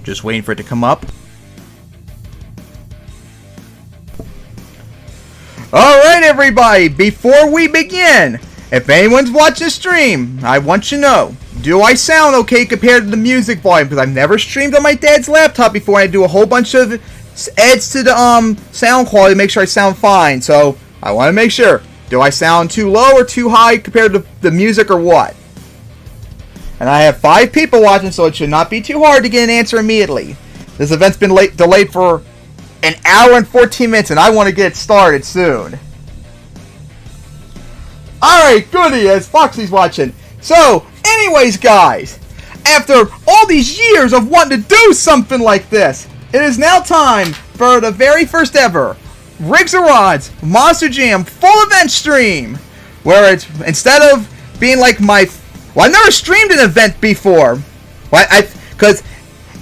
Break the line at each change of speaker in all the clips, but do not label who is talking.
Just waiting for it to come up. Alright everybody, before we begin, if anyone's watching the stream, I want you to know, do I sound okay compared to the music volume? Because I've never streamed on my dad's laptop before, and I do a whole bunch of edits to the sound quality to make sure I sound fine. So, I want to make sure, do I sound too low or too high compared to the music or what? And I have 5 people watching, so it should not be too hard to get an answer immediately. This event's been delayed for an hour and 14 minutes, and I want to get it started soon. Alright, goody, as Foxy's watching. So, anyways, guys, after all these years of wanting to do something like this, it is now time for the very first ever Rigs and Rods Monster Jam full event stream, where it's, instead of being like my... Well, I've never streamed an event before. Because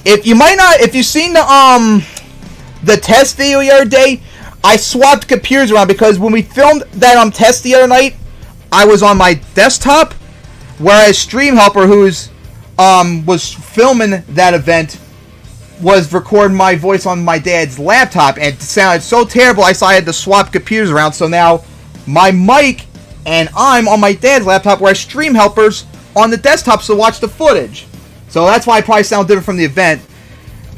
if you've seen the test video the other day, I swapped computers around because when we filmed that test the other night, I was on my desktop, whereas Stream Helper, who's was filming that event, was recording my voice on my dad's laptop, and it sounded so terrible I had to swap computers around. So now my mic and I'm on my dad's laptop, whereas Stream Helper's on the desktop to watch the footage. So that's why I probably sound different from the event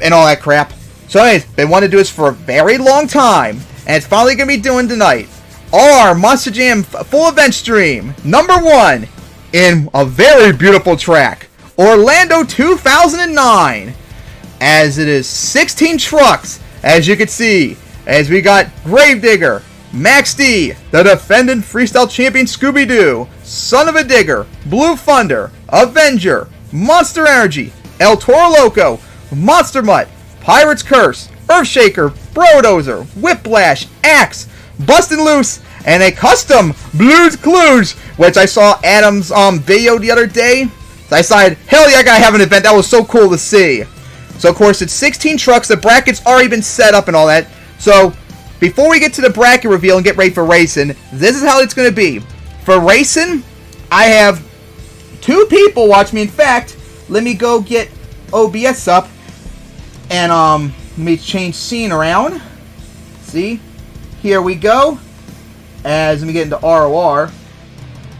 and all that crap. So anyways, been wanting to do this for a very long time, and it's finally going to be doing tonight. Our Monster Jam full event stream, number 1, in a very beautiful track, Orlando 2009, as it is 16 trucks, as you can see, as we got Gravedigger, Max D, the defending freestyle champion Scooby-Doo, Son-Uva Digger, Blue Thunder, Avenger, Monster Energy, El Toro Loco, Monster Mutt, Pirate's Curse, Earthshaker, BroDozer, Whiplash, Axe, Bustin Loose, and a custom Blues Clues, which I saw Adam's video the other day. So I decided, hell yeah, I gotta have an event. That was so cool to see. So of course it's 16 trucks. The bracket's already been set up and all that. So before we get to the bracket reveal and get ready for racing, this is how it's gonna be. For racing, I have 2 people watch me. In fact, let me go get OBS up and let me change scene around. See, here we go. As let me get into RoR.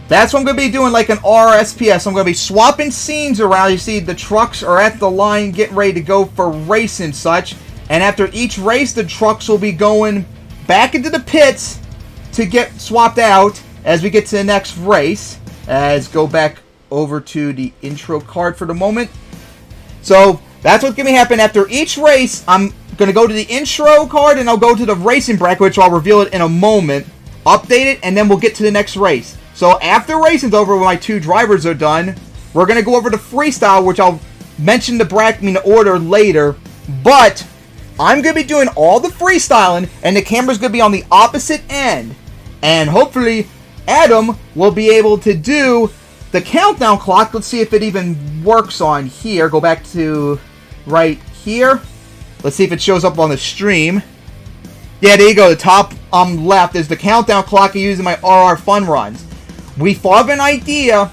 That's what I'm going to be doing, like an RSPS. I'm going to be swapping scenes around. You see, the trucks are at the line getting ready to go for race and such. And after each race, the trucks will be going back into the pits to get swapped out as we get to the next race. As go back over to the intro card for the moment. So that's what's going to happen after each race. I'm going to go to the intro card and I'll go to the racing bracket, which I'll reveal it in a moment. Update it, and then we'll get to the next race. So after racing's over, when my 2 drivers are done, we're going to go over to freestyle, which I'll mention the order later. But I'm going to be doing all the freestyling, and the camera's going to be on the opposite end. And hopefully, Adam will be able to do the countdown clock. Let's see if it even works on here. Go back to right here. Let's see if it shows up on the stream. Yeah, there you go. The top left is the countdown clock I use in my RR fun runs. We thought of an idea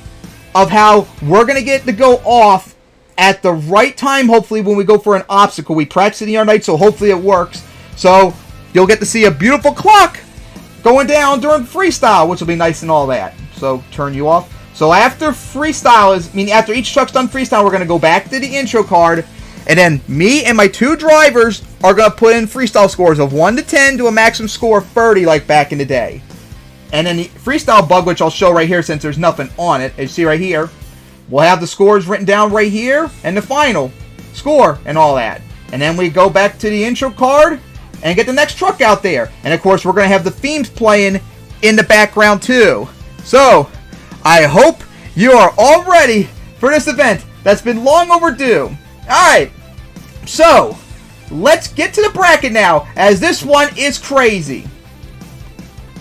of how we're going to get to go off at the right time, hopefully, when we go for an obstacle. We practiced it the other night, so hopefully it works. So, you'll get to see a beautiful clock going down during freestyle, which will be nice and all that. So, turn you off. So, after freestyle after each truck's done freestyle, we're going to go back to the intro card. And then me and my 2 drivers are going to put in freestyle scores of 1 to 10 to a maximum score of 30 like back in the day. And then the freestyle bug, which I'll show right here since there's nothing on it, as you see right here, we'll have the scores written down right here and the final score and all that. And then we go back to the intro card and get the next truck out there. And of course, we're going to have the themes playing in the background too. So, I hope you are all ready for this event that's been long overdue. Alright, so let's get to the bracket now, as this one is crazy.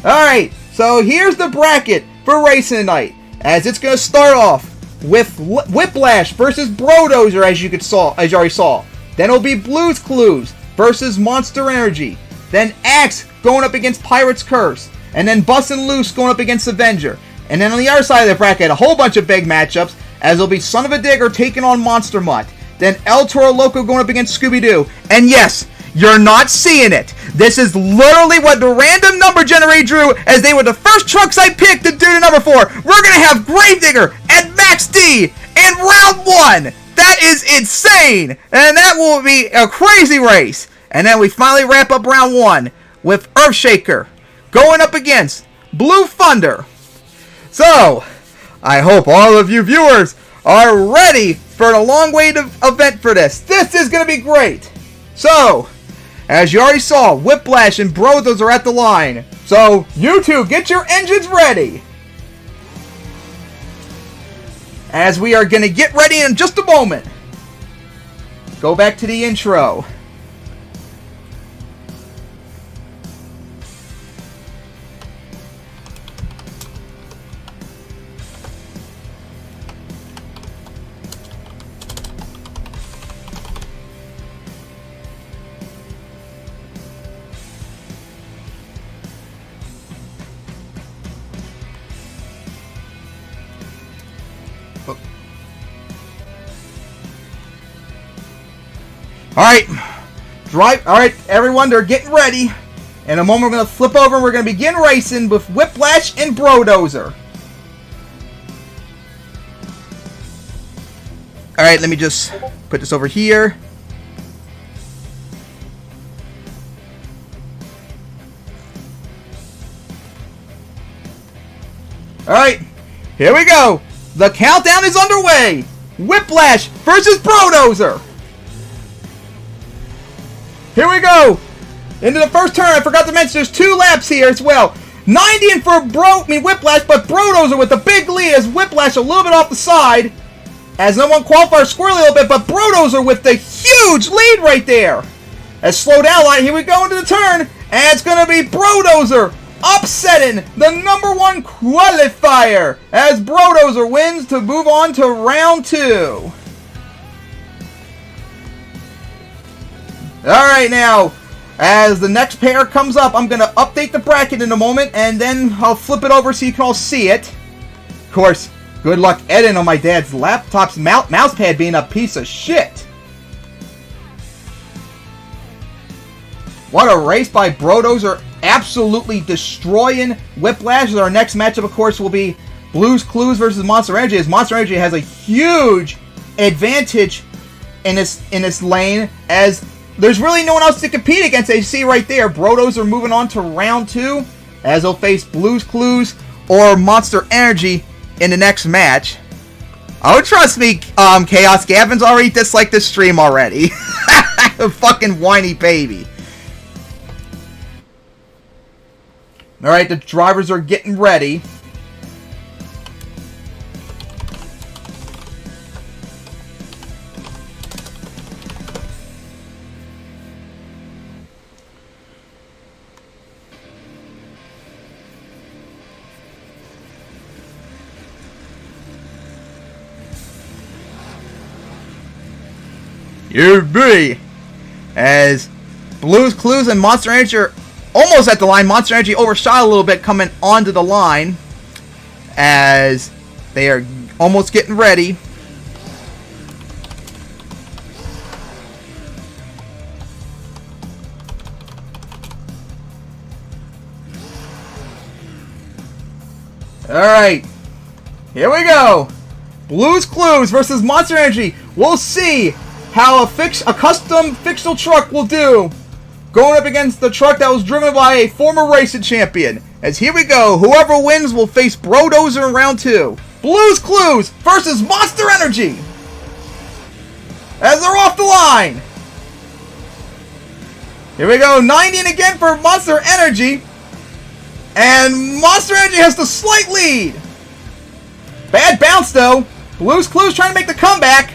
Alright, so here's the bracket for racing tonight, as it's going to start off with Whiplash versus BroDozer, as you already saw. Then it'll be Blues Clues versus Monster Energy. Then Axe going up against Pirate's Curse. And then Bustin Loose going up against Avenger. And then on the other side of the bracket, a whole bunch of big matchups, as it'll be Son-Uva Digger taking on Monster Mutt. Then El Toro Loco going up against Scooby-Doo. And yes, you're not seeing it. This is literally what the random number generator drew, as they were the first trucks I picked to do the number 4. We're going to have Gravedigger and Max D in round 1. That is insane. And that will be a crazy race. And then we finally wrap up round 1 with Earthshaker going up against Blue Thunder. So, I hope all of you viewers are ready for the long-awaited event for this. This is going to be great. So, as you already saw, Whiplash and BroDozer are at the line. So, you two, get your engines ready. As we are going to get ready in just a moment. Go back to the intro. Alright, everyone, they're getting ready. In a moment, we're going to flip over and we're going to begin racing with Whiplash and BroDozer. Alright, let me just put this over here. Alright, here we go. The countdown is underway. Whiplash versus BroDozer. Here we go. Into the first turn. I forgot to mention there's 2 laps here as well. 90 in for Whiplash, but BroDozer with the big lead as Whiplash a little bit off the side. As no one qualifier squirrely a little bit, but BroDozer with the huge lead right there. Let's slow down a lot. Here we go into the turn. And it's going to be BroDozer upsetting the number 1 qualifier as BroDozer wins to move on to round 2. Alright, now, as the next pair comes up, I'm going to update the bracket in a moment, and then I'll flip it over so you can all see it. Of course, good luck editing on my dad's laptop's mouse pad being a piece of shit. What a race by BroDozer, absolutely destroying Whiplash. Our next matchup, of course, will be Blues Clues versus Monster Energy, as Monster Energy has a huge advantage in this lane, as there's really no one else to compete against. As you see right there, BroDozer moving on to round 2, as they'll face Blues Clues or Monster Energy in the next match. Oh, trust me, Chaos, Gavin's already disliked this stream already. Fucking whiny baby. Alright, the drivers are getting ready. You be, as Blues Clues and Monster Energy are almost at the line. Monster Energy overshot a little bit coming onto the line, as they are almost getting ready. Alright, here we go. Blues Clues versus Monster Energy. We'll see how a custom fictional truck will do going up against the truck that was driven by a former racing champion. As here we go, whoever wins will face BroDozer in round 2. Blues Clues versus Monster Energy, as they're off the line. Here we go, 90 in again for Monster Energy, and Monster Energy has the slight lead. Bad bounce though. Blues Clues trying to make the comeback.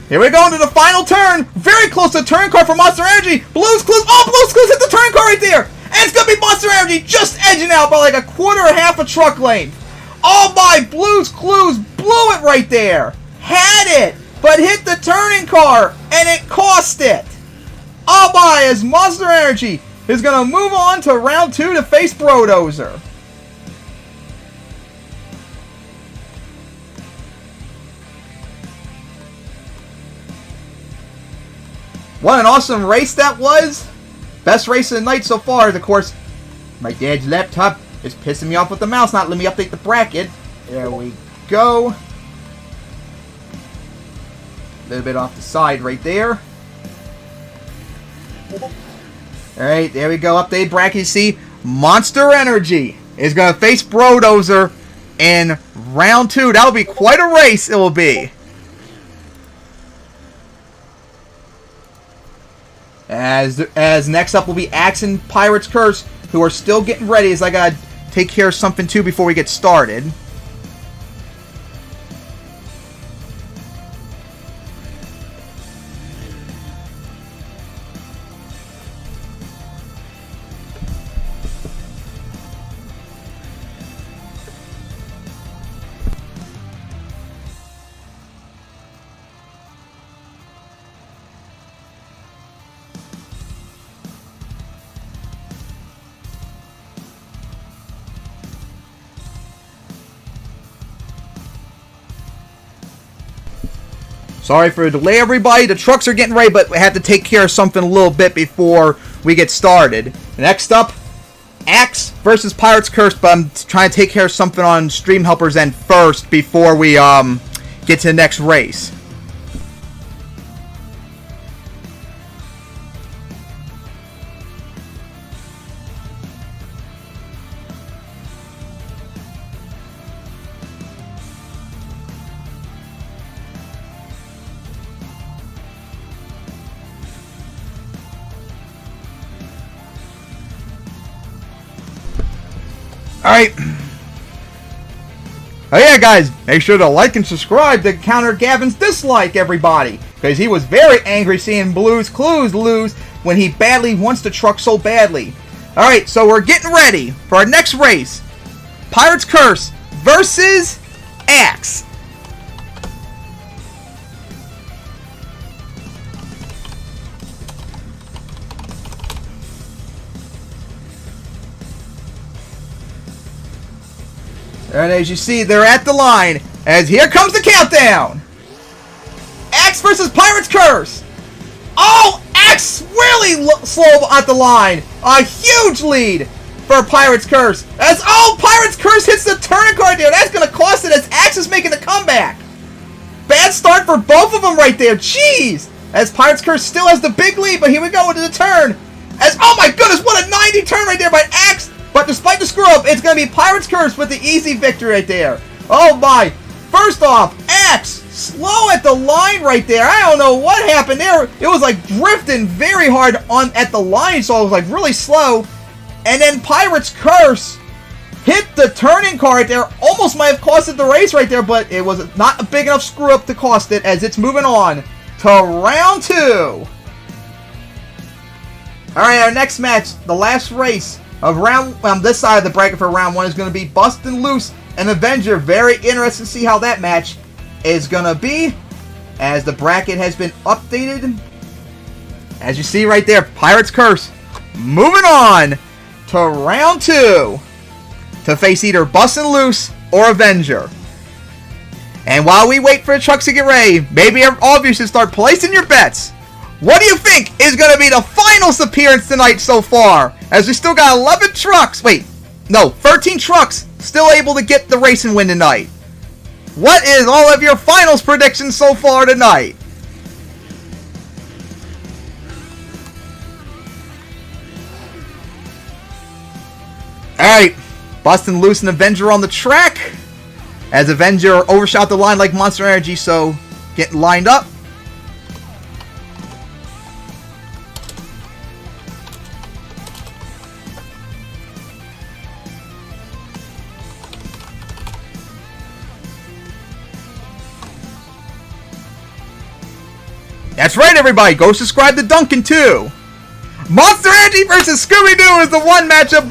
Here we go into the final turn. Very close to the turn car for Monster Energy. Blues Clues. Oh, Blues Clues hit the turn car right there. And it's going to be Monster Energy just edging out by like a quarter or half a truck length. Oh my, Blues Clues blew it right there. Had it, but hit the turning car, and it cost it. Oh my, as Monster Energy is going to move on to round 2 to face BroDozer. What an awesome race that was. Best race of the night so far. Of course, my dad's laptop is pissing me off with the mouse, not letting me update the bracket. There we go. A little bit off the side right there. Alright, there we go. Update bracket. You see, Monster Energy is going to face BroDozer in round 2. That'll be quite a race, it will be. As next up will be Axe and Pirate's Curse, who are still getting ready, as I got to take care of something too before we get started. Sorry for the delay, everybody. The trucks are getting ready, but we have to take care of something a little bit before we get started. Next up, Axe versus Pirate's Curse, but I'm trying to take care of something on Stream Helper's end first before we get to the next race. Alright. Oh yeah, guys, make sure to like and subscribe to counter Gavin's dislike, everybody. Because he was very angry seeing Blue's Clues lose when he badly wants the truck so badly. Alright, so we're getting ready for our next race. Pirate's Curse versus Axe. And as you see, they're at the line. As here comes the countdown. Axe versus Pirate's Curse. Oh, Axe really slow at the line. A huge lead for Pirate's Curse. As, oh, Pirate's Curse hits the turning card there. That's going to cost it as Axe is making the comeback. Bad start for both of them right there. Jeez. As Pirate's Curse still has the big lead, but here we go into the turn. As, oh my goodness, what a 90 turn right there by Axe. But despite the screw-up, it's going to be Pirate's Curse with the easy victory right there. Oh my. First off, Axe slow at the line right there. I don't know what happened there. It was like drifting very hard at the line, so it was like really slow. And then Pirate's Curse hit the turning car right there. Almost might have costed the race right there, but it was not a big enough screw-up to cost it, as it's moving on to round 2. Alright, our next match, the last race of round this side of the bracket for round 1 is going to be Bustin Loose and Avenger. Very interested to see how that match is going to be, as the bracket has been updated. As you see right there, Pirate's Curse moving on to round 2 to face either Bustin Loose or Avenger. And while we wait for the trucks to get ready, maybe all of you should start placing your bets. What do you think is going to be the finals appearance tonight so far? As we still got 11 trucks. Wait, no, 13 trucks still able to get the racing win tonight. What is all of your finals predictions so far tonight? Alright, Bustin Loose and Avenger on the track. As Avenger overshot the line like Monster Energy, so getting lined up. That's right, everybody. Go subscribe to Duncan, too. Monster Energy versus Scooby-Doo is the one matchup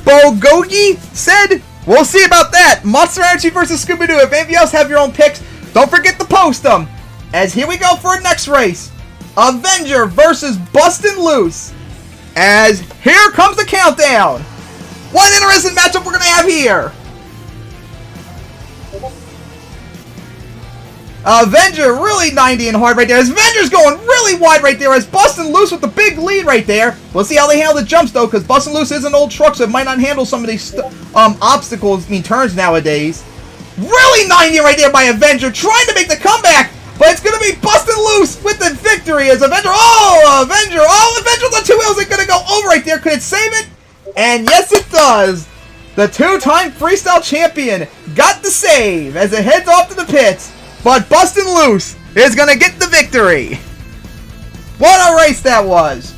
Bogogi said. We'll see about that. Monster Energy versus Scooby-Doo. If any of you else have your own picks, don't forget to post them. As here we go for our next race. Avenger versus Bustin Loose. As here comes the countdown. What an interesting matchup we're going to have here. Avenger really 90 and hard right there. As Avenger's going really wide right there. As Bustin Loose with the big lead right there. We'll see how they handle the jumps though, because Bustin Loose is an old truck, so it might not handle some of these obstacles, turns nowadays. Really 90 right there by Avenger, trying to make the comeback. But it's going to be Bustin Loose with the victory as Avenger. Avenger on the 2 wheels are going to go over right there. Could it save it? And yes, it does. The 2-time freestyle champion got the save as it heads off to the pits. But Bustin Loose is going to get the victory. What a race that was.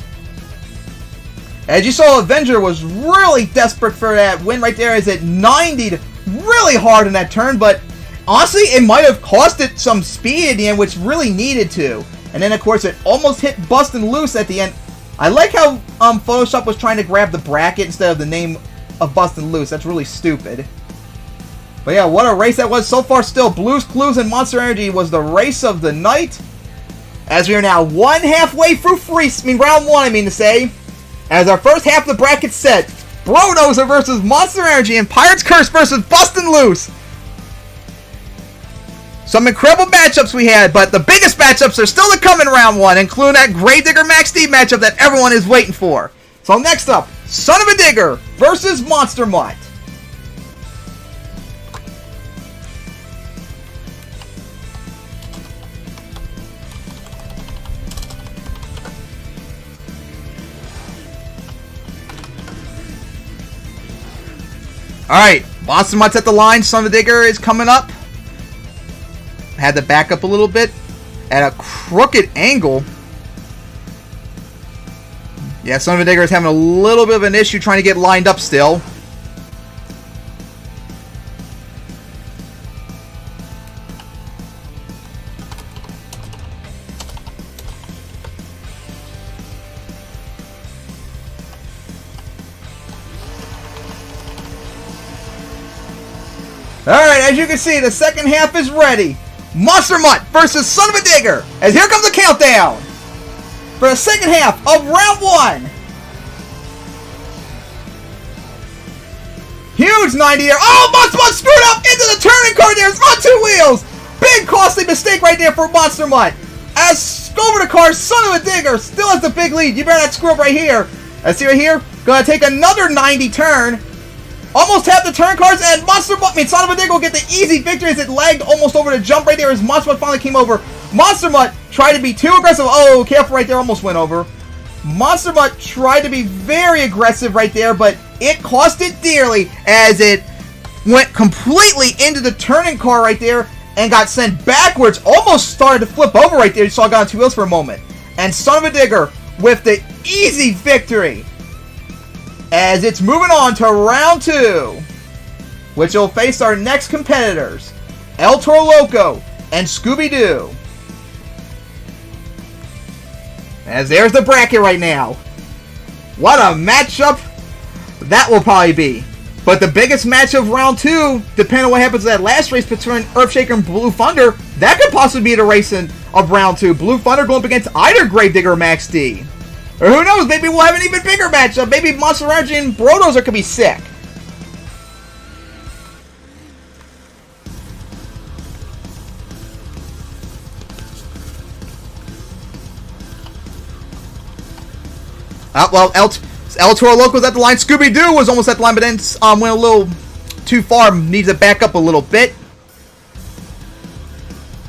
As you saw, Avenger was really desperate for that win right there as it 90'd really hard in that turn. But honestly, it might have cost it some speed at the end, which really needed to. And then, of course, it almost hit Bustin Loose at the end. I like how Photoshop was trying to grab the bracket instead of the name of Bustin Loose. That's really stupid. But yeah, what a race that was. So far still, Blues Clues and Monster Energy was the race of the night. As we are now halfway through round one, I mean to say. As our first half of the bracket set, BroDozer versus Monster Energy and Pirate's Curse versus Bustin Loose. Some incredible matchups we had, but the biggest matchups are still to come in round one, including that Gravedigger Max D matchup that everyone is waiting for. So next up, Son-Uva Digger versus Monster Mutt. Alright, Monster Mutt's at the line. Son-Uva Digger is coming up. Had to back up a little bit at a crooked angle. Yeah, Son-Uva Digger is having a little bit of an issue trying to get lined up still. Alright, as you can see, the second half is ready. Monster Mutt versus Son-Uva Digger. As here comes the countdown for the second half of round one. Huge 90 there. Monster Mutt screwed up into the turning card there. It's on 2 wheels. Big costly mistake right there for Monster Mutt. As over the car, Son-Uva Digger still has the big lead. You better not screw up right here. As see right here, gonna take another 90 turn. Almost tapped the turn cards, and Son-Uva Digger will get the easy victory as it lagged almost over the jump right there as Monster Mutt finally came over. Monster Mutt tried to be too aggressive. Oh, careful right there, almost went over. Monster Mutt tried to be very aggressive right there, but it cost it dearly as it went completely into the turning car right there and got sent backwards. Almost started to flip over right there. You saw it got on 2 wheels for a moment. And Son-Uva Digger with the easy victory. As it's moving on to round 2, which will face our next competitors, Toro Loco and Scooby-Doo. As there's the bracket right now. What a matchup that will probably be. But the biggest match of round 2, depending on what happens in that last race between Earthshaker and Blue Thunder, that could possibly be the race of round 2. Blue Thunder going up against either Gravedigger or Max D. Or who knows, maybe we'll have an even bigger matchup. Maybe Monster Energy and BroDozer could be sick. Well, Toro Loco was at the line. Scooby-Doo was almost at the line, but then went a little too far. Needs to back up a little bit.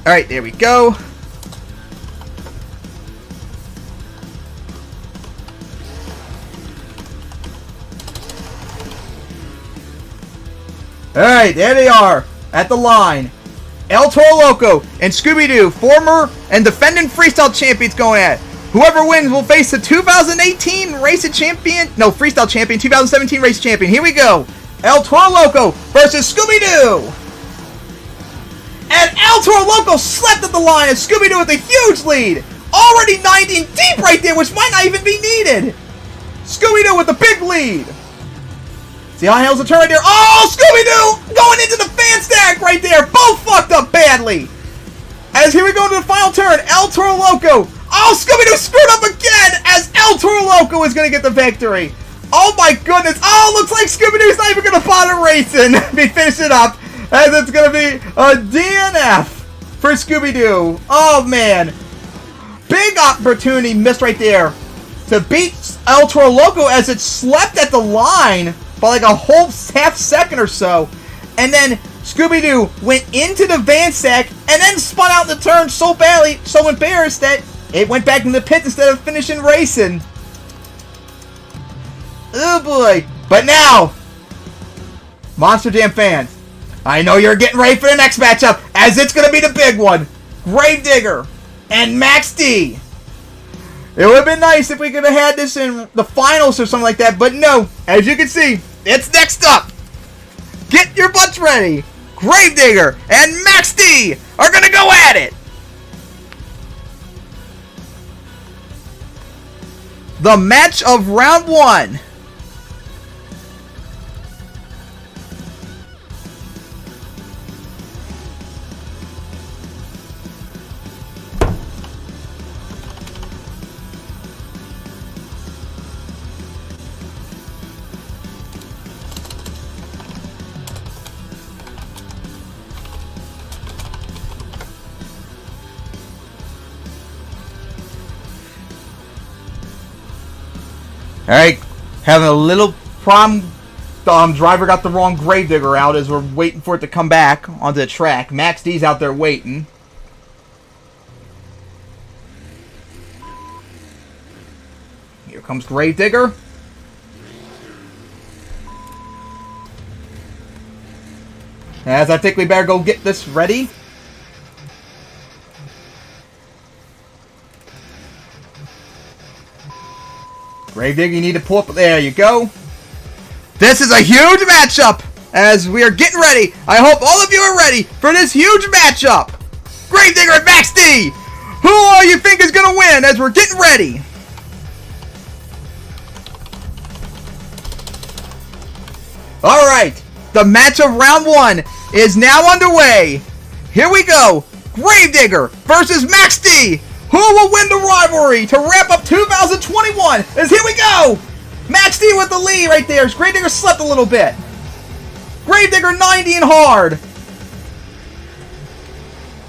Alright, there we go. Alright, there they are, at the line. Toro Loco and Scooby-Doo, former and defending freestyle champions going at it. Whoever wins will face the 2018 freestyle champion, 2017 race champion. Here we go. Toro Loco versus Scooby-Doo. And Toro Loco slept at the line and Scooby-Doo with a huge lead. Already 90 deep right there, which might not even be needed. Scooby-Doo with the big lead. See how he handles the turn right there. Oh, Scooby-Doo going into the fan stack right there. Both fucked up badly. As here we go to the final turn. Toro Loco. Oh, Scooby-Doo screwed up again as Toro Loco is going to get the victory. Oh my goodness. Oh, looks like Scooby-Doo's not even going to bother racing. Finish it up as it's going to be a DNF for Scooby-Doo. Oh, man. Big opportunity missed right there to beat El Toro Loco as it slept at the line by like a whole half second or so. And then Scooby-Doo went into the van sack and then spun out in the turn so badly, so embarrassed that it went back in the pit instead of finishing racing. Oh boy. But now, Monster Jam fans, I know you're getting ready for the next matchup, as it's going to be the big one. Gravedigger and Max D. It would have been nice if we could have had this in the finals or something like that, but no. As you can see, it's next up. Get your butts ready. Gravedigger and Max D are going to go at it. The match of round 1. Alright, having a little problem. Driver got the wrong Gravedigger out as we're waiting for it to come back onto the track. Max D's out there waiting. Here comes Gravedigger. As I think we better go get this ready. Gravedigger, you need to pull up. There you go. This is a huge matchup as we are getting ready. I hope all of you are ready for this huge matchup. Gravedigger and Max D. Who all you think is going to win as we're getting ready? Alright. The match of round 1 is now underway. Here we go. Gravedigger versus Max D. Who will win the rivalry to wrap up 2021? As here we go! Max D with the lead right there. Gravedigger slept a little bit. Gravedigger 90 and hard.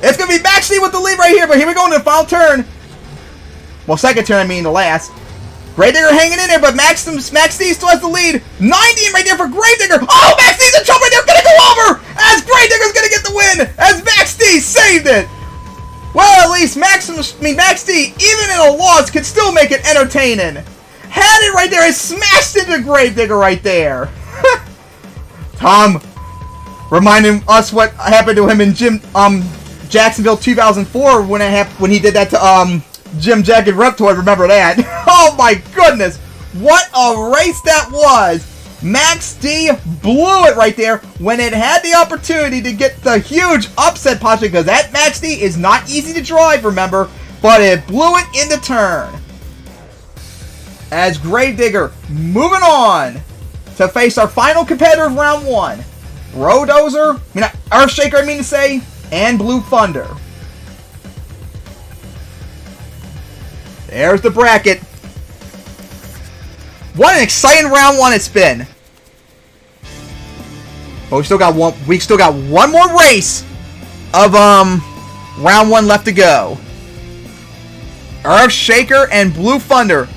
It's going to be Max D with the lead right here, but here we go in the final turn. Well, second turn, I mean the last. Gravedigger hanging in there, but Max D still has the lead. 90 right there for Gravedigger. Oh, Max D's in trouble right there. Going to go over as Gravedigger's going to get the win as Max D saved it. Well, at least Max D, even in a loss, could still make it entertaining. Had it right there and smashed into Gravedigger right there. Tom reminding us what happened to him in Jacksonville 2004 when he did that to Jim Jack and Reptoid. Remember that? Oh my goodness, what a race that was! Max D blew it right there when it had the opportunity to get the huge upset possibly, because that Max D is not easy to drive, remember, but it blew it in the turn. As Gravedigger moving on to face our final competitor of round 1, BroDozer, Earthshaker I mean to say, and Blue Thunder. There's the bracket. What an exciting round 1 it's been. But we still got one more race of round 1 left to go. Earthshaker and Blue Thunder.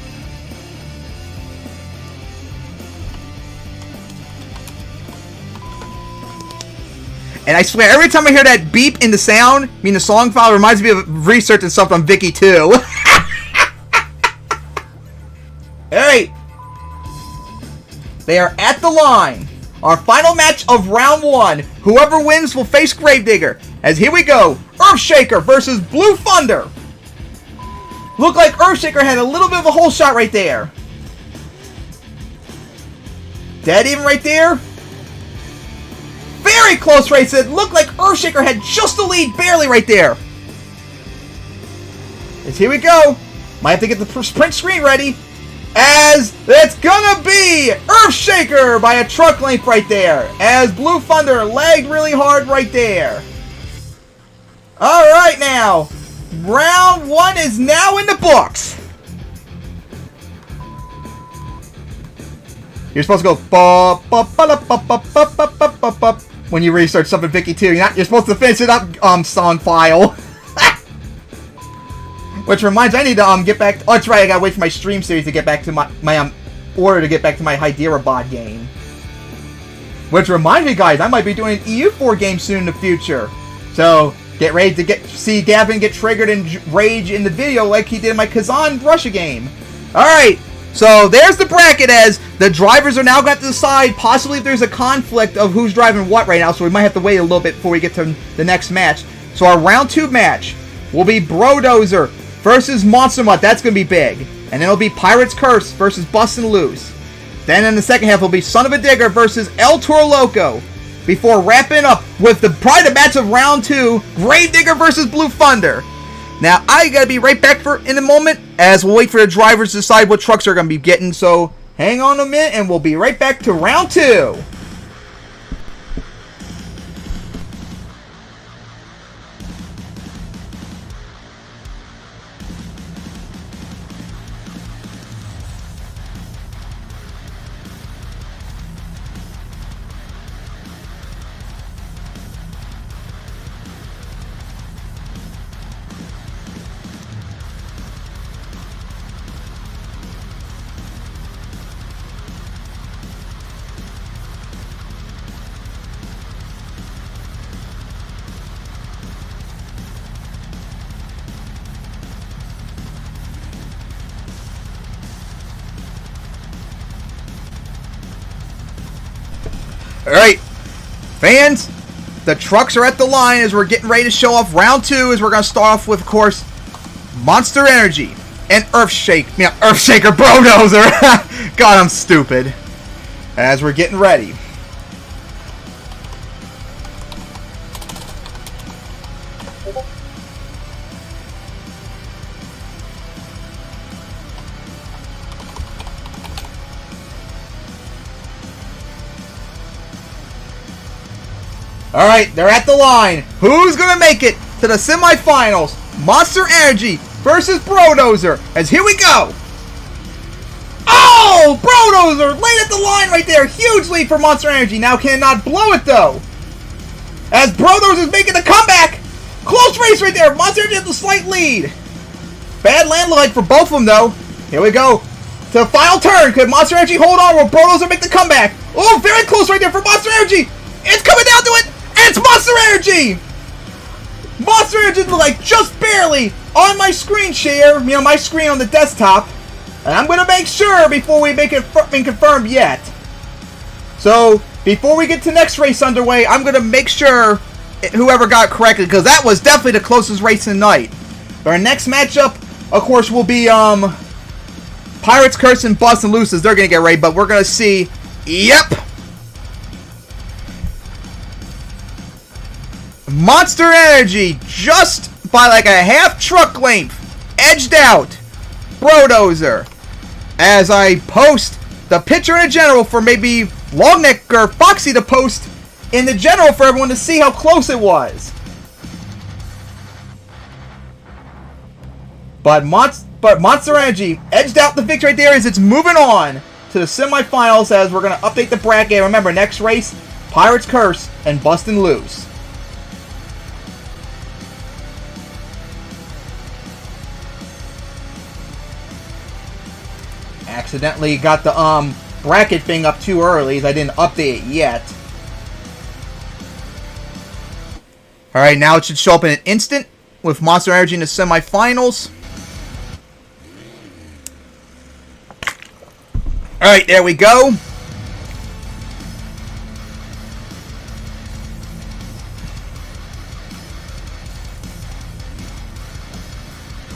And I swear, every time I hear that beep in the sound, the song file, reminds me of researching stuff on Vicky 2. Alright. They are at the line. Our final match of round 1. Whoever wins will face Gravedigger. As here we go. Earthshaker versus Blue Thunder. Looked like Earthshaker had a little bit of a hole shot right there. Dead even right there. Very close race. It looked like Earthshaker had just the lead barely right there. As here we go. Might have to get the print screen ready. As it's gonna be Earthshaker by a truck length right there. As Blue Thunder lagged really hard right there. Alright now. Round 1 is now in the books. You're supposed to go. when you restart Something Vicky 2. You're supposed to finish it up, song file. Which reminds me, I need to get back. Oh, that's right. I gotta wait for my stream series to get back to my order to get back to my Hyderabad game. Which reminds me, guys, I might be doing an EU4 game soon in the future. So get ready to see Gavin get triggered and rage in the video like he did in my Kazan Russia game. All right. So there's the bracket, as the drivers are now got to decide possibly if there's a conflict of who's driving what right now. So we might have to wait a little bit before we get to the next match. So our round 2 match will be BroDozer versus Monster Mutt. That's going to be big. And then it'll be Pirate's Curse versus Bustin Loose. Then in the second half will be Son-Uva Digger versus Toro Loco. Before wrapping up with probably the match of round 2, Gravedigger versus Blue Thunder. Now, I gotta be right back in a moment, as we'll wait for the drivers to decide what trucks they're gonna be getting. So, hang on a minute, and we'll be right back to round 2. Alright, fans, the trucks are at the line as we're getting ready to show off round 2, as we're going to start off with, of course, Monster Energy and Earthshaker, BroDozer. God, I'm stupid. As we're getting ready. Alright, they're at the line. Who's going to make it to the semifinals? Monster Energy versus BroDozer. As here we go. Oh! BroDozer laid at the line right there. Huge lead for Monster Energy. Now cannot blow it, though. As BroDozer is making the comeback. Close race right there. Monster Energy has the slight lead. Bad land like for both of them, though. Here we go. To the final turn. Could Monster Energy hold on? Will BroDozer make the comeback? Oh, very close right there for Monster Energy. It's coming down to it. It's Monster Energy! Monster Energy like just barely on my screen share, my screen on the desktop. And I'm going to make sure before we make it confirmed yet. So, before we get to next race underway, I'm going to make sure whoever got it correctly, because that was definitely the closest race of the night. Our next matchup, of course, will be Pirate's Curse and Bustin Loose. They're going to get ready, but we're going to see, yep, Monster Energy, just by like a half truck length, edged out BroDozer. As I post the picture in the general for maybe Longneck or Foxy to post in the general for everyone to see how close it was. But Monster Energy edged out the victory right there as it's moving on to the semifinals, as we're going to update the bracket. Remember, next race, Pirate's Curse and Bustin Loose. Accidentally got the bracket thing up too early, as I didn't update it yet. Alright, now it should show up in an instant with Monster Energy in the semifinals. Alright, there we go.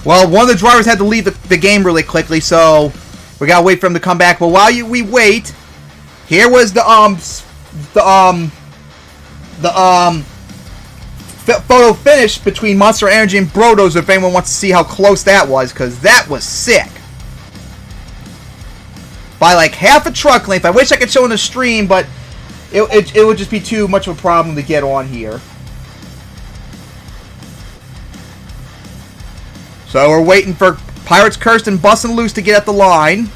Well, one of the drivers had to leave the game really quickly, so we gotta wait for him to come back. But while we wait, here was the photo finish between Monster Energy and BroDozer, if anyone wants to see how close that was, because that was sick. By like half a truck length. I wish I could show in the stream, but it would just be too much of a problem to get on here. So we're waiting for Pirate's Curse and Bustin Loose to get at the line.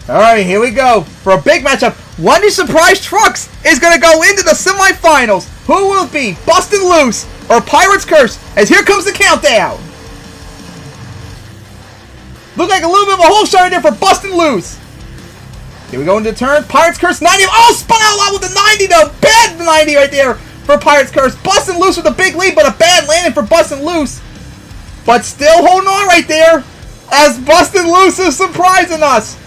Alright, here we go for a big matchup. One of these surprise trucks is going to go into the semifinals. Who will it be? Bustin Loose or Pirate's Curse? As here comes the countdown. Look like a little bit of a hole shot right there for Bustin Loose. Here we go into the turn. Pirate's Curse 90. Oh, spun out a lot with the 90 though. Bad 90 right there for Pirate's Curse. Bustin Loose with a big lead, but a bad landing for Bustin Loose. But still holding on right there as Bustin Loose is surprising us.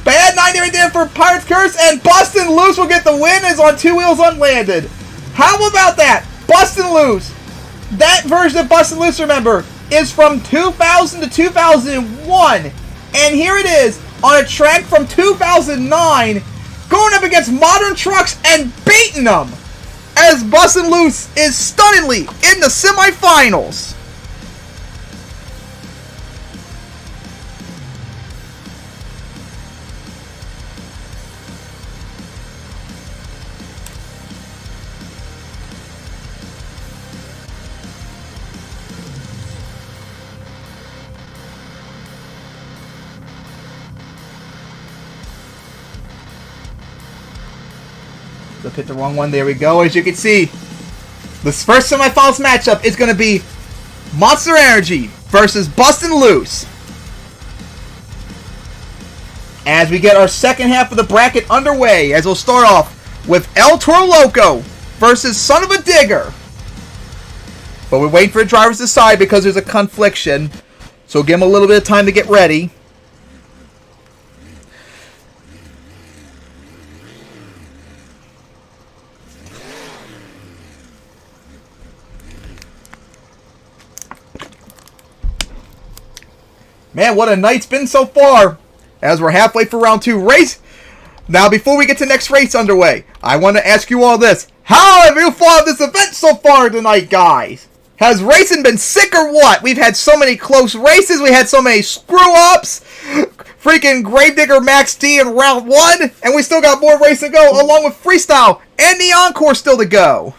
Bad 90 right there for Pirate's Curse, and Bustin Loose will get the win as on two wheels unlanded. How about that? Bustin Loose. That version of Bustin Loose, remember, is from 2000 to 2001. And here it is on a track from 2009 going up against modern trucks and beating them as Bustin Loose is stunningly in the semifinals. Look, hit the wrong one. There we go. As you can see, this first semifinals matchup is going to be Monster Energy versus Bustin Loose. As we get our second half of the bracket underway, as we'll start off with Toro Loco versus Son-Uva Digger. But we're waiting for the drivers to decide because there's a confliction. So give them a little bit of time to get ready. Man, what a night's been so far. As we're halfway for round 2 race. Now, before we get to next race underway, I want to ask you all this. How have you thought of this event so far tonight, guys? Has racing been sick or what? We've had so many close races. We had so many screw-ups. Freaking Gravedigger Max D in round 1. And we still got more race to go, along with Freestyle and the Encore still to go.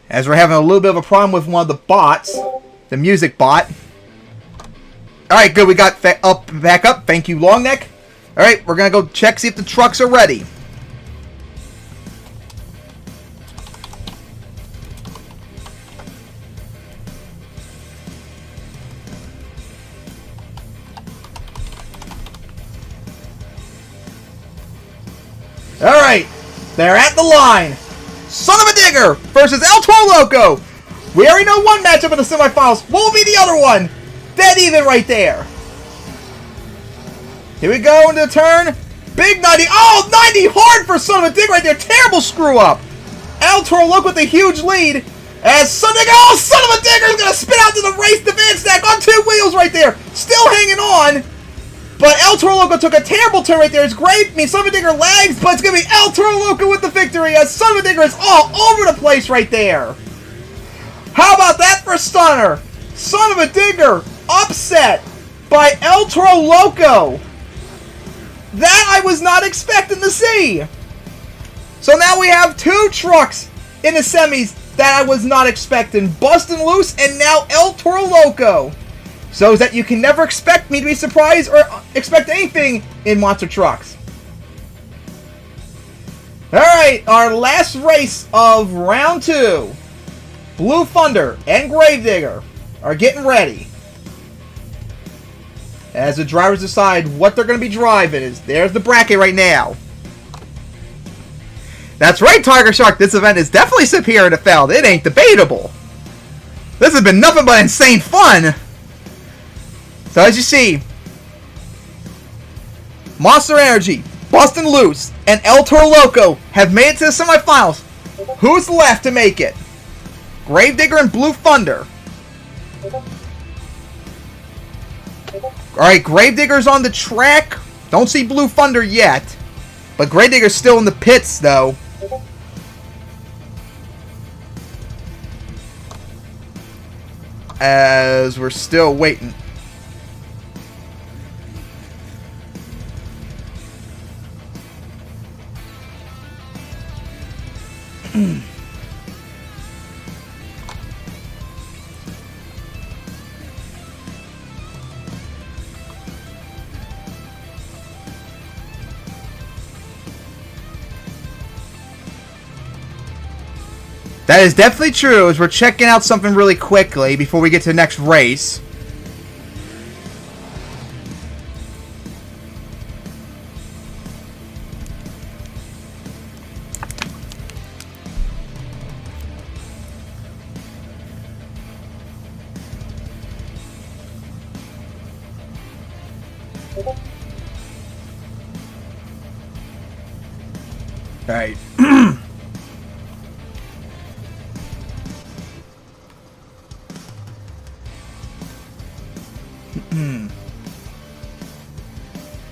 As we're having a little bit of a problem with one of the bots. The music bot. Alright, good. We got back up. Thank you, Longneck. Alright, we're going to go check, see if the trucks are ready. Alright, they're at the line. Son-Uva Digger versus Toro Loco. We already know one matchup in the semifinals. What will be the other one? Dead even right there. Here we go into the turn. Big 90. Oh, 90 hard for Son-Uva Digger right there. Terrible screw up. Toro Loco with a huge lead. As Son-Uva Digger is going to spin out to the race to Van Stack on 2 wheels right there. Still hanging on. But Toro Loco took a terrible turn right there. It's great. I mean, Son-Uva Digger lags, but it's going to be Toro Loco with the victory as Son-Uva Digger is all over the place right there. How about that for Stunner? Son-Uva Digger upset by Toro Loco. That I was not expecting to see. So now we have 2 trucks in the semis that I was not expecting. Bustin Loose and now Toro Loco. So that you can never expect me to be surprised or expect anything in monster trucks. Alright, our last race of round 2. Blue Thunder and Gravedigger are getting ready. As the drivers decide what they're going to be driving. There's the bracket right now. That's right, Tiger Shark. This event is definitely superior to Feld. It ain't debatable. This has been nothing but insane fun. So as you see, Monster Energy, Bustin Loose, and Toro Loco have made it to the semifinals. Who's left to make it? Gravedigger and Blue Thunder. Alright, Gravedigger's on the track. Don't see Blue Thunder yet. But Gravedigger's still in the pits, though. As we're still waiting. That is definitely true, as we're checking out something really quickly before we get to the next race. Alright.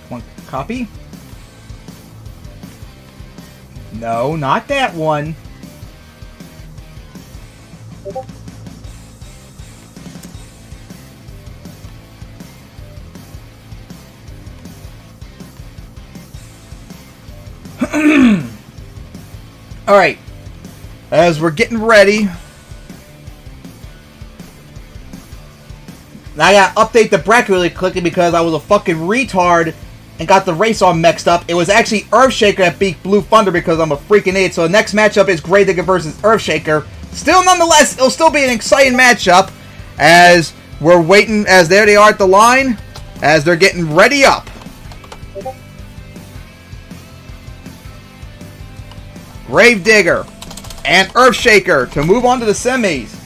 One copy? No, not that one. Alright, as we're getting ready, I gotta update the bracket really quickly because I was a fucking retard and got the race all mixed up. It was actually Earthshaker that beat Blue Thunder because I'm a freaking idiot. So the next matchup is Gravedigger versus Earthshaker. Still, nonetheless, it'll still be an exciting matchup as we're waiting, as there they are at the line, as they're getting ready up. Gravedigger and Earthshaker to move on to the semis.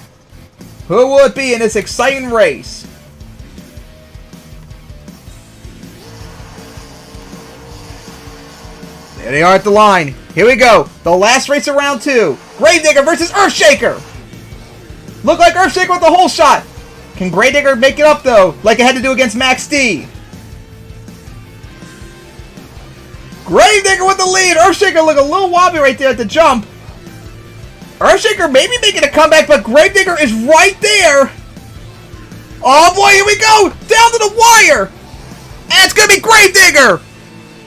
Who will it be in this exciting race? There they are at the line. Here we go. The last race of round 2. Gravedigger versus Earthshaker. Look like Earthshaker with the whole shot. Can Gravedigger make it up though, like it had to do against Max D? Gravedigger with the lead. Earthshaker look a little wobbly right there at the jump. Earthshaker maybe making a comeback, but Gravedigger is right there. Oh boy, here we go. Down to the wire. And it's going to be Gravedigger.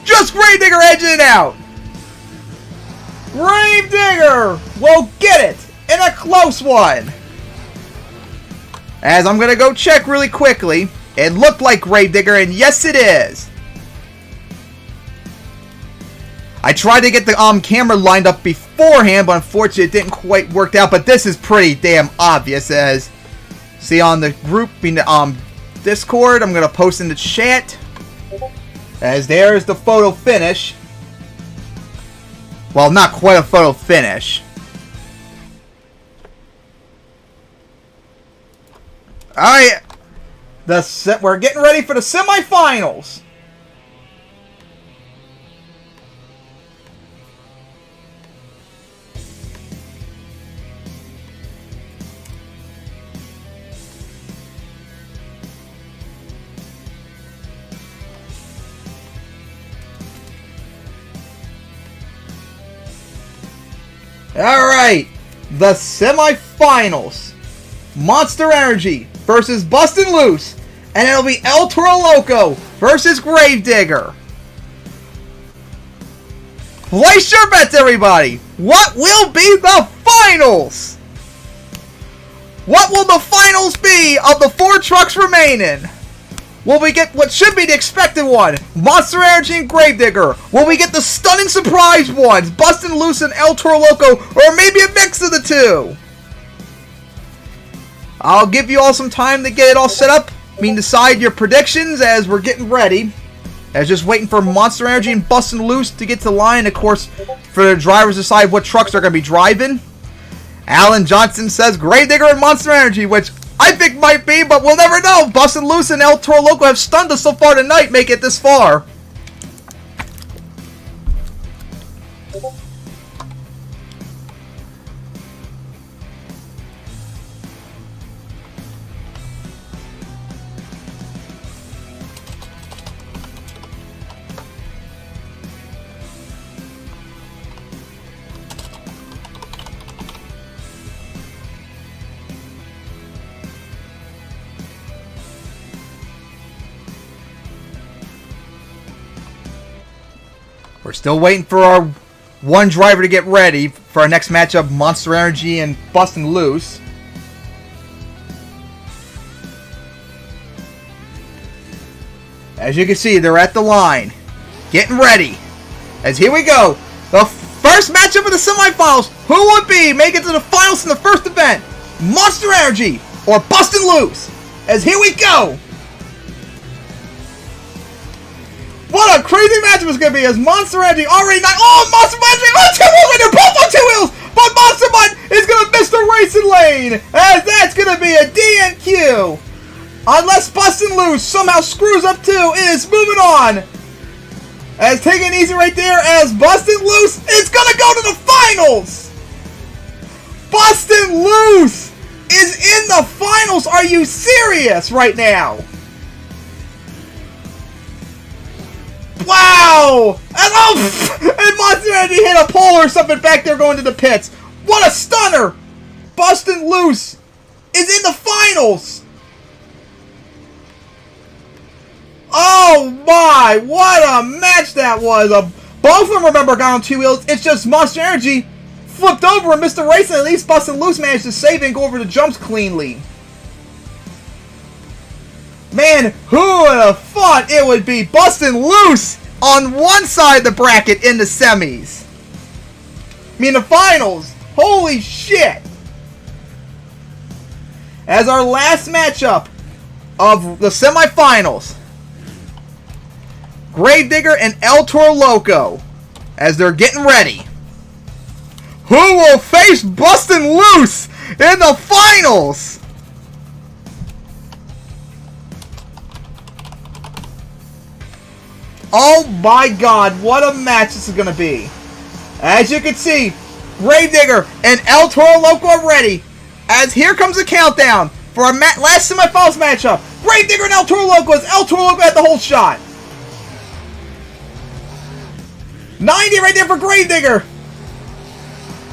Just Gravedigger edging it out. Gravedigger will get it in a close one. As I'm going to go check really quickly. It looked like Gravedigger, and yes it is. I tried to get the camera lined up beforehand, but unfortunately it didn't quite work out. But this is pretty damn obvious, as see on the group in the Discord. I'm gonna post in the chat. As there's the photo finish. Well, not quite a photo finish. All right, we're getting ready for the semifinals. Alright, the semifinals. Monster Energy versus Bustin Loose. And it'll be El Toro Loco versus Gravedigger. Place your bets, everybody. What will be the finals? What will the finals be of the 4 trucks remaining? Will we get what should be the expected one? Monster Energy and Gravedigger. Will we get the stunning surprise ones? Bustin Loose and El Toro Loco. Or maybe a mix of the two? I'll give you all some time to get it all set up. Decide your predictions as we're getting ready. As just waiting for Monster Energy and Bustin Loose to get to the line. Of course, for the drivers to decide what trucks they're going to be driving. Alan Johnson says Gravedigger and Monster Energy, which I think might be, but we'll never know. Bustin Loose and El Toro Loco have stunned us so far tonight, make it this far. We're still waiting for our one driver to get ready for our next matchup, Monster Energy and Bustin Loose. As you can see, they're at the line, getting ready. As here we go, the First matchup of the semifinals. Who would be making it to the finals in the first event? Monster Energy or Bustin Loose? As here we go. What a crazy matchup it's going to be as Monster Energy already not. Oh, Monster Energy on 2 wheels! They're both on 2 wheels! But Monster Mutt is going to miss the racing lane! As that's going to be a DNQ! Unless Bustin Loose somehow screws up too, it is moving on! As taking it easy right there, as Bustin Loose is going to go to the finals! Bustin Loose is in the finals! Are you serious right now? Wow! And Monster Energy hit a pole or something back there going to the pits. What a stunner! Bustin Loose is in the finals! Oh my! What a match that was! Both of them, remember, got on 2 wheels. It's just Monster Energy flipped over and missed the race, and at least Bustin Loose managed to save and go over the jumps cleanly. Man, who would have thought it would be Bustin Loose on one side of the bracket in the semis? I mean, the finals. Holy shit! As our last matchup of the semifinals, Gravedigger and Toro Loco, as they're getting ready. Who will face Bustin Loose in the finals? Oh my god, what a match this is going to be. As you can see, Gravedigger and Toro Loco are ready. As here comes the countdown for our last semifinals matchup. Gravedigger and Toro Loco, as Toro Loco had the whole shot. 90 right there for Gravedigger.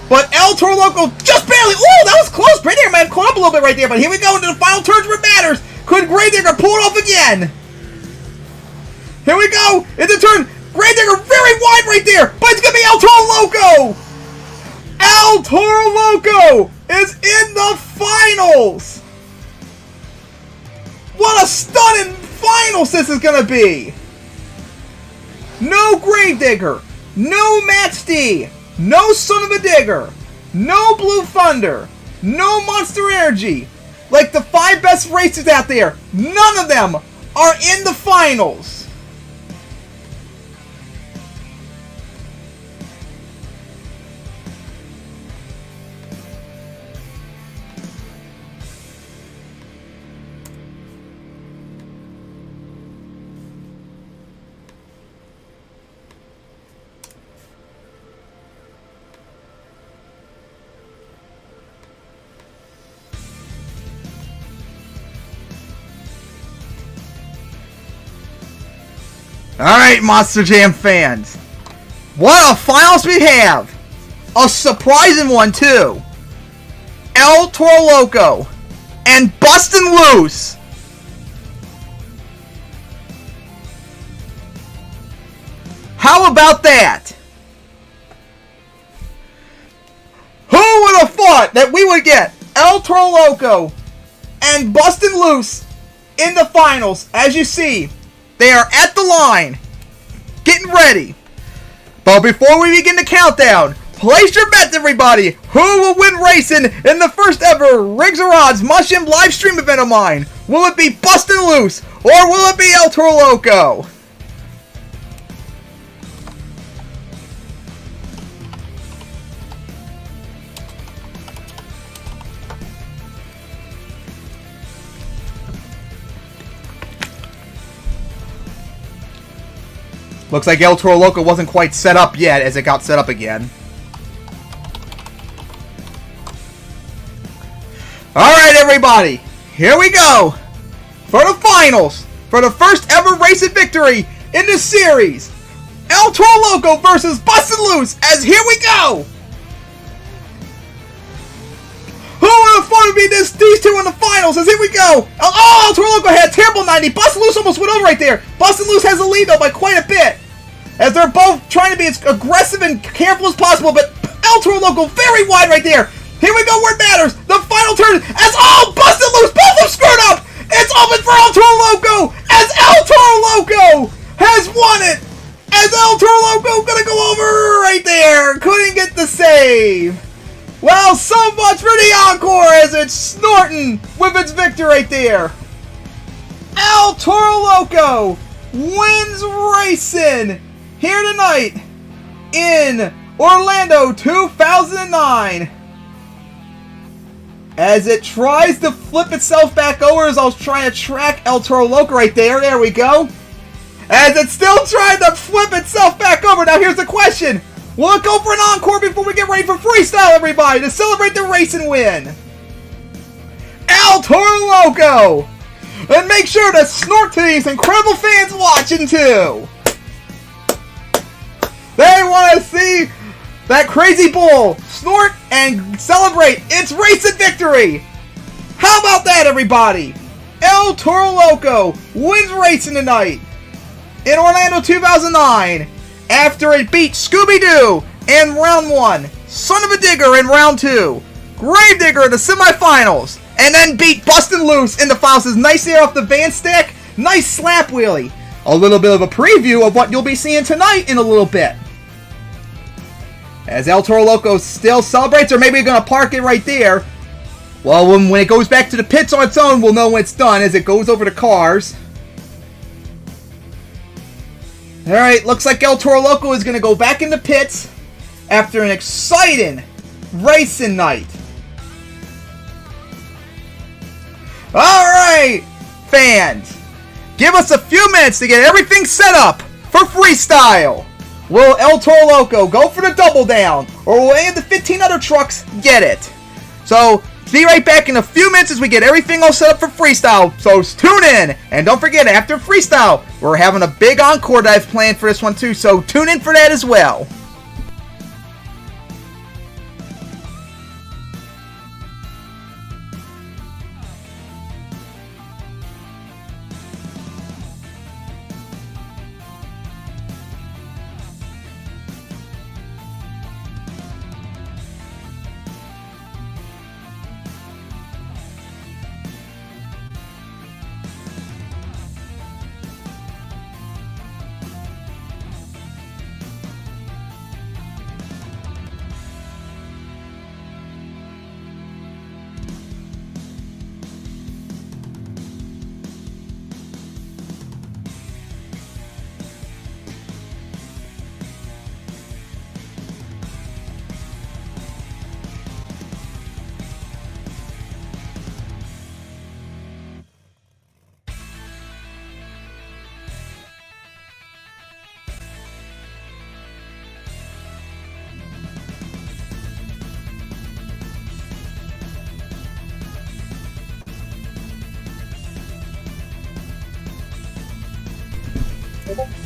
But Toro Loco just barely. Oh, that was close. Gravedigger might have caught up a little bit right there. But here we go into the final turns where it matters. Could Gravedigger pull it off again? Here we go. It's a turn. Gravedigger very wide right there. But it's going to be Toro Loco. Toro Loco is in the finals. What a stunning finals this is going to be. No Gravedigger. No Match D. No Son-Uva Digger. No Blue Thunder. No Monster Energy. Like the 5 best racers out there, none of them are in the finals. Alright, Monster Jam fans. What a finals we have. A surprising one, too. Toro Loco and Bustin Loose. How about that? Who would have thought that we would get Toro Loco and Bustin Loose in the finals? As you see, they are at the line, getting ready. But before we begin the countdown, place your bets, everybody. Who will win racing in the first ever Rigs or Odds Monster Jam live stream event of mine? Will it be Bustin Loose or will it be Toro Loco? Looks like Toro Loco wasn't quite set up yet as it got set up again. Alright, everybody. Here we go. For the finals. For the first ever racing victory in this series. Toro Loco versus Bustin Loose. As here we go. Who would have thought it would be these two in the finals? As here we go. Oh, Toro Loco had a terrible 90. Bustin Loose almost went over right there. Bustin Loose has the lead though by quite a bit. As they're both trying to be as aggressive and careful as possible, but Toro Loco very wide right there. Here we go where it matters. The final turn as Bustin Loose, both of them screwed up. It's open for Toro Loco as Toro Loco has won it As El Toro Loco gonna go over right there. Couldn't get the save. Well, so much for the Encore as it's snorting with its victory right there. El Toro Loco wins racing here tonight in Orlando 2009. As it tries to flip itself back over as I was trying to track El Toro Loco right there. There we go. As it's still trying to flip itself back over. Now here's the question. Will it go for an encore before we get ready for freestyle, everybody, to celebrate the race and win? El Toro Loco! And make sure to snort to these incredible fans watching too. They want to see that crazy bull snort and celebrate its racing victory. How about that, everybody? El Toro Loco wins racing tonight in Orlando 2009 after it beat Scooby-Doo in round 1, Son-Uva Digger in round 2, Gravedigger in the semifinals, and then beat Bustin Loose in the finals. Nice air off the van stick, nice slap wheelie. A little bit of a preview of what you'll be seeing tonight in a little bit. As El Toro Loco still celebrates, or maybe we're going to park it right there. Well, when it goes back to the pits on its own, we'll know when it's done as it goes over the cars. Alright, looks like El Toro Loco is going to go back in the pits after an exciting racing night. Alright, fans, give us a few minutes to get everything set up for freestyle. Will El Toro Loco go for the double down, or will any of the 15 other trucks get it? So, be right back in a few minutes as we get everything all set up for freestyle. So tune in, and don't forget, after freestyle, we're having a big encore that I've planned for this one too, so tune in for that as well.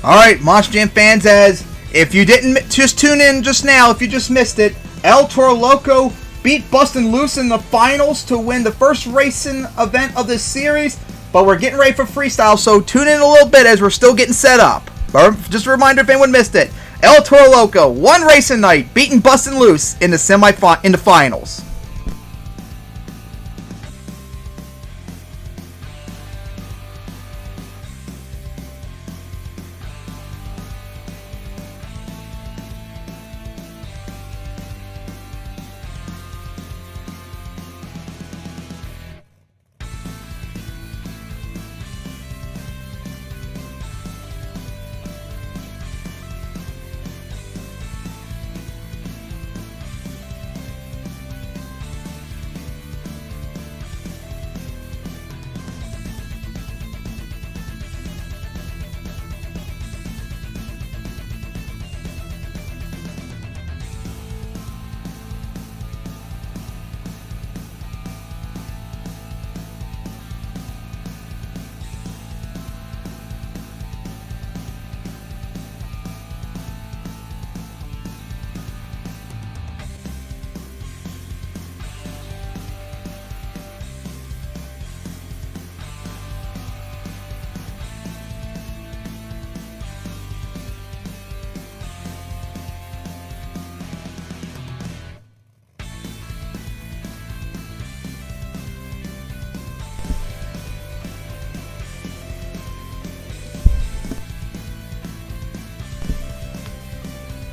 Alright, Monster Jam fans, as if you didn't just tune in just now, if you just missed it, El Toro Loco beat Bustin Loose in the finals to win the first racing event of this series, but we're getting ready for freestyle, so tune in a little bit as we're still getting set up. Just a reminder if anyone missed it, El Toro Loco won racing night, beating Bustin Loose in the finals.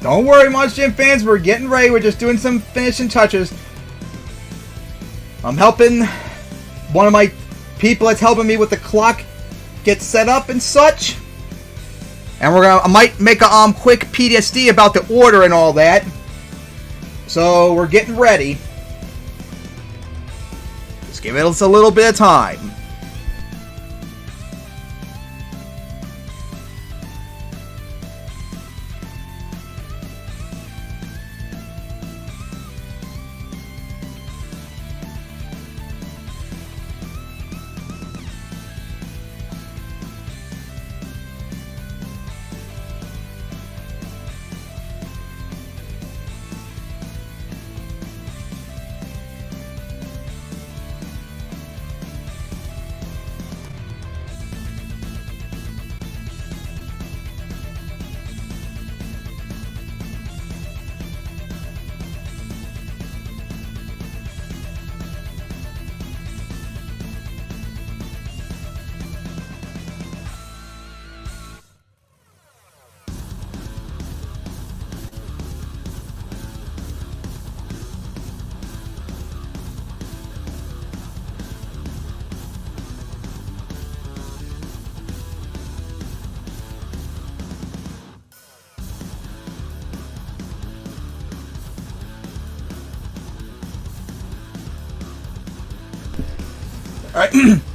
Don't worry, Monster Jam fans. We're getting ready. We're just doing some finishing touches. I'm helping one of my people that's helping me with the clock get set up and such. And I might make a quick PTSD about the order and all that. So we're getting ready. Just give us a little bit of time.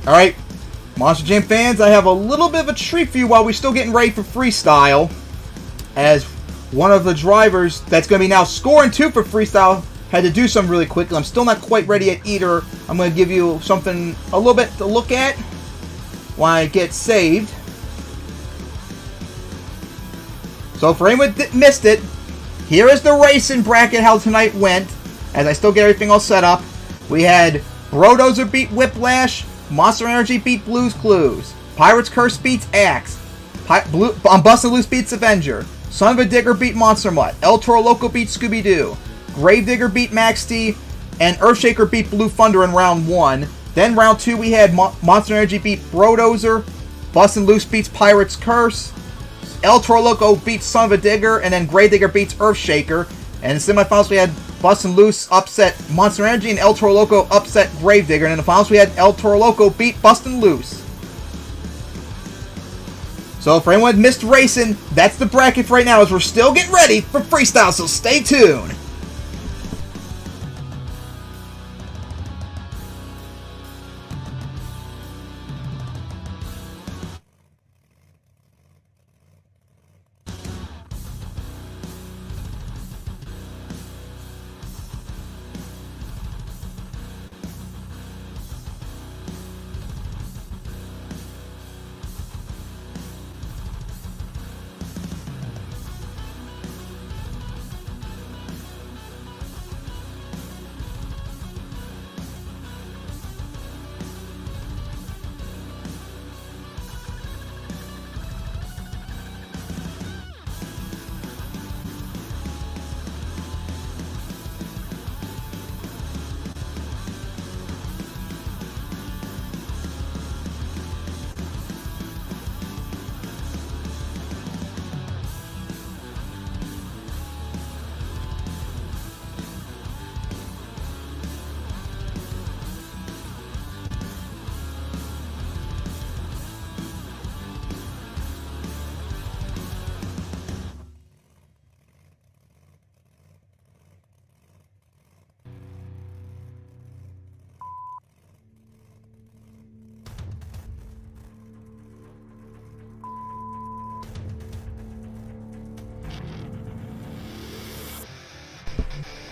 Alright, Monster Jam fans, I have a little bit of a treat for you while we're still getting ready for freestyle. As one of the drivers that's going to be now scoring 2 for freestyle had to do something really quickly. I'm still not quite ready yet either. I'm going to give you something a little bit to look at while I get saved. So for anyone that missed it, here is the racing bracket, how tonight went. As I still get everything all set up. We had BroDozer beat Whiplash, Monster Energy beat Blue's Clues, Pirate's Curse beats Axe, Bustin Loose beats Avenger, Son-Uva Digger beat Monster Mutt, Toro Loco beat Scooby-Doo, Gravedigger beat Max D, and Earthshaker beat Blue Thunder in round 1. Then round 2 we had Monster Energy beat BroDozer, Bustin Loose beats Pirate's Curse, Toro Loco beats Son-Uva Digger, and then Gravedigger beats Earthshaker. And in the semifinals we had Bustin Loose upset Monster Energy and Toro Loco upset Gravedigger. And in the finals we had Toro Loco beat Bustin Loose. So for anyone that missed racing, that's the bracket for right now as we're still getting ready for freestyle, so stay tuned.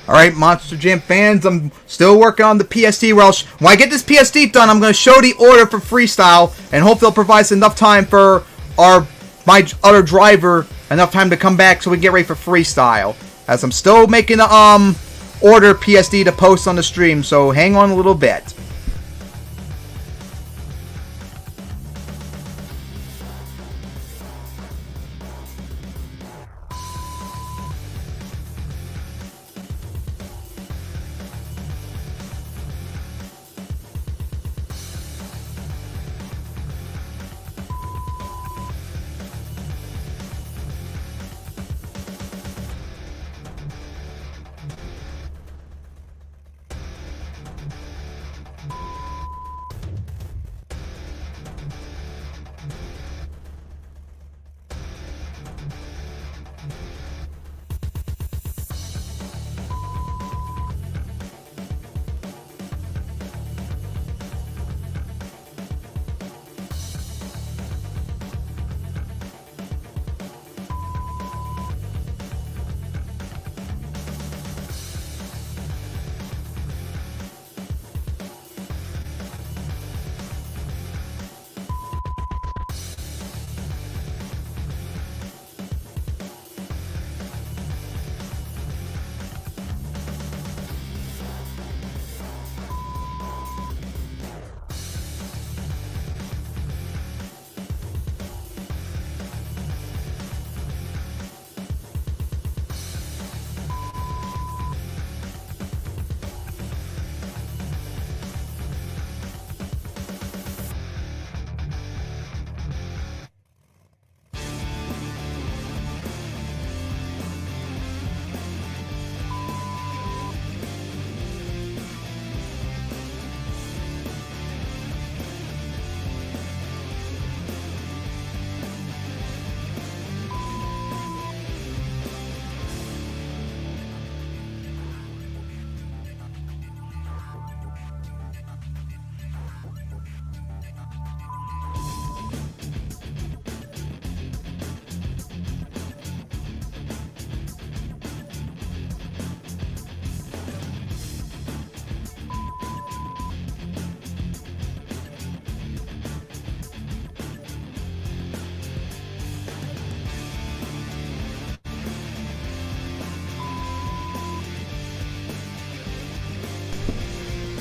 Alright, Monster Jam fans, I'm still working on the PSD. When I get this PSD done, I'm going to show the order for freestyle, and hope they'll provide us enough time for my other driver, enough time to come back so we can get ready for freestyle. As I'm still making the order PSD to post on the stream, so hang on a little bit.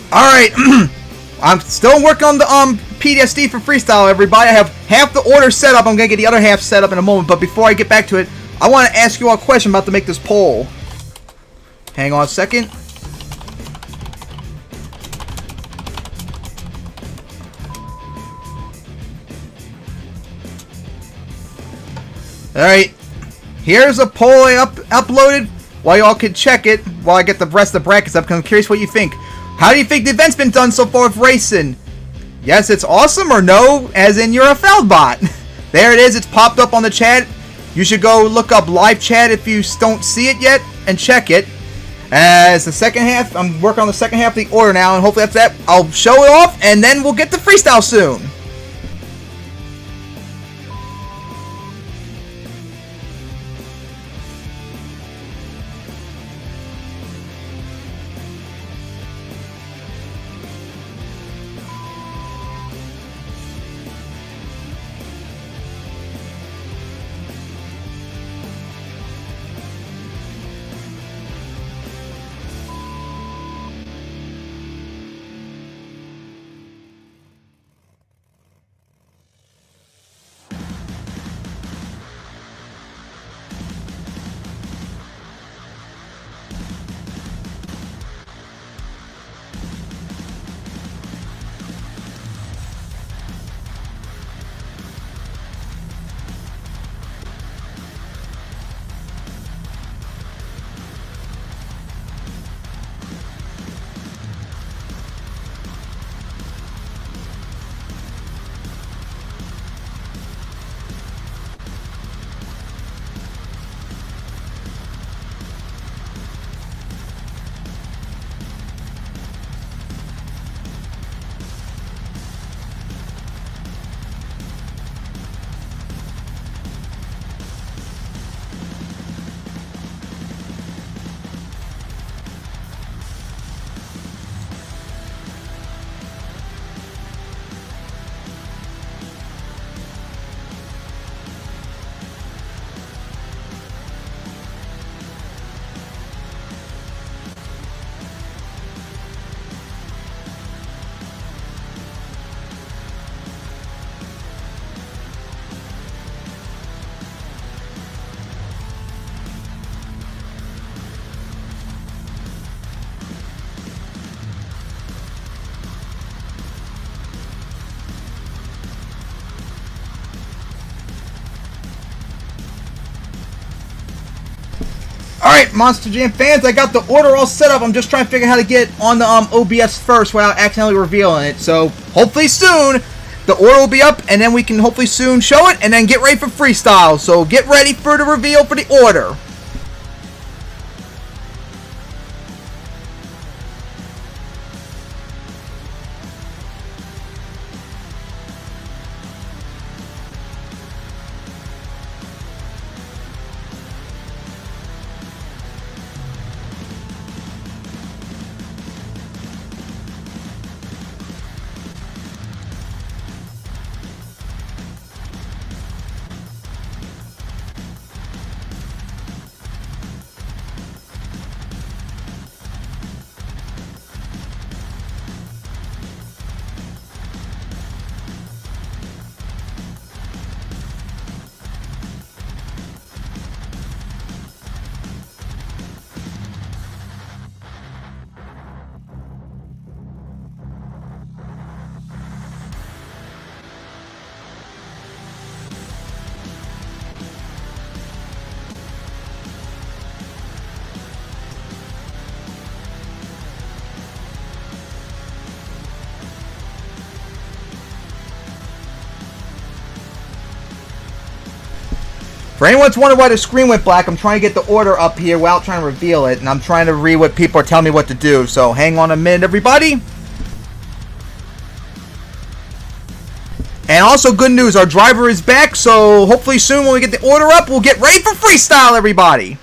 Alright, I'm still working on the PTSD for freestyle, everybody. I have half the order set up. I'm going to get the other half set up in a moment. But before I get back to it, I want to ask you all a question. I'm about to make this poll. Hang on a second. Alright, here's a poll I uploaded while y'all can check it while I get the rest of the brackets up, because I'm curious what you think. How do you think the event's been done so far with racing? Yes, it's awesome, or no, as in you're a failed bot. There it is, it's popped up on the chat. You should go look up live chat if you don't see it yet and check it. As the second half, I'm working on the second half of the order now, and hopefully after that I'll show it off, and then we'll get to freestyle soon. Alright, Monster Jam fans, I got the order all set up. I'm just trying to figure out how to get on the OBS first without accidentally revealing it. So, hopefully soon, the order will be up, and then we can hopefully soon show it, and then get ready for freestyle. So, get ready for the reveal for the order. For anyone that's wondering why the screen went black, I'm trying to get the order up here without trying to reveal it, and I'm trying to read what people are telling me what to do, so hang on a minute, everybody. And also good news, our driver is back, so hopefully soon when we get the order up, we'll get ready for freestyle, everybody.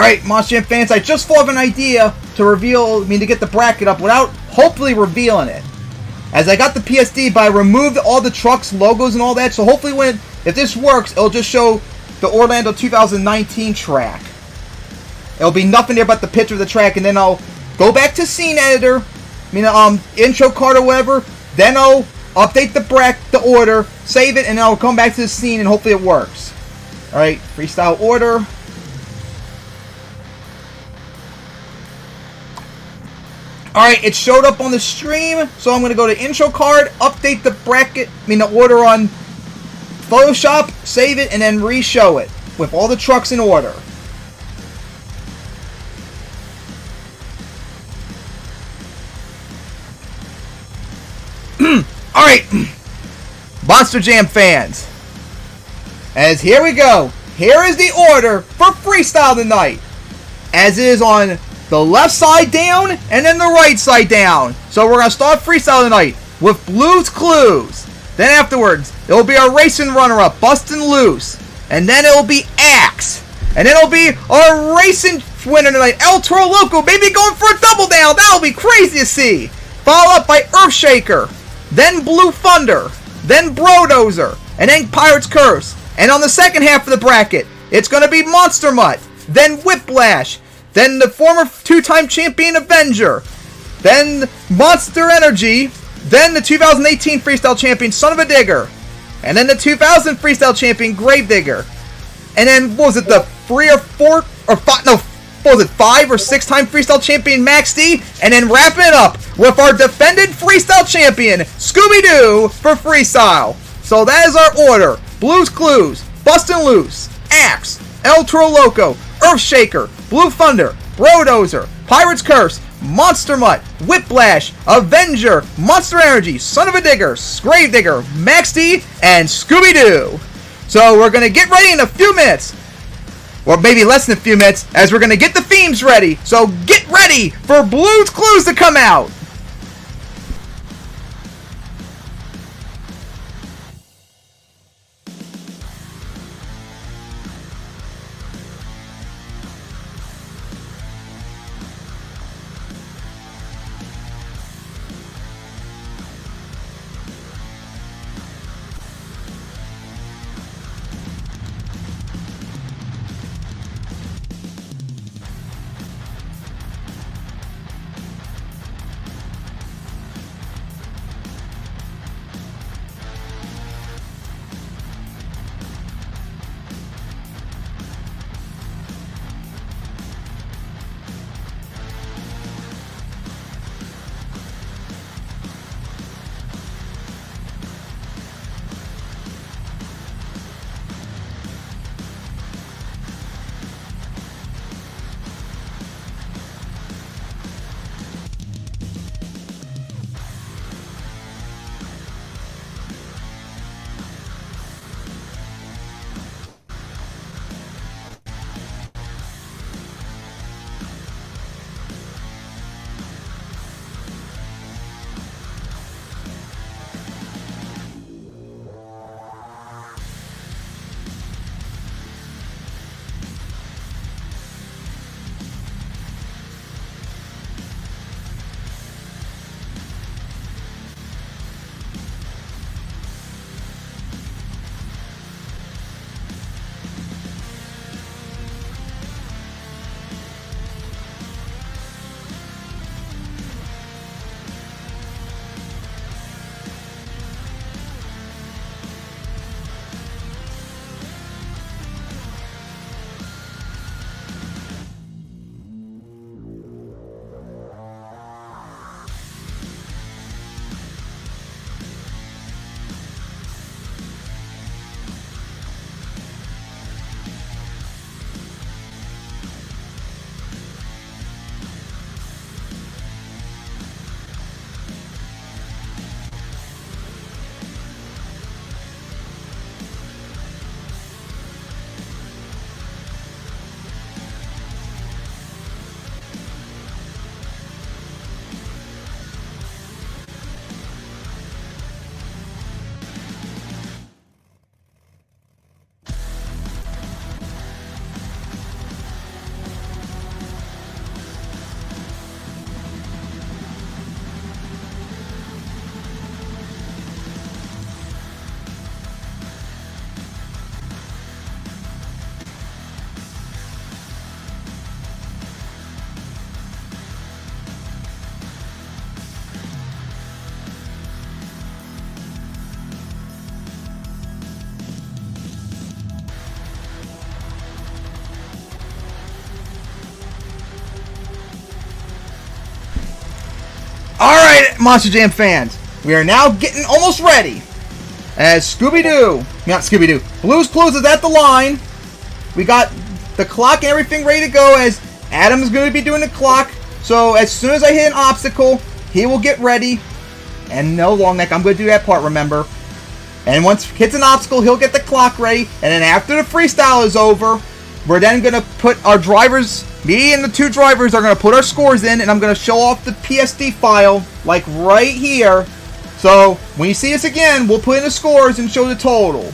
Alright, Monster Jam fans, I just thought of an idea to to get the bracket up without hopefully revealing it. As I got the PSD, but I removed all the trucks, logos, and all that, so hopefully if this works, it'll just show the Orlando 2019 track. It'll be nothing there but the picture of the track, and then I'll go back to scene editor, intro card or whatever, then I'll update the order, save it, and then I'll come back to the scene, and hopefully it works. Alright, freestyle order. Alright, it showed up on the stream, so I'm going to go to intro card, update the the order on Photoshop, save it, and then re-show it with all the trucks in order. Alright, Monster Jam fans, as here we go. Here is the order for freestyle tonight, as is on the left side down and then the right side down. So we're going to start freestyle tonight with Blues Clues. Then afterwards, it'll be our racing runner-up, Bustin Loose. And then it'll be Axe. And then it'll be our racing winner tonight, Toro Loco, maybe going for a double down. That'll be crazy to see. Followed up by Earthshaker. Then Blue Thunder. Then BroDozer. And then Pirate's Curse. And on the second half of the bracket, it's going to be Monster Mutt. Then Whiplash. Then the former two-time champion Avenger. Then Monster Energy. Then the 2018 freestyle champion Son-Uva Digger. And then the 2000 freestyle champion Gravedigger. And then, what was it, the 5 or 6 time freestyle champion Max D. And then wrapping it up with our defended freestyle champion Scooby-Doo for freestyle. So that is our order. Blues Clues, Bustin Loose, Axe, Toro Loco, Earthshaker, Blue Thunder, BroDozer, Pirate's Curse, Monster Mutt, Whiplash, Avenger, Monster Energy, Son-Uva Digger, Gravedigger, Max D, and Scooby-Doo. So we're going to get ready in a few minutes, or maybe less than a few minutes, as we're going to get the themes ready. So get ready for Blues Clues to come out. Alright, Monster Jam fans. We are now getting almost ready. As Scooby-Doo, not Scooby-Doo, Blue's Clues is at the line. We got the clock and everything ready to go as Adam's going to be doing the clock. So as soon as I hit an obstacle, he will get ready. And no long neck, I'm going to do that part, remember. And once he hits an obstacle, he'll get the clock ready. And then after the freestyle is over, we're then going to put our drivers, me and the two drivers are going to put our scores in. And I'm going to show off the PSD file, like right here. So when you see us again, we'll put in the scores and show the total.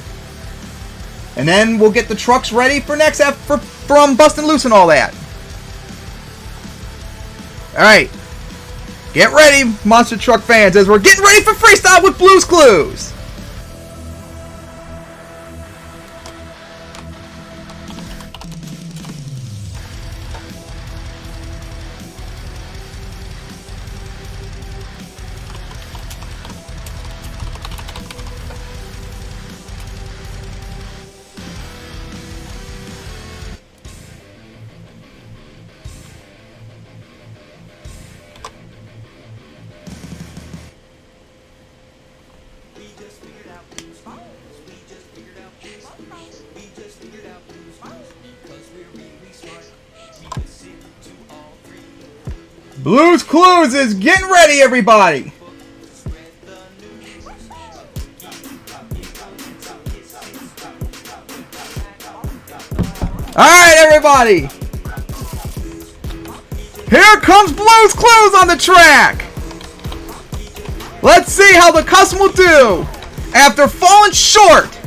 And then we'll get the trucks ready for next from Bustin Loose and all that. Alright. Get ready, Monster Truck fans, as we're getting ready for freestyle with Blue's Clues. Blue's Clues is getting ready, everybody. Alright, everybody. Here comes Blue's Clues on the track. Let's see how the custom will do. After falling short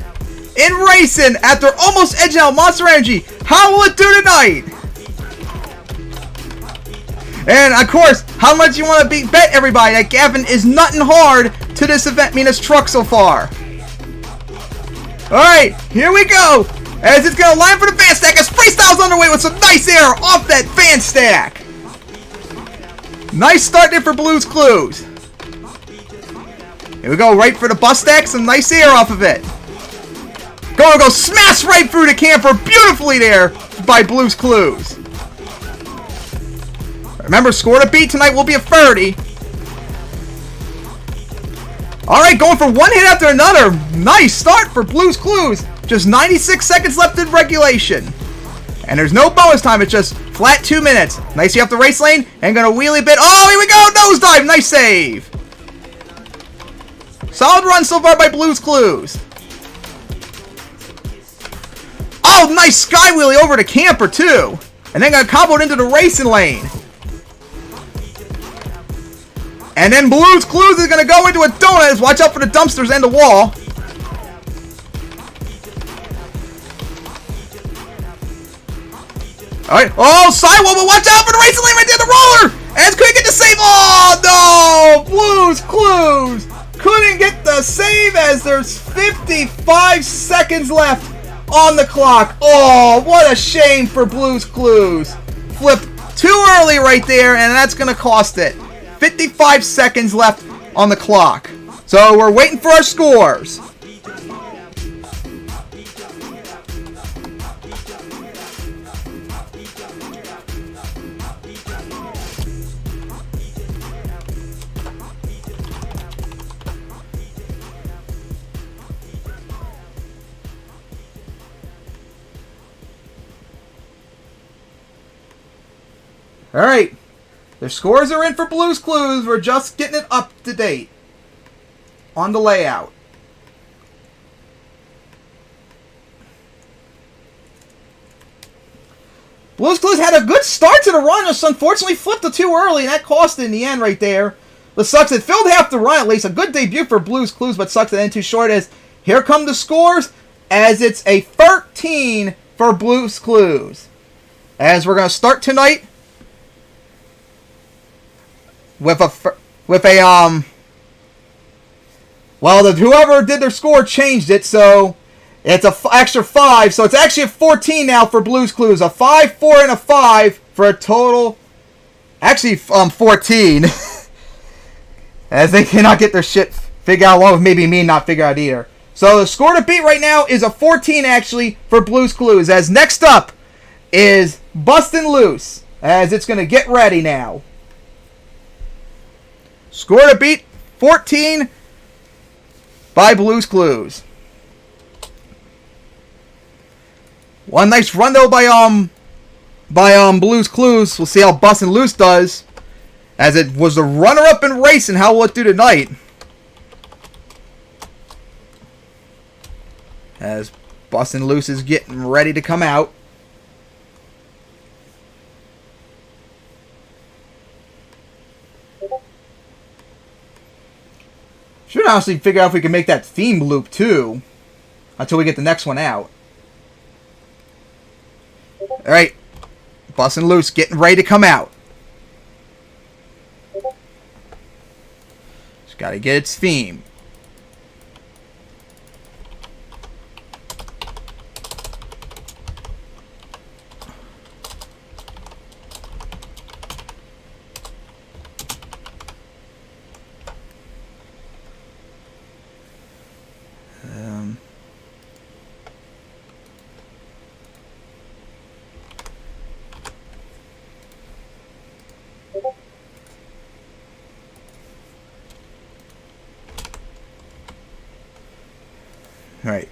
in racing, after almost edging out Monster Energy, how will it do tonight? And of course, how much you want to bet everybody that Gavin is nutting hard to this event, this truck so far. Alright, here we go. As it's going to line for the fan stack as freestyle's underway with some nice air off that fan stack. Nice start there for Blue's Clues. Here we go, right for the bus stack, some nice air off of it. Go smash right through the camper beautifully there by Blue's Clues. Remember, score to beat tonight will be a 30. Alright, going for one hit after another. Nice start for Blue's Clues. Just 96 seconds left in regulation. And there's no bonus time, it's just flat 2 minutes. Nice, you have the race lane, and gonna wheelie bit. Oh, here we go, nosedive, nice save. Solid run so far by Blue's Clues. Oh, nice sky wheelie over the camper too. And then got comboed into the racing lane. And then Blue's Clues is going to go into a donut. Watch out for the dumpsters and the wall. Alright. Oh, sidewall, but watch out for the racing lane right there, the roller. And couldn't get the save. Oh, no. Blue's Clues couldn't get the save as there's 55 seconds left on the clock. Oh, what a shame for Blue's Clues. Flipped too early right there, and that's going to cost it. 55 seconds left on the clock. So we're waiting for our scores. All right. The scores are in for Blue's Clues. We're just getting it up to date on the layout. Blue's Clues had a good start to the run, just unfortunately flipped it too early, and that cost it in the end right there. But sucks it filled half the run at least. A good debut for Blue's Clues, but sucks it ended too short as here come the scores as it's a 13 for Blue's Clues. As we're going to start tonight with whoever did their score changed it, so it's a extra 5, so it's actually a 14 now for Blue's Clues. A 5, 4, and a 5 for a total, actually 14. As they cannot get their shit figured out, along with maybe me not figure out either. So the score to beat right now is a 14 actually for Blue's Clues. As next up is Bustin Loose, as it's going to get ready now. Score to beat 14 by Blue's Clues. One nice run though by Blue's Clues. We'll see how Bustin Loose does, as it was the runner-up in racing. How will it do tonight? As Bustin Loose is getting ready to come out. Should honestly figure out if we can make that theme loop too, until we get the next one out. Alright, Bustin Loose getting ready to come out. Just gotta get its theme. Right.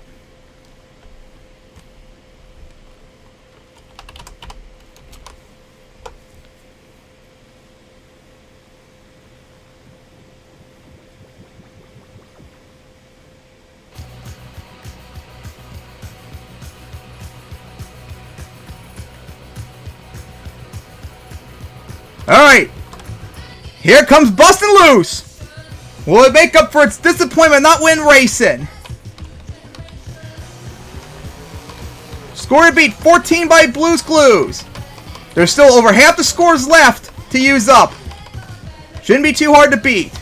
Alright. Here comes Bustin Loose. Will it make up for its disappointment not win racing? Score to beat 14 by Blue's Clues. There's still over half the scores left to use up. Shouldn't be too hard to beat.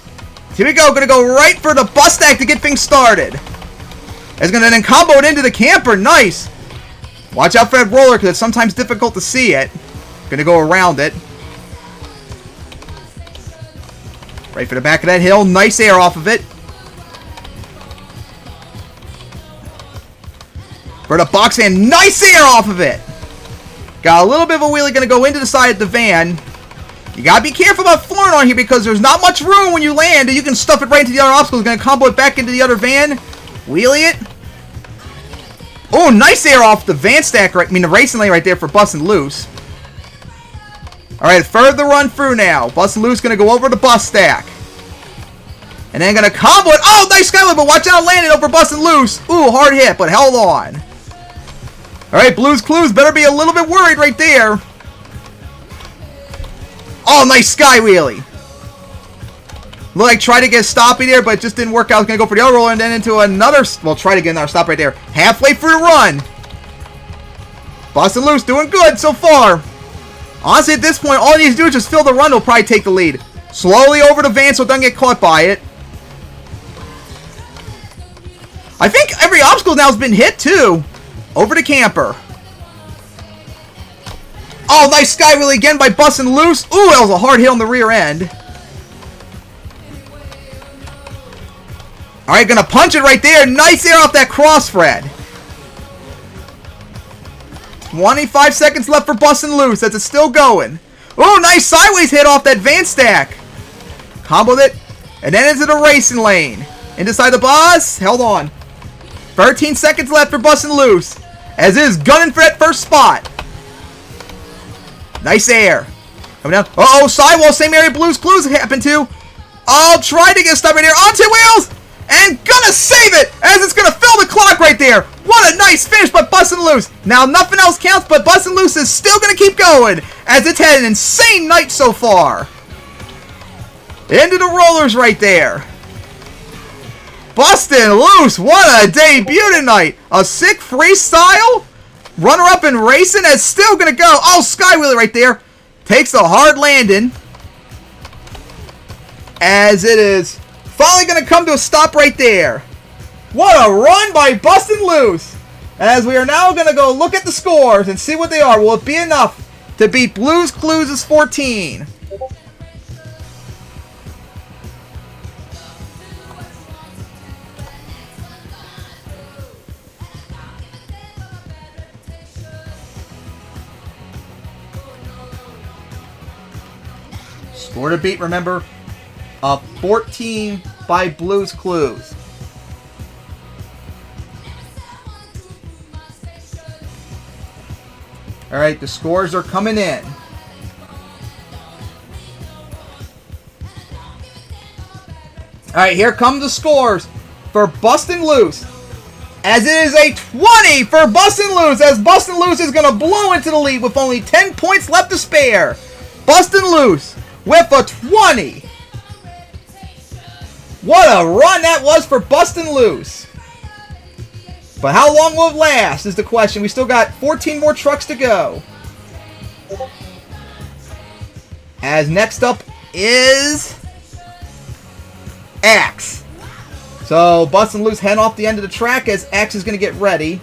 Here we go. Gonna go right for the bus stack to get things started. It's gonna then combo it into the camper. Nice. Watch out for that roller because it's sometimes difficult to see it. Gonna go around it. Right for the back of that hill. Nice air off of it. For the box and nice air off of it. Got a little bit of a wheelie, gonna go into the side of the van. You gotta be careful about flooring on here because there's not much room when you land, and you can stuff it right into the other obstacle. It's gonna combo it back into the other van. Wheelie it. Oh, nice air off the van stack, right? I mean the racing lane right there for Bustin Loose. Alright, further run through now. Bustin Loose gonna go over the bus stack. And then gonna combo it. Oh, nice skyliner, but watch out landing over Bustin Loose. Ooh, hard hit, but held on. Alright, Blue's Clues better be a little bit worried right there. Oh, nice sky wheelie. Looked like tried to get a stoppy there, but it just didn't work out. I was going to go for the other roller and then into another... Well, try to get another stop right there. Halfway through the run. Bustin Loose doing good so far. Honestly, at this point, all he needs to do is just fill the run. He'll probably take the lead. Slowly over the van so it doesn't get caught by it. I think every obstacle now has been hit, too. Over the camper. Oh, nice sky wheelie again by Bustin Loose. Ooh, that was a hard hit on the rear end. Alright, gonna punch it right there. Nice air off that cross thread. 25 seconds left for Bustin Loose. That's it still going. Oh, nice sideways hit off that van stack. Comboed it. And then into the racing lane. Inside the bus. Held on. 13 seconds left for Bustin Loose. As it is gunning for that first spot. Nice air. Coming down. Uh-oh, sidewall. Same area Blue's Clues happened to. Oh, try to get stuck right here. On two wheels. And gonna save it. As it's gonna fill the clock right there. What a nice finish by Bustin Loose. Now, nothing else counts, but Bustin Loose is still gonna keep going. As it's had an insane night so far. Into the rollers right there. Bustin Loose, what a debut tonight. A sick freestyle. Runner-up in racing is still going to go. Oh, skywheeler right there. Takes a hard landing. As it is finally going to come to a stop right there. What a run by Bustin Loose. As we are now going to go look at the scores and see what they are. Will it be enough to beat Blue's Clues' 14? Score to beat, remember, of 14 by Blue's Clues. Alright, the scores are coming in. Alright, here come the scores for Bustin Loose. As it is a 20 for Bustin Loose, as Bustin Loose is going to blow into the lead with only 10 points left to spare. Bustin Loose with a 20. What a run that was for Bustin Loose. But how long will it last is the question. We still got 14 more trucks to go. As next up is Axe. So Bustin Loose heading off the end of the track as Axe is going to get ready.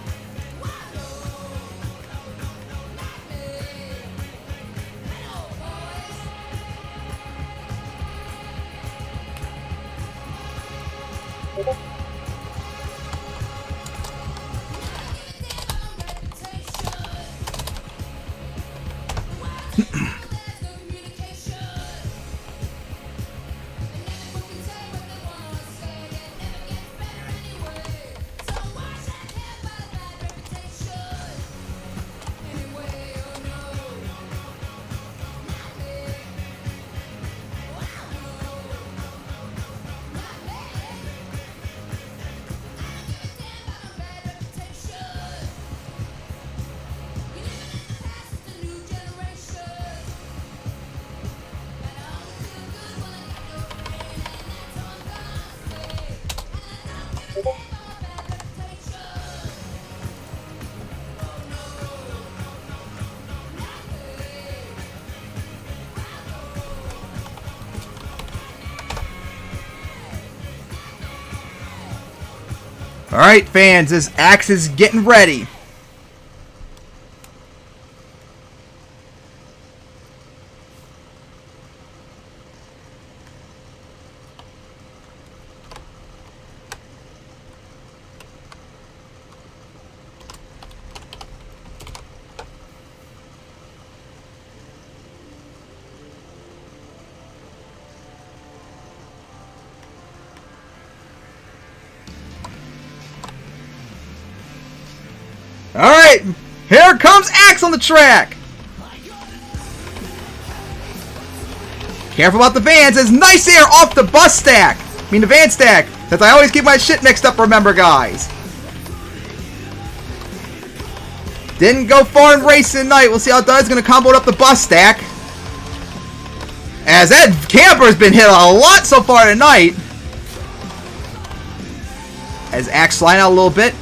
Alright, fans, this Axe is getting ready. Alright, here comes Axe on the track. Careful about the vans, as Nice Air off the bus stack. The van stack. Since I always keep my shit mixed up, remember, guys. Didn't go far in racing tonight. We'll see how it does. Going to combo it up the bus stack. As that camper's been hit a lot so far tonight. As Axe sliding out a little bit.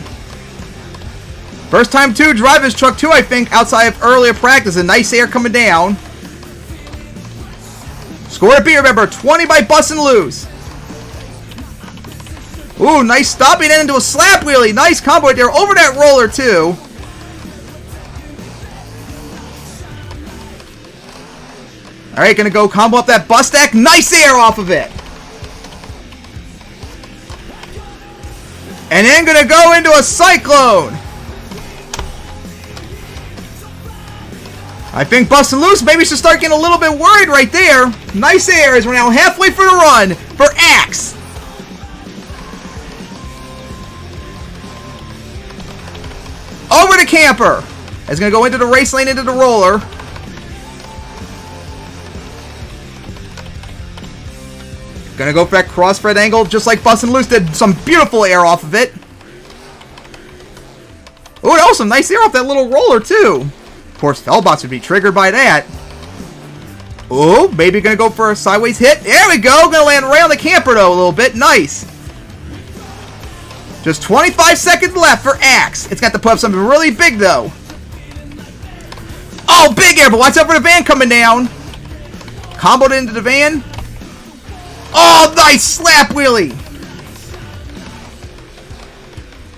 First time to drive his truck too, I think, outside of earlier practice. A Nice Air coming down. Score to beat, remember, 20 by Bustin Loose. Ooh, nice stopping it into a slap wheelie. Nice combo right there over that roller too. Alright, gonna go combo up that bus stack. Nice Air off of it. And then gonna go into a cyclone. I think Bustin Loose maybe should start getting a little bit worried right there. Nice Air as we're now halfway through the run for Axe. Over to Camper. As going to go into the race lane, into the roller. Going to go for that crossfed angle just like Bustin Loose did. Some beautiful air off of it. Ooh, that was some nice air off that little roller too. Of course, Fellbots would be triggered by that. Oh, maybe gonna go for a sideways hit. There we go. Gonna land right on the camper though a little bit. Nice. Just 25 seconds left for Axe. It's got to put up something really big though. Oh, big air, but watch out for the van coming down. Comboed into the van. Oh, nice slap wheelie.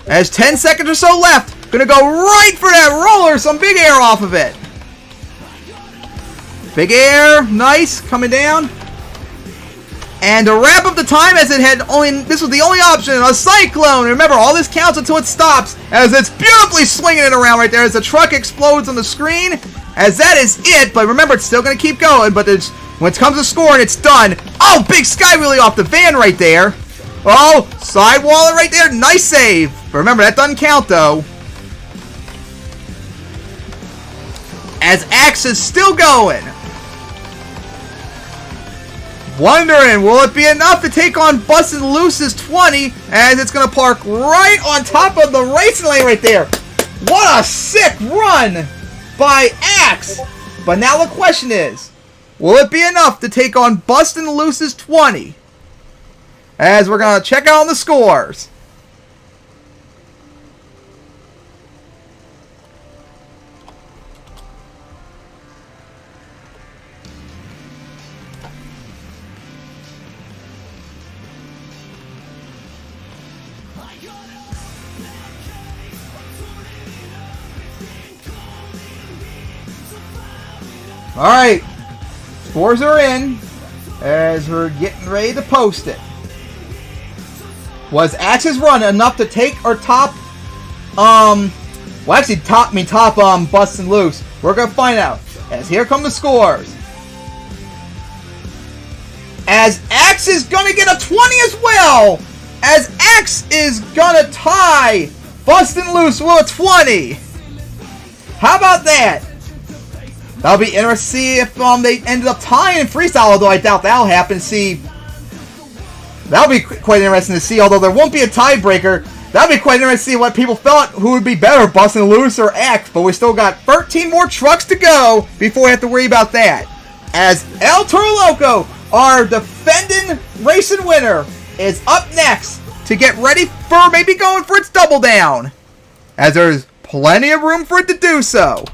As 10 seconds or so left. Gonna go right for that roller. Some big air off of it. Big air. Nice. Coming down. And to wrap up the time, as it had only, this was the only option, a cyclone. Remember, all this counts until it stops, as it's beautifully swinging it around right there as the truck explodes on the screen. As that is it, but remember, it's still going to keep going, but when it comes to scoring, it's done. Oh, big sky wheelie off the van right there. Oh, sidewaller right there. Nice save. But remember, that doesn't count, though. As Axe is still going. Wondering, will it be enough to take on Bustin Loose's 20? As it's going to park right on top of the racing lane right there. What a sick run by Axe. But now the question is, will it be enough to take on Bustin Loose's 20? As we're going to check out on the scores. Alright, scores are in as we're getting ready to post it. Was Axe's run enough to take or top, top Bustin Loose? We're going to find out as here come the scores. As Axe is going to get a 20 as well, as Axe is going to tie Bustin Loose with a 20. How about that? That'll be interesting to see if they ended up tying in freestyle, although I doubt that'll happen. That'll be quite interesting to see, although there won't be a tiebreaker. That'll be quite interesting to see what people thought who would be better, Bustin Loose or Axe. But we still got 13 more trucks to go before we have to worry about that. As El Toro Loco, our defending racing winner, is up next to get ready for maybe going for its double down. As there's plenty of room for it to do so.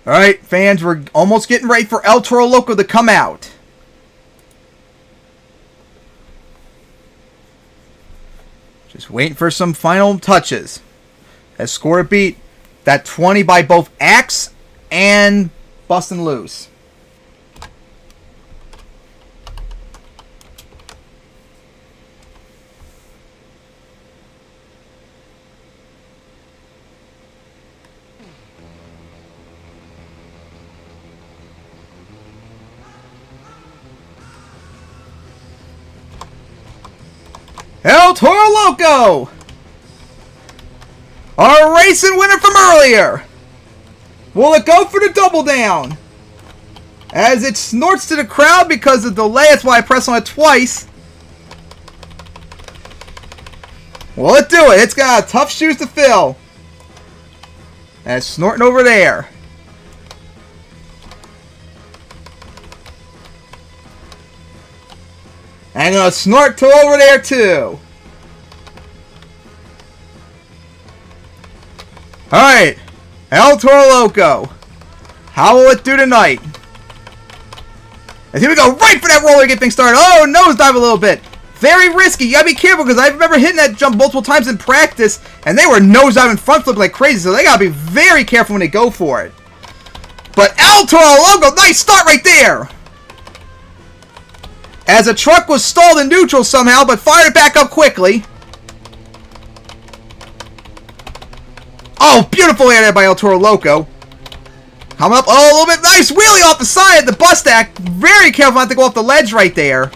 Alright, fans, we're almost getting ready for El Toro Loco to come out. Just waiting for some final touches. As score beat that 20 by both Axe and Bustin Loose. El Toro Loco! Our racing winner from earlier! Will it go for the double down? As it snorts to the crowd because of the delay, that's why I pressed on it twice. Will it do it? It's got tough shoes to fill. And it's snorting over there. And gonna snort to over there too. Alright. El Toro Loco. How will it do tonight? And here we go. Right for that roller to get things started. Oh, nosedive a little bit. Very risky. You gotta be careful because I remember hitting that jump multiple times in practice. And they were nosediving front flip like crazy. So they gotta be very careful when they go for it. But El Toro Loco. Nice start right there. As the truck was stalled in neutral somehow, but fired it back up quickly. Oh, beautiful air there by El Toro Loco. Coming up, oh, a little bit, nice wheelie off the side, the bus stack. Very careful not to go off the ledge right there.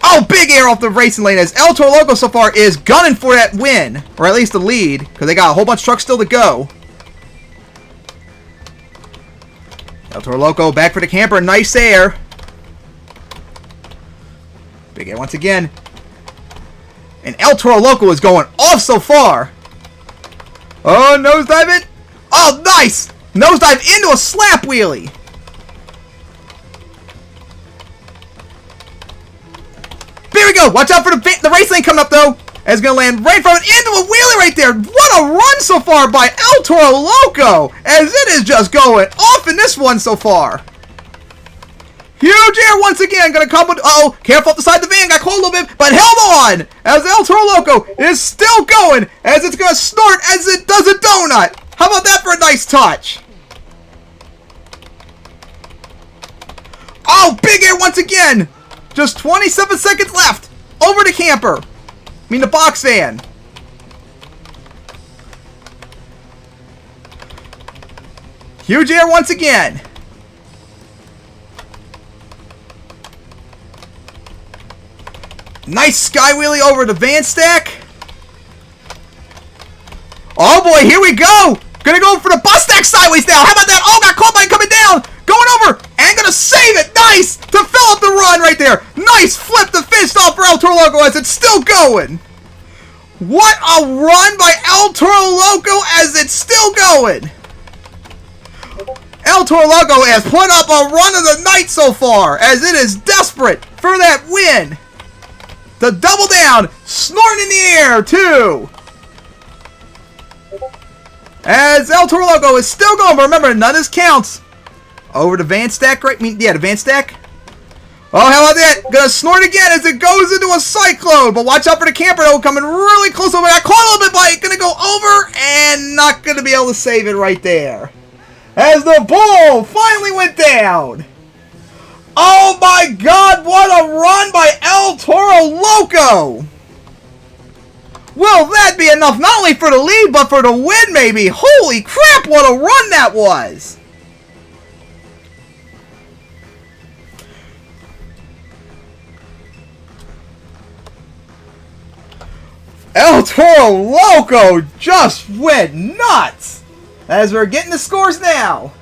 Oh, big air off the racing lane as El Toro Loco so far is gunning for that win, or at least the lead, because they got a whole bunch of trucks still to go. El Toro Loco back for the camper. Nice air. Big air once again. And El Toro Loco is going off so far. Oh, nosedive it. Oh, nice. Nosedive into a slap wheelie. Here we go. Watch out for the race lane coming up, though. And it's going to land right from it into a wheelie right there. What a run so far by El Toro Loco. As it is just going off in this one so far. Huge air once again. Going to come with... Uh-oh. Careful up the side of the van. Got caught a little bit. But held on. As El Toro Loco is still going. As it's going to snort as it does a donut. How about that for a nice touch? Oh, big air once again. Just 27 seconds left. Over the camper. I mean the box van. Huge air once again. Nice sky wheelie over the van stack. Oh boy, here we go. Gonna go for the bus stack sideways now. How about that? Oh, got caught by it coming down. Going over and gonna save it. Nice to fill up the run right there. Nice flip to finish off for El Toro Loco as it's still going. What a run by El Toro Loco as it's still going. El Toro Loco has put up a run of the night so far as it is desperate for that win. The double down, snorting in the air too. As El Toro Loco is still going, but remember, none of this counts. Over the van stack, right? The van stack. Oh, how about that? Gonna snort again as it goes into a cyclone. But watch out for the camper, though, coming really close over. I caught a little bit by it. Gonna go over and not gonna be able to save it right there. As the ball finally went down. Oh my God, what a run by El Toro Loco. Will that be enough not only for the lead, but for the win, maybe? Holy crap, what a run that was! El Toro Loco just went nuts! As we're getting the scores now.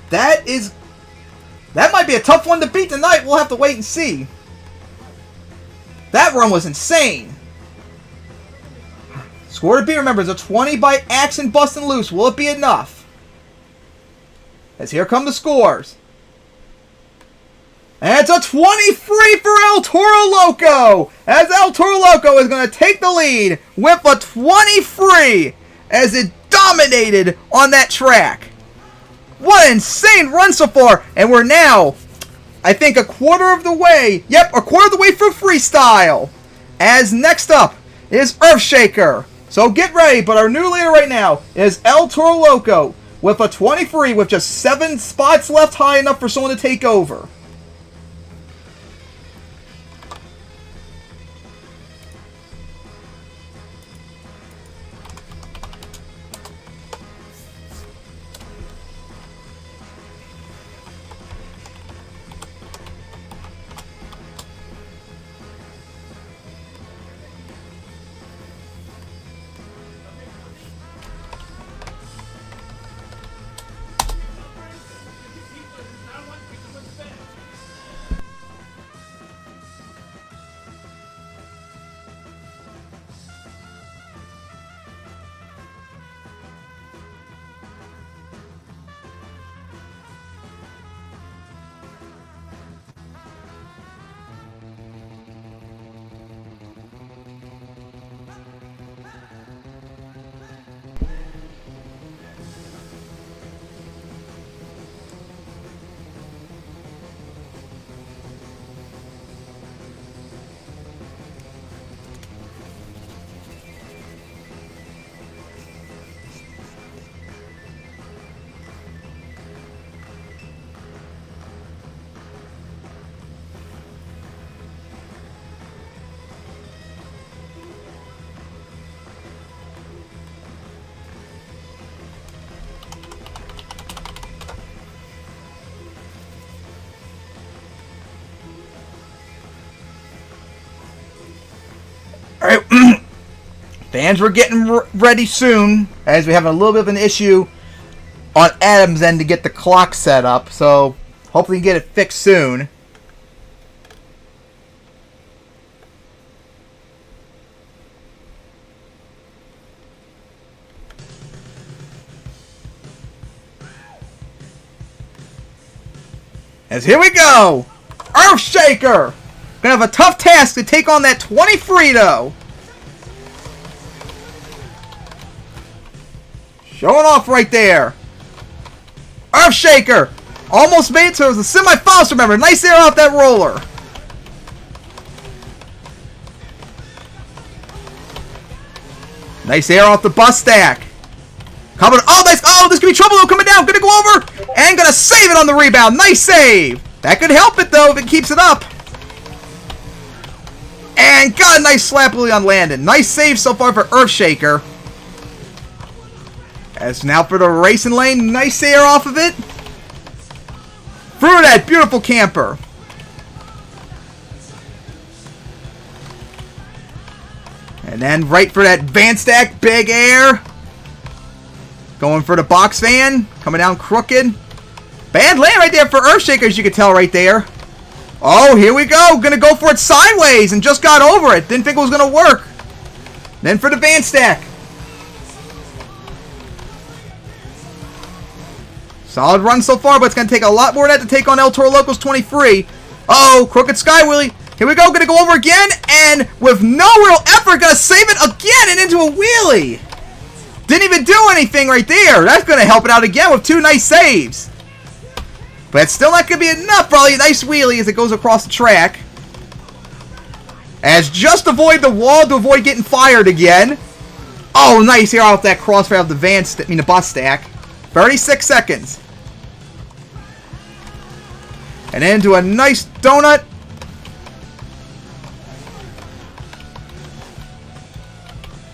That might be a tough one to beat tonight. We'll have to wait and see. That run was insane. Score to beat, remember, is a 20 by action Bustin Loose. Will it be enough? As here come the scores. And it's a 23 for El Toro Loco. As El Toro Loco is going to take the lead with a 23 as it dominated on that track. What an insane run so far. And we're now, I think, a quarter of the way. Yep, a quarter of the way through freestyle. As next up is Earthshaker. So get ready, but our new leader right now is El Toro Loco with a 23 with just 7 spots left high enough for someone to take over. Alright, fans, we're getting ready soon, as we have a little bit of an issue on Adam's end to get the clock set up, so hopefully we can get it fixed soon. As here we go! Earthshaker! Gonna have a tough task to take on that 20 Frito. Showing off right there. Earthshaker! Almost made it, so it was a semi-false, remember. Nice air off that roller. Nice air off the bus stack. Coming, oh, nice, oh, this could be trouble though, coming down, gonna go over, and gonna save it on the rebound. Nice save. That could help it though, if it keeps it up. And got a nice slap wheelie on Landon. Nice save so far for Earthshaker. As now for the racing lane, nice air off of it. Through that beautiful camper. And then right for that van stack, big air. Going for the box fan, coming down crooked. Bad land right there for Earthshaker, as you can tell right there. Oh, here we go. Gonna go for it sideways and just got over it. Didn't think it was gonna work. Then for the van stack. Solid run so far, but it's gonna take a lot more than that to take on El Toro Loco's 23. Oh, crooked sky wheelie. Here we go. Gonna go over again, and with no real effort, gonna save it again and into a wheelie. Didn't even do anything right there. That's going to help it out again with two nice saves. But it's still not going to be enough. Probably a nice wheelie as it goes across the track. As just avoid the wall to avoid getting fired again. Oh, nice here off that crossfire of the the bus stack. 36 seconds. And into a nice donut.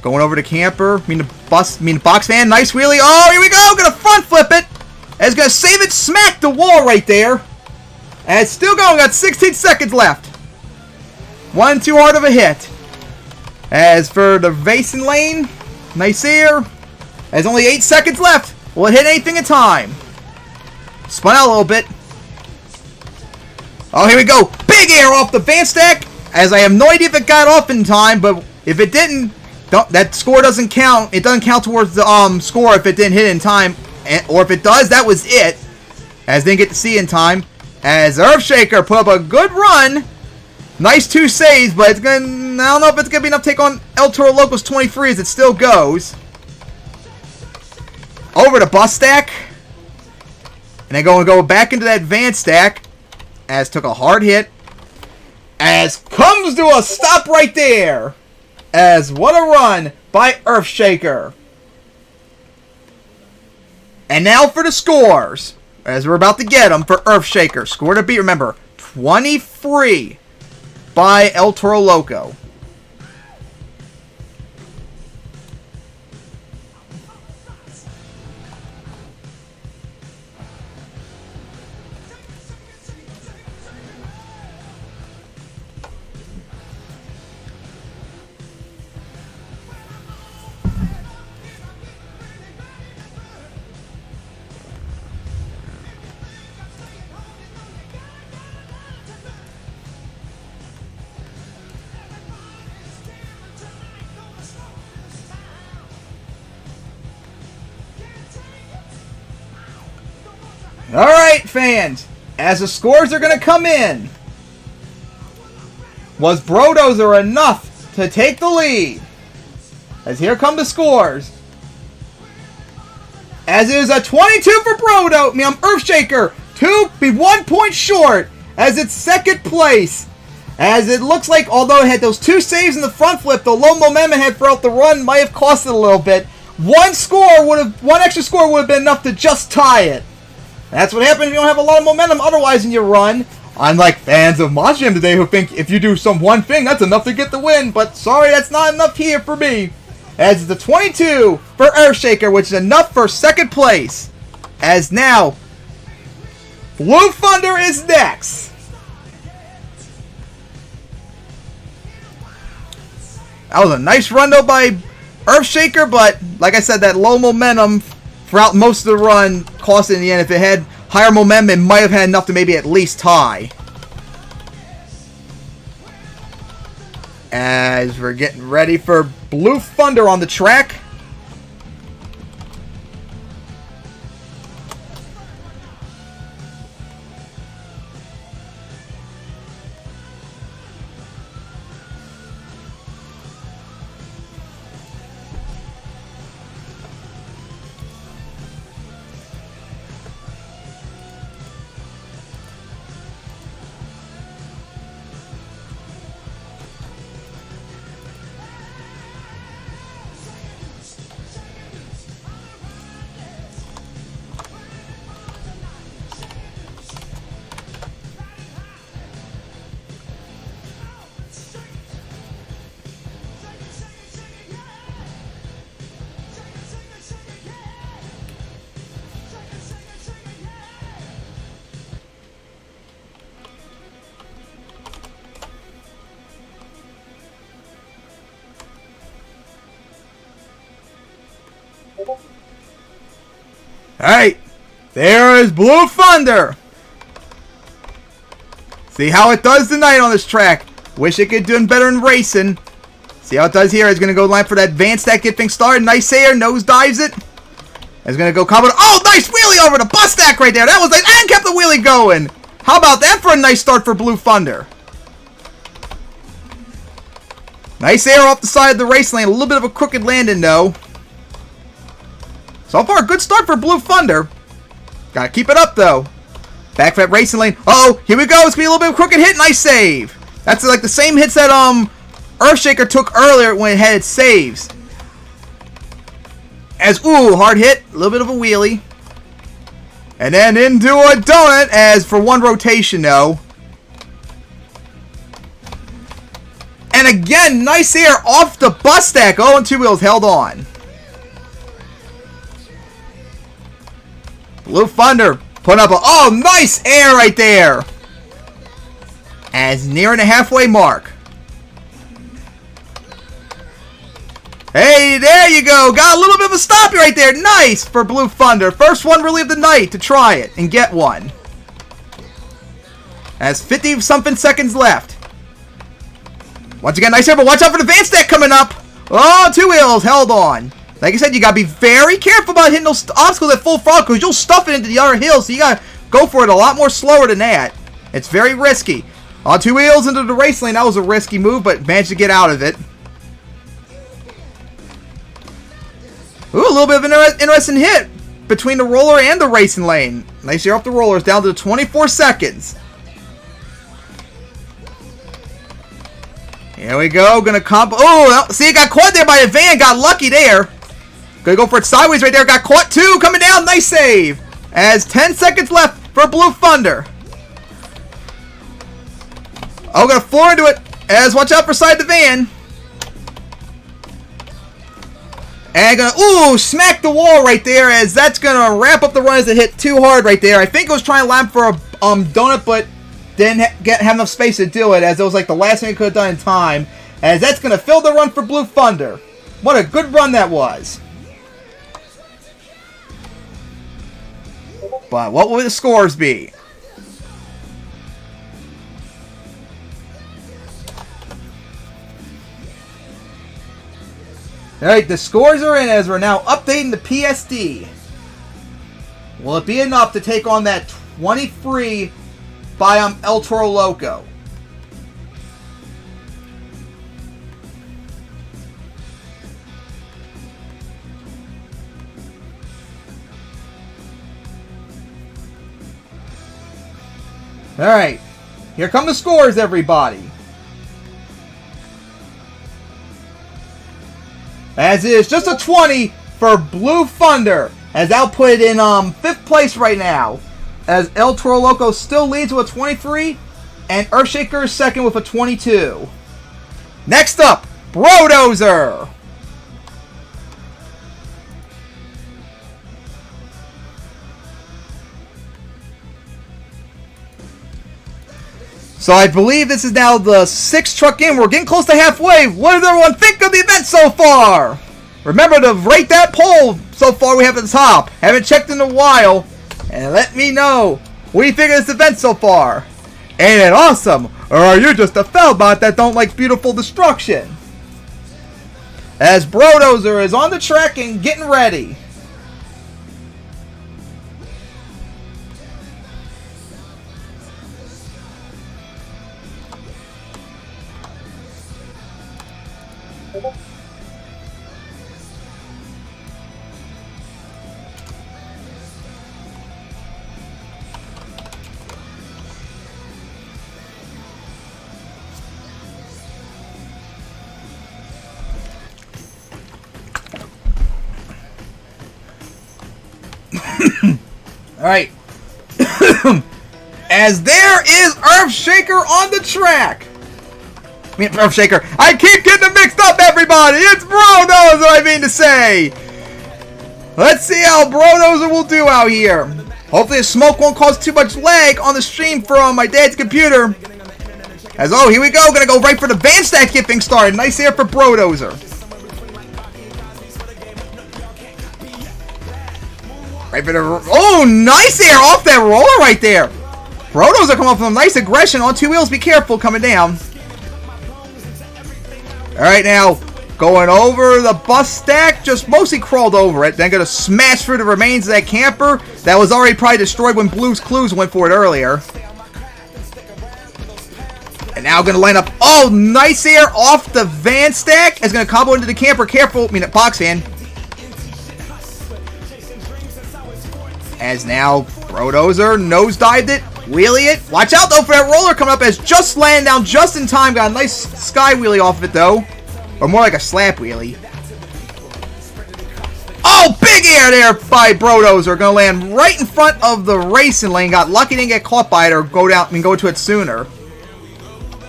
Going over to camper, the box fan, nice wheelie. Oh, here we go, gonna front flip it. And it's gonna save it, smack the wall right there. And it's still going, got 16 seconds left. One too hard of a hit. As for the racing lane, nice air. There's only 8 seconds left. Will it hit anything in time? Spun out a little bit. Oh, here we go. Big air off the van stack. As I have no idea if it got off in time, but if it didn't, that score doesn't count. It doesn't count towards the score if it didn't hit in time. Or if it does, that was it. As didn't get to see in time. As Earthshaker put up a good run. Nice 2 saves, but it's gonna, I don't know if it's going to be enough to take on El Toro Loco's 23 as it still goes. Over to bus stack. And then going to go back into that van stack. As took a hard hit. As comes to a stop right there. As what a run by Earthshaker. And now for the scores. As we're about to get them for Earthshaker. Score to beat, remember, 23 by El Toro Loco. Alright, fans. As the scores are going to come in. Was BroDozer enough to take the lead? As here come the scores. As it is a 22 for Earthshaker. 1 point short. As it's second place. As it looks like, although it had those 2 saves in the front flip, the low momentum it had throughout the run might have cost it a little bit. One extra score would have been enough to just tie it. That's what happens if you don't have a lot of momentum otherwise in your run. Unlike fans of Monster Jam today who think if you do one thing, that's enough to get the win. But sorry, that's not enough here for me. As the 22 for Earthshaker, which is enough for second place. As now, Blue Thunder is next. That was a nice run though by Earthshaker, but like I said, that low momentum throughout most of the run cost it in the end. If it had higher momentum, it might have had enough to maybe at least tie. As we're getting ready for Blue Thunder on the track. Alright, there is Blue Thunder. See how it does tonight on this track. Wish it could do better in racing. See how it does here. It's going to go line for that advanced stack, get things started. Nice air, nose dives it. It's going to go combo. Oh, nice wheelie over the bus stack right there. That was nice, and kept the wheelie going. How about that for a nice start for Blue Thunder? Nice air off the side of the race lane. A little bit of a crooked landing though. So far, a good start for Blue Thunder. Gotta keep it up, though. Back for that racing lane. Oh, here we go. It's gonna be a little bit of a crooked hit. Nice save. That's like the same hits that Earthshaker took earlier when it had its saves. As, ooh, hard hit. A little bit of a wheelie. And then into a donut as for one rotation, though. And again, nice air off the bus stack. Oh, and two wheels held on. Blue Thunder put up a, oh, nice air right there. As nearing the halfway mark. Hey, there you go. Got a little bit of a stoppie right there. Nice for Blue Thunder. First one really of the night to try it and get one. Has 50-something seconds left. Once again, nice air, but watch out for the advanced stack coming up. Oh, two wheels held on. Like I said, you got to be very careful about hitting those obstacles at full throttle because you'll stuff it into the other hills. So you got to go for it a lot more slower than that. It's very risky. On two wheels into the race lane. That was a risky move, but managed to get out of it. Ooh, a little bit of an interesting hit between the roller and the racing lane. Nice air off the rollers down to 24 seconds. Here we go. Gonna comp. Oh, see, it got caught there by a van. Got lucky there. Gonna go for it sideways right there. Got caught too. Coming down. Nice save. As 10 seconds left for Blue Thunder. Oh, gonna floor into it. As watch out for side the van. And gonna, ooh, smack the wall right there. As that's gonna wrap up the run as it hit too hard right there. I think it was trying to line for a donut, but didn't have enough space to do it. As it was like the last thing it could have done in time. As that's gonna fill the run for Blue Thunder. What a good run that was. But what will the scores be? Alright, the scores are in as we're now updating the PSD. Will it be enough to take on that 23 by El Toro Loco? Alright, here come the scores, everybody. As is just a 20 for Blue Thunder, as I'll put it in 5th place right now. As El Toro Loco still leads with a 23, and Earthshaker is second with a 22. Next up, BroDozer. So I believe this is now the 6th truck in. We're getting close to halfway. What does everyone think of the event so far? Remember to rate that poll so far we have at the top. Haven't checked in a while. And let me know. What do you think of this event so far? Ain't it awesome? Or are you just a fellbot that don't like beautiful destruction? As BroDozer is on the track and getting ready. Alright. As there is Earthshaker on the track. I mean, Earthshaker. I keep getting them mixed up, everybody. It's BroDozer, I mean to say. Let's see how BroDozer will do out here. Hopefully the smoke won't cause too much lag on the stream from my dad's computer. As, oh, here we go. Gonna go right for the van stack get things started. Nice air for BroDozer. Right for the... Oh, nice air off that roller right there. BroDozer come up with a nice aggression on 2 wheels. Be careful coming down. Alright, now going over the bus stack. Just mostly crawled over it. Then going to smash through the remains of that camper that was already probably destroyed when Blue's Clues went for it earlier. And now going to line up. Oh, nice air off the van stack. It's going to combo into the camper. Careful. I mean, box fan. As now BroDozer nosedived it, wheelie it. Watch out though for that roller coming up as just landing down just in time. Got a nice sky wheelie off of it though. Or more like a slap wheelie. Oh, big air there by BroDozer. Gonna land right in front of the racing lane. Got lucky, didn't get caught by it or go down and go to it sooner.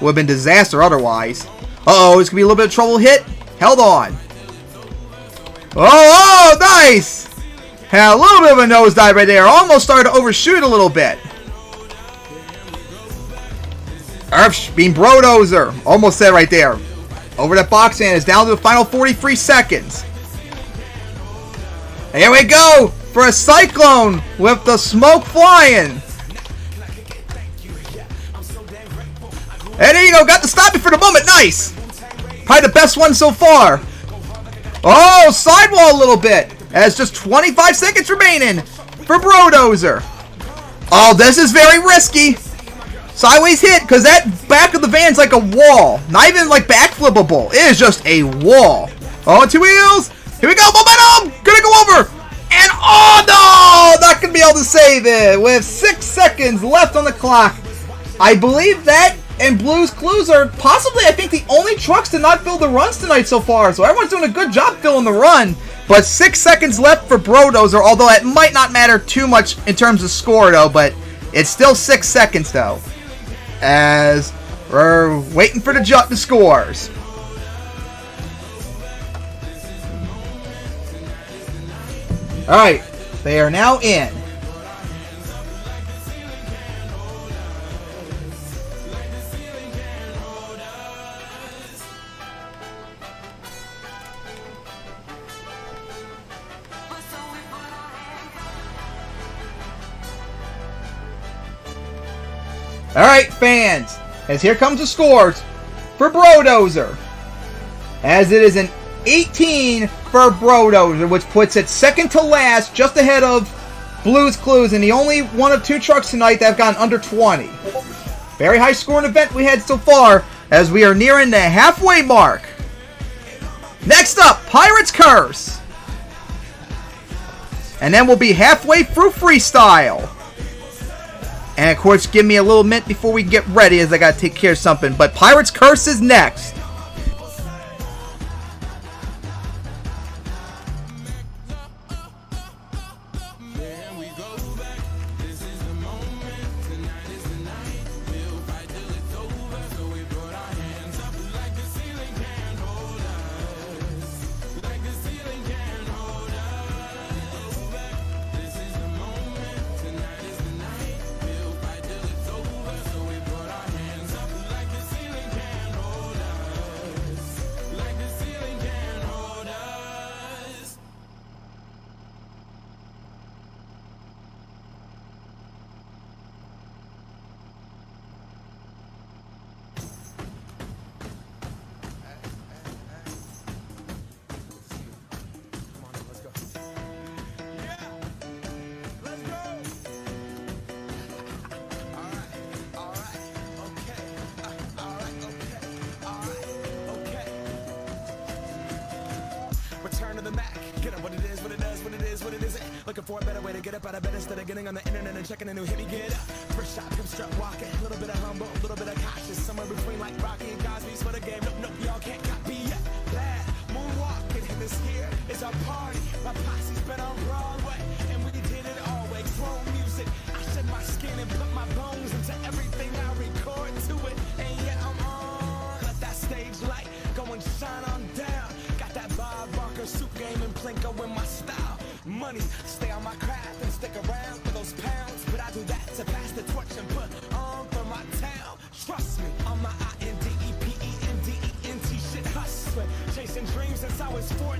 Would have been disaster otherwise. Uh-oh, it's gonna be a little bit of trouble hit. Held on. Oh, nice! Had a little bit of a nosedive right there. Almost started to overshoot a little bit. Being BroDozer. Almost said right there. Over that box and is down to the final 43 seconds. And here we go for a cyclone with the smoke flying. And there you go. Got to stop it for the moment. Nice. Probably the best one so far. Oh, sidewall a little bit. As just 25 seconds remaining for BroDozer. Oh, this is very risky. Sideways hit, because that back of the van's like a wall. Not even like backflippable. It is just a wall. Oh, 2 wheels. Here we go. Momentum. Gonna go over. And oh no! Not gonna be able to save it. With 6 seconds left on the clock. I believe that and Blue's Clues are possibly, I think, the only trucks to not fill the runs tonight so far. So everyone's doing a good job filling the run. But 6 seconds left for BroDozer, although it might not matter too much in terms of score, though. But it's still 6 seconds, though. As we're waiting for the scores. Alright, they are now in. Alright, fans, as here comes the scores for BroDozer. As it is an 18 for BroDozer, which puts it second to last, just ahead of Blue's Clues, and the only one of 2 trucks tonight that have gotten under 20. Very high scoring event we had so far, as we are nearing the halfway mark. Next up, Pirate's Curse. And then we'll be halfway through Freestyle. And of course, give me a little minute before we get ready, as I gotta take care of something. But Pirate's Curse is next.
Return to the Mac. Get up what it is, what it does, what it is, what it isn't. Looking for a better way to get up out of bed instead of getting on the internet and checking a new hit. Me get up. First shot, come strut walking. A little bit of humble, a little bit of cautious. Somewhere between like Rocky and Cosby's for the game. Nope, nope, y'all can't copy yet. Glad moonwalking. And this here is our party. My posse's been on Broadway, and we did it always. Chrome music. I shed my skin and put my bones into everything I record to it. And yeah, I'm on. Let that stage light go and shine on down. Got that Bob Barker soup game and Plinko in my style. Money, stay on my craft and stick around for those pounds. But I do that to pass the torch and put on for my town. Trust me, on my INDEPENDENT shit hustling. Chasing dreams since I was 14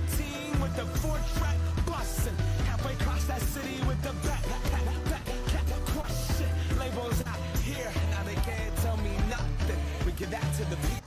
with the 4-track bustin'. Halfway across that city with the back crush shit. Labels out here, now they can't tell me nothing. We give that to the people.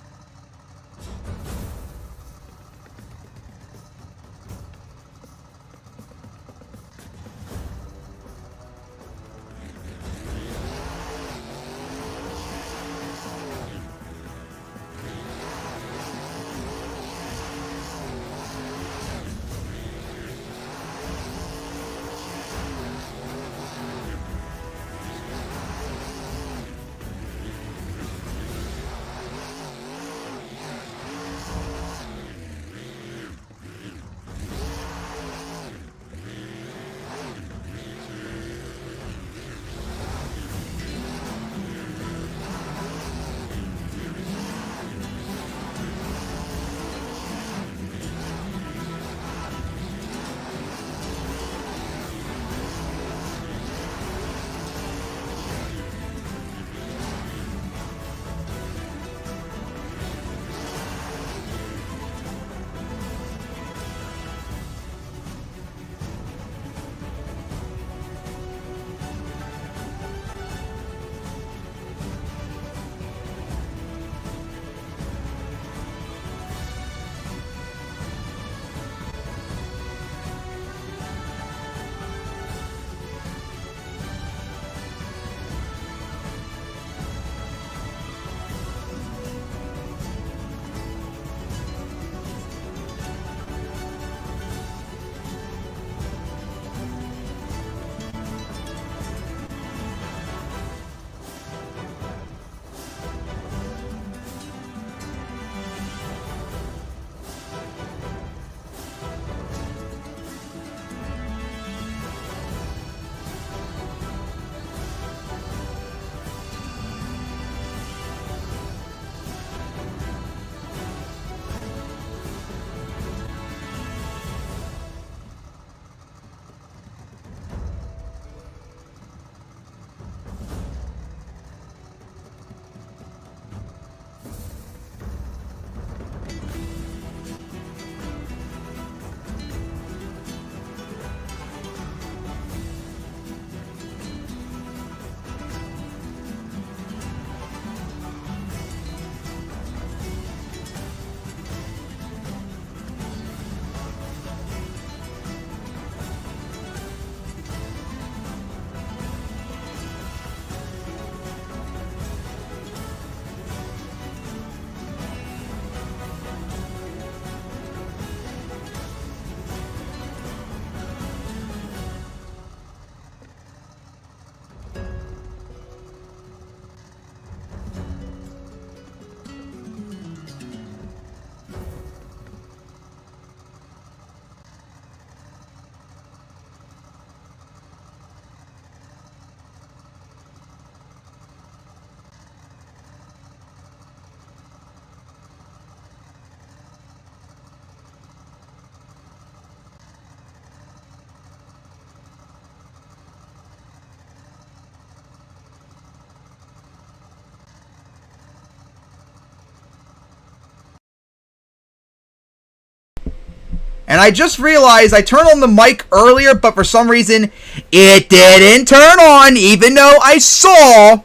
And I just realized I turned on the mic earlier, but for some reason it didn't turn on, even though I saw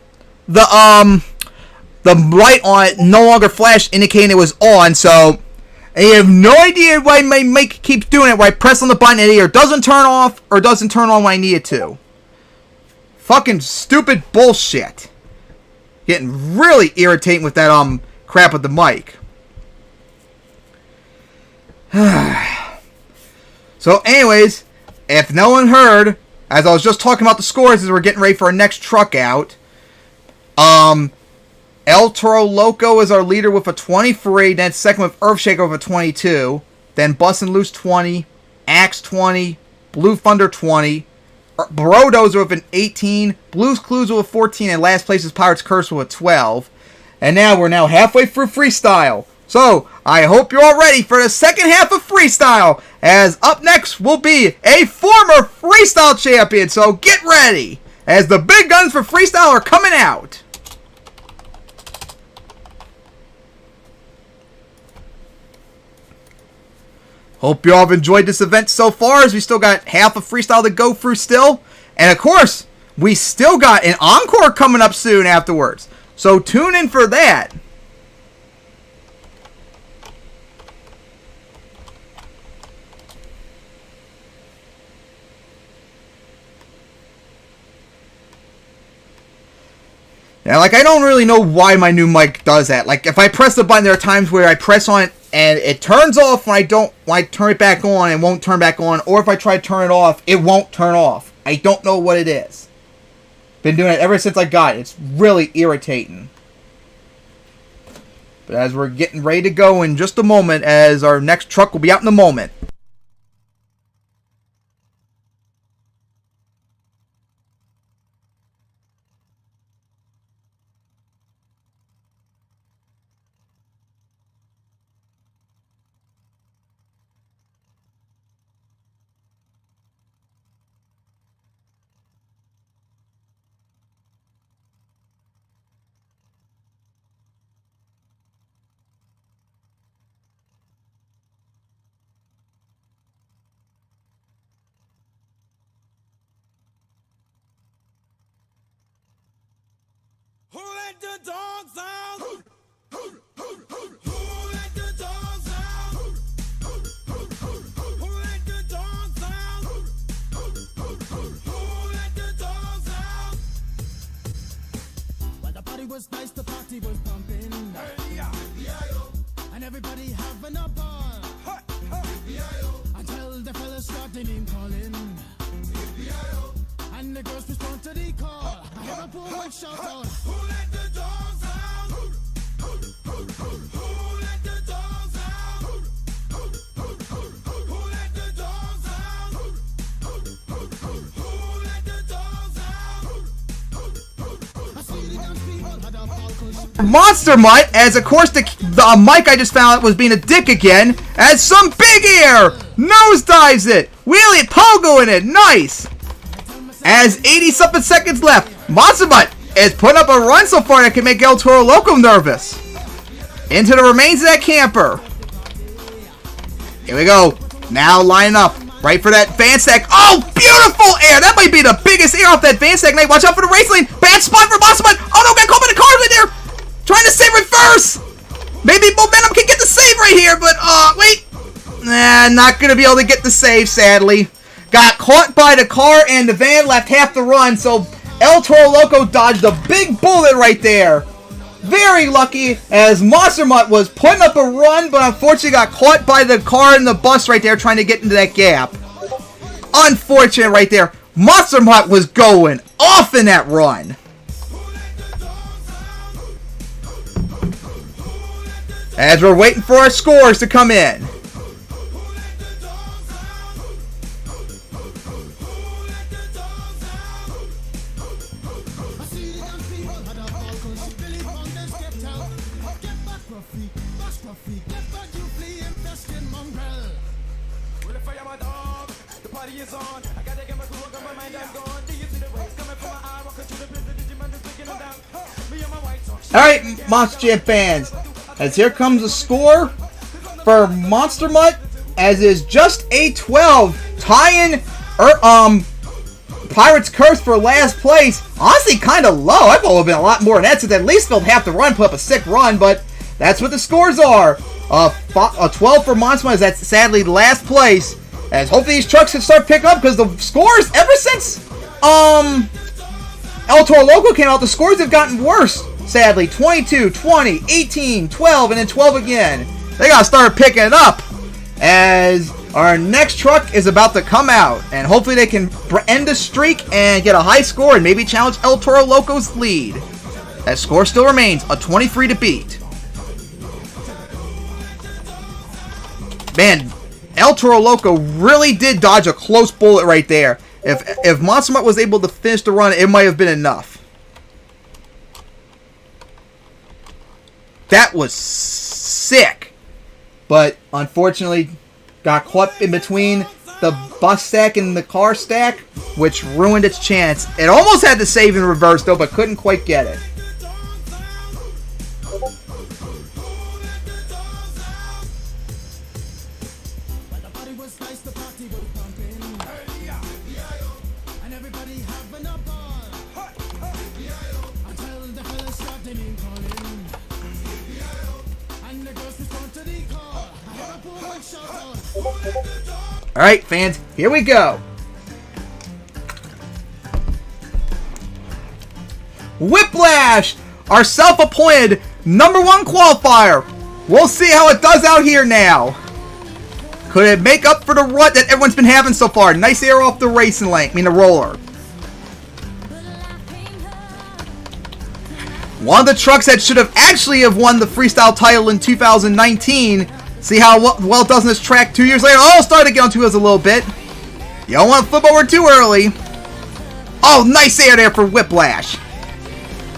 the light on it no longer flashed, indicating it was on. So I have no idea why my mic keeps doing it. Where I press on the button, it either doesn't turn off or doesn't turn on when I need it to. Fucking stupid bullshit. Getting really irritating with that crap with the mic.
So anyways, if no one heard, as I was just talking about the scores as we're getting ready for our next truck out, Toro Loco is our leader with a 23, then second with Earthshaker with a 22, then Bustin Loose 20, Axe 20, Blue Thunder 20, BroDozer with an 18, Blues Clues with a 14, and last place is Pirate's Curse with a 12. And now we're halfway through Freestyle. So, I hope you're all ready for the second half of Freestyle, as up next will be a former Freestyle champion, so get ready, as the big guns for Freestyle are coming out. Hope you all have enjoyed this event so far, as we still got half of Freestyle to go through still. And of course, we still got an Encore coming up soon afterwards. So tune in for that. Now, I don't really know why my new mic does that. If I press the button, there are times where I press on it and it turns off when I turn it back on and won't turn back on. Or if I try to turn it off, it won't turn off. I don't know what it is. Been doing it ever since I got it. It's really irritating. But as we're getting ready to go in just a moment, as our next truck will be out in a moment.
Who let the dogs out? Who let the dogs out? Who let the dogs out? Who let the dogs out? Well, the party was nice, the party was pumping. And everybody having a ball. Until the fellas started name calling. And the girls respond to the call. I hear a boom and shout out. Who let the dogs out? Who let the dogs out? Who let the dogs out? Who let the dogs out? I see the young people had a ball cushion.
Monster Mutt, as of course the mic I just found out was being a dick again, as some big air nosedives it, wheelie pogo in it, nice. As 80-something seconds left, Monster Mutt is putting up a run so far that can make Toro Loco nervous. Into the remains of that camper. Here we go. Now lining up. Right for that van stack. Oh, beautiful air. That might be the biggest air off that van stack. Now watch out for the race lane. Bad spot for Monster Mutt. Oh no, got caught by the car right there. Trying to save reverse. Maybe Momentum can get the save right here, but wait. Nah, not going to be able to get the save, sadly. Got caught by the car and the van, left half the run, so Toro Loco dodged a big bullet right there. Very lucky, as Monster Mutt was putting up a run, but unfortunately got caught by the car and the bus right there trying to get into that gap. Unfortunate right there. Monster Mutt was going off in that run. As we're waiting for our scores to come in. Alright, Monster Jam fans, as here comes the score for Monster Mutt, as is just a 12, tying Pirate's Curse for last place. Honestly, kind of low. I thought it would have been a lot more than that, since at least filled half the run, put up a sick run, but that's what the scores are. A 12 for Monster Mutt, that's sadly last place, as hopefully these trucks can start picking up, because the scores, ever since Toro Loco came out, the scores have gotten worse. Sadly, 22, 20, 18, 12, and then 12 again. They gotta start picking it up, as
Our next truck is about to come out, and hopefully they can end the streak and get a high score and maybe challenge El Toro Loco's lead. That score still remains a 23 to beat. Man, El Toro Loco really did dodge a close bullet right there. If Monster Mutt was able to finish the run, it might have been enough. That was sick. But unfortunately, got caught in between the bus stack and the car stack, which ruined its chance. It almost had to save in reverse though, but couldn't quite get it. Alright, fans, here we go. Whiplash, our self-appointed #1 qualifier. We'll see how it does out here now. Could it make up for the rut that everyone's been having so far? Nice air off the racing lane, the roller. One of the trucks that should have actually won the freestyle title in 2019. See how well it does on this track 2 years later. Oh, started to get on two wheels a little bit. You don't want to flip over too early. Oh, nice air there for Whiplash.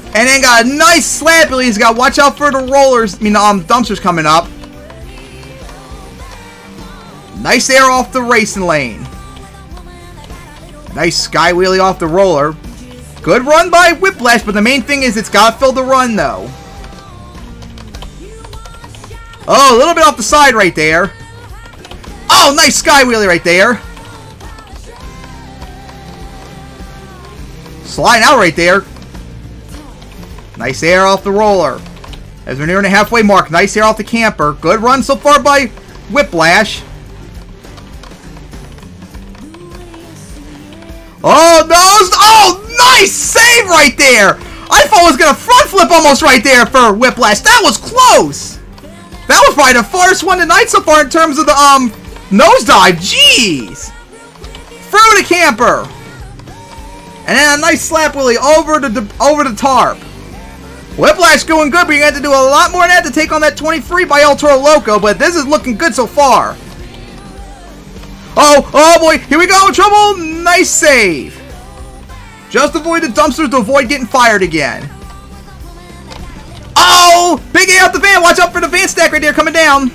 And then got a nice slap. He's got to watch out for the rollers. Dumpsters coming up. Nice air off the racing lane. Nice sky wheelie off the roller. Good run by Whiplash, but the main thing is it's got to fill the run though. Oh, a little bit off the side right there. Oh, nice sky wheelie right there. Sliding out right there. Nice air off the roller. As we're nearing the halfway mark, nice air off the camper. Good run so far by Whiplash. Oh, no. Oh, nice save right there. I thought I was going to front flip almost right there for Whiplash. That was close. That was probably the farthest one tonight so far in terms of the nosedive. Jeez. Through the camper. And then a nice slap wheelie over the tarp. Whiplash going good, but you're going to have to do a lot more than that to take on that 23 by El Toro Loco, but this is looking good so far. Oh boy, here we go, trouble. Nice save. Just avoid the dumpsters to avoid getting fired again. Oh, big A out the van. Watch out for the van stack right there coming down.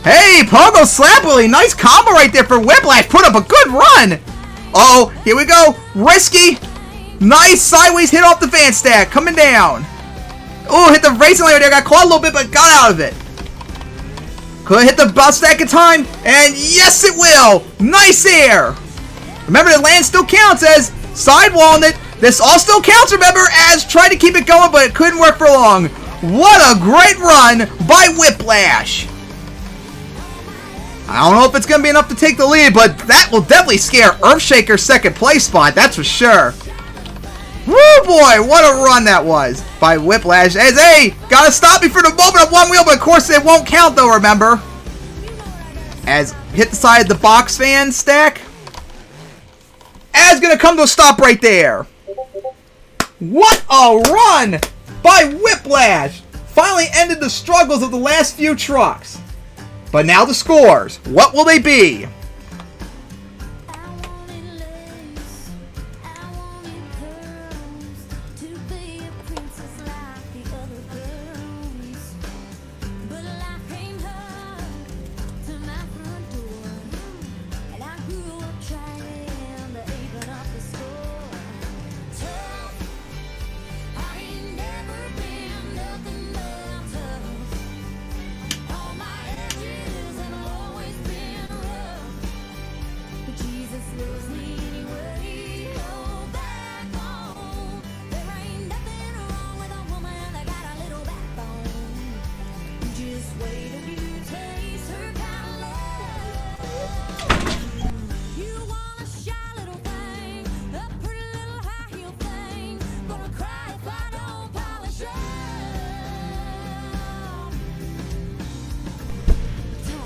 Hey, Pogo slap wheelie. Nice combo right there for Whiplash. Put up a good run. Oh, here we go. Risky. Nice sideways hit off the van stack. Coming down. Oh, hit the racing lane right there. Got caught a little bit, but got out of it. Could hit the bus stack in time. And yes, it will. Nice air. Remember, the land still counts as sidewalling it. This all still counts, remember, as tried to keep it going, but it couldn't work for long. What a great run by Whiplash. I don't know if it's going to be enough to take the lead, but that will definitely scare Earthshaker's second place spot, that's for sure. Woo, boy, what a run that was by Whiplash. As, hey, got to stop me for the moment of one wheel, but of course it won't count, though, remember. As hit the side of the box fan stack. As going to come to a stop right there. What a run by Whiplash! Finally ended the struggles of the last few trucks. But now the scores. What will they be?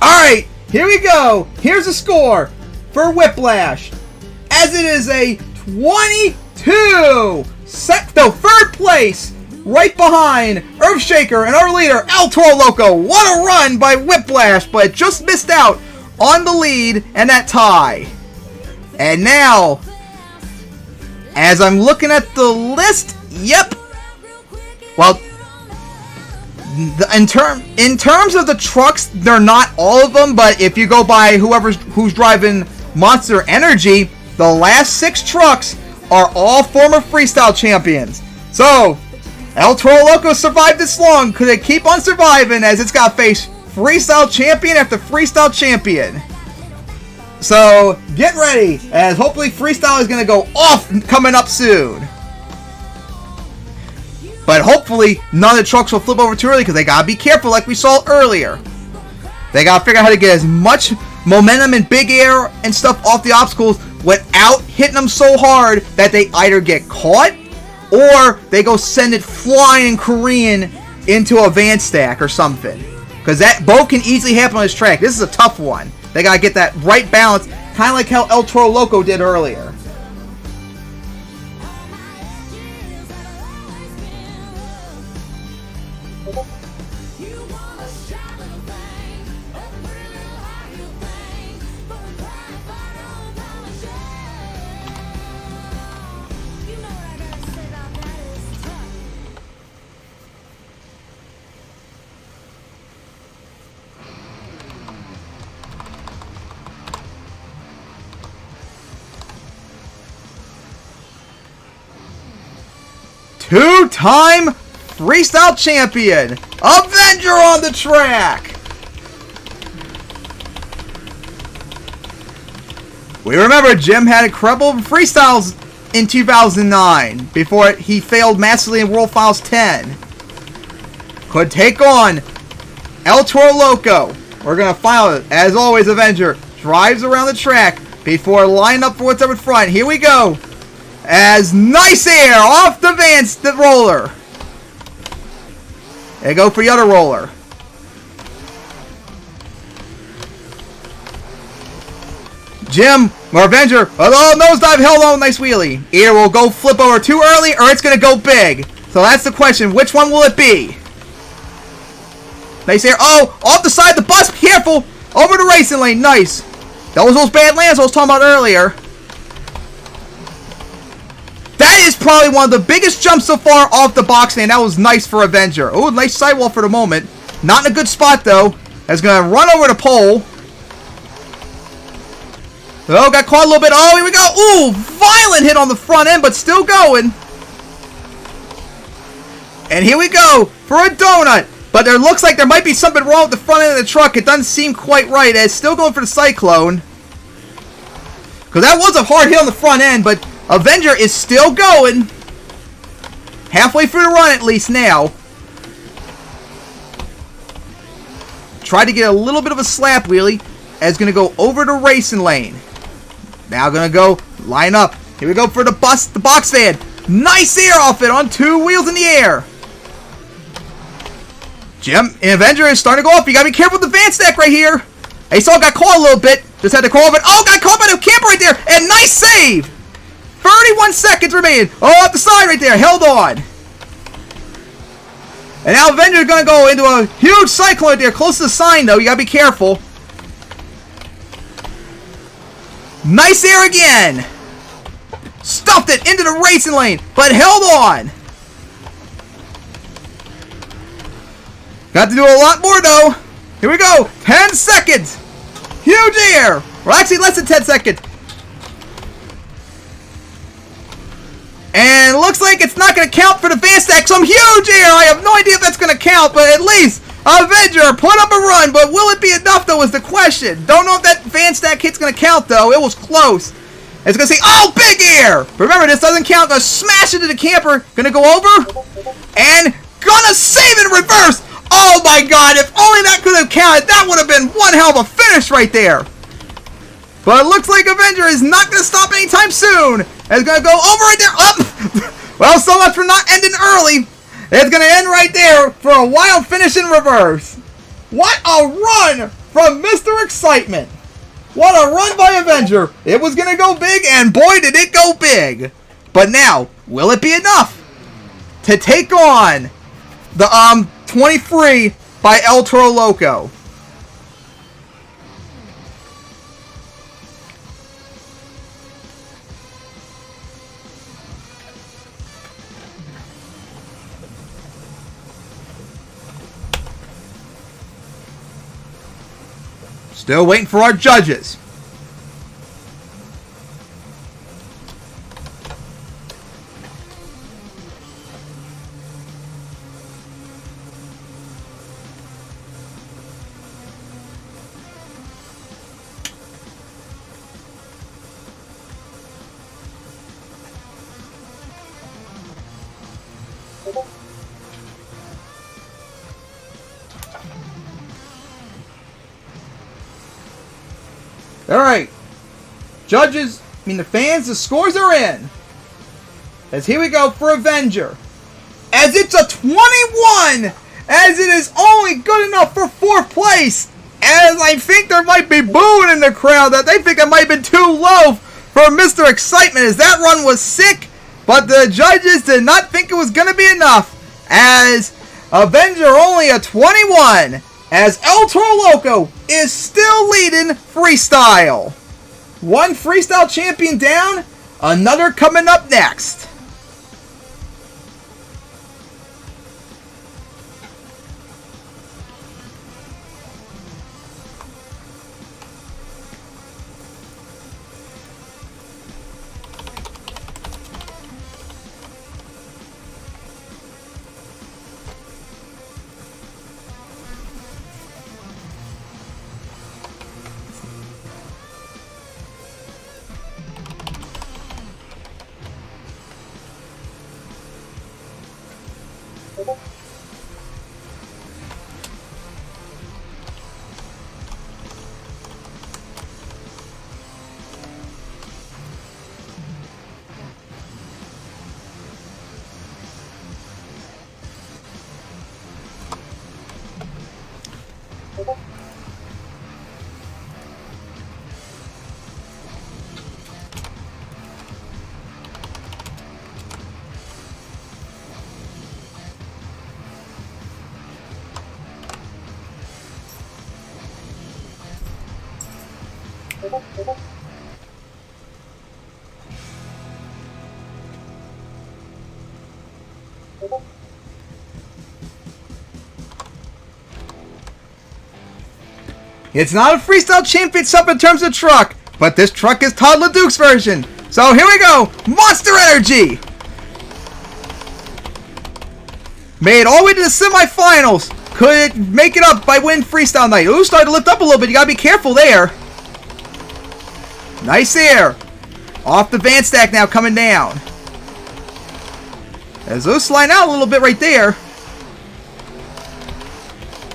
Alright, here we go. Here's the score for Whiplash. As it is a 22. Third place. Right behind Earthshaker and our leader, El Toro Loco. What a run by Whiplash, but just missed out on the lead and that tie. And now, as I'm looking at the list, yep. Well, in terms of the trucks, they're not all of them, but if you go by who's driving Monster Energy, the last 6 trucks are all former freestyle champions. So, El Toro Loco survived this long. Could it keep on surviving as it's got to face freestyle champion after freestyle champion? So, get ready, as hopefully freestyle is going to go off coming up soon. But hopefully, none of the trucks will flip over too early because they got to be careful like we saw earlier. They got to figure out how to get as much momentum and big air and stuff off the obstacles without hitting them so hard that they either get caught or they go send it flying Korean into a van stack or something. Because that both can easily happen on this track. This is a tough one. They got to get that right balance, kind of like how El Toro Loco did earlier. Two-time freestyle champion, Avenger on the track. We remember Jim had incredible freestyles in 2009 before he failed massively in World Finals 10. Could take on El Toro Loco. We're going to find it. As always, Avenger drives around the track before lining up for what's up in front. Here we go. As nice air off the roller. They go for the other roller. Jim, or Avenger, oh, nosedive, hell no, nice wheelie. Either will go flip over too early or it's going to go big. So that's the question. Which one will it be? Nice air. Oh, off the side of the bus. Careful. Over the racing lane. Nice. That was those bad lands I was talking about earlier. That is probably one of the biggest jumps so far off the box stand. That was nice for Avenger. Oh, nice sidewall for the moment. Not in a good spot, though. That's going to run over the pole. Oh, got caught a little bit. Oh, here we go. Ooh, violent hit on the front end, but still going. And here we go for a donut. But there looks like there might be something wrong with the front end of the truck. It doesn't seem quite right. It's still going for the Cyclone. Because that was a hard hit on the front end, but Avenger is still going. Halfway through the run at least now. Tried to get a little bit of a slap wheelie. As going to go over the racing lane. Now going to go line up. Here we go for the box fan. Nice air off it on 2 wheels in the air. Jim and Avenger is starting to go up. You got to be careful with the van stack right here. Asaw got caught a little bit. Just had to call over it. Oh, got caught by the camper right there. And nice save. 31 seconds remaining. Oh, up the side right there. Held on. And now Avenger is going to go into a huge cyclone right there. Close to the sign, though. You got to be careful. Nice air again. Stuffed it into the racing lane, but held on. Got to do a lot more, though. Here we go. 10 seconds. Huge air. Or actually, less than 10 seconds. And looks like it's not going to count for the van stack. Some huge air. I have no idea if that's going to count, but at least Avenger put up a run. But will it be enough, though, is the question. Don't know if that van stack hit's going to count, though. It was close. It's going to say, oh, big air. Remember, this doesn't count. Going to smash into the camper. Going to go over. And going to save in reverse. Oh, my God. If only that could have counted. That would have been one hell of a finish right there. But it looks like Avenger is not going to stop anytime soon. It's going to go over right there. Up. Well, so much for not ending early. It's going to end right there for a wild finish in reverse. What a run from Mr. Excitement. What a run by Avenger. It was going to go big, and boy, did it go big. But now, will it be enough to take on the 23 by El Toro Loco? Still waiting for our judges. Alright, judges, the fans, the scores are in. As here we go for Avenger. As it's a 21, as it is only good enough for 4th place. As I think there might be booing in the crowd, that they think it might have been too low for Mr. Excitement, as that run was sick. But the judges did not think it was going to be enough, as Avenger only a 21. As El Toro Loco is still leading freestyle. One freestyle champion down, another coming up next. It's not a freestyle championship in terms of truck, but this truck is Todd LeDuc's version. So here we go, Monster Energy! Made it all the way to the semifinals. Could it make it up by win freestyle night? Ooh, started to lift up a little bit. You gotta be careful there. Nice air. Off the van stack now, coming down. As those slide out a little bit right there.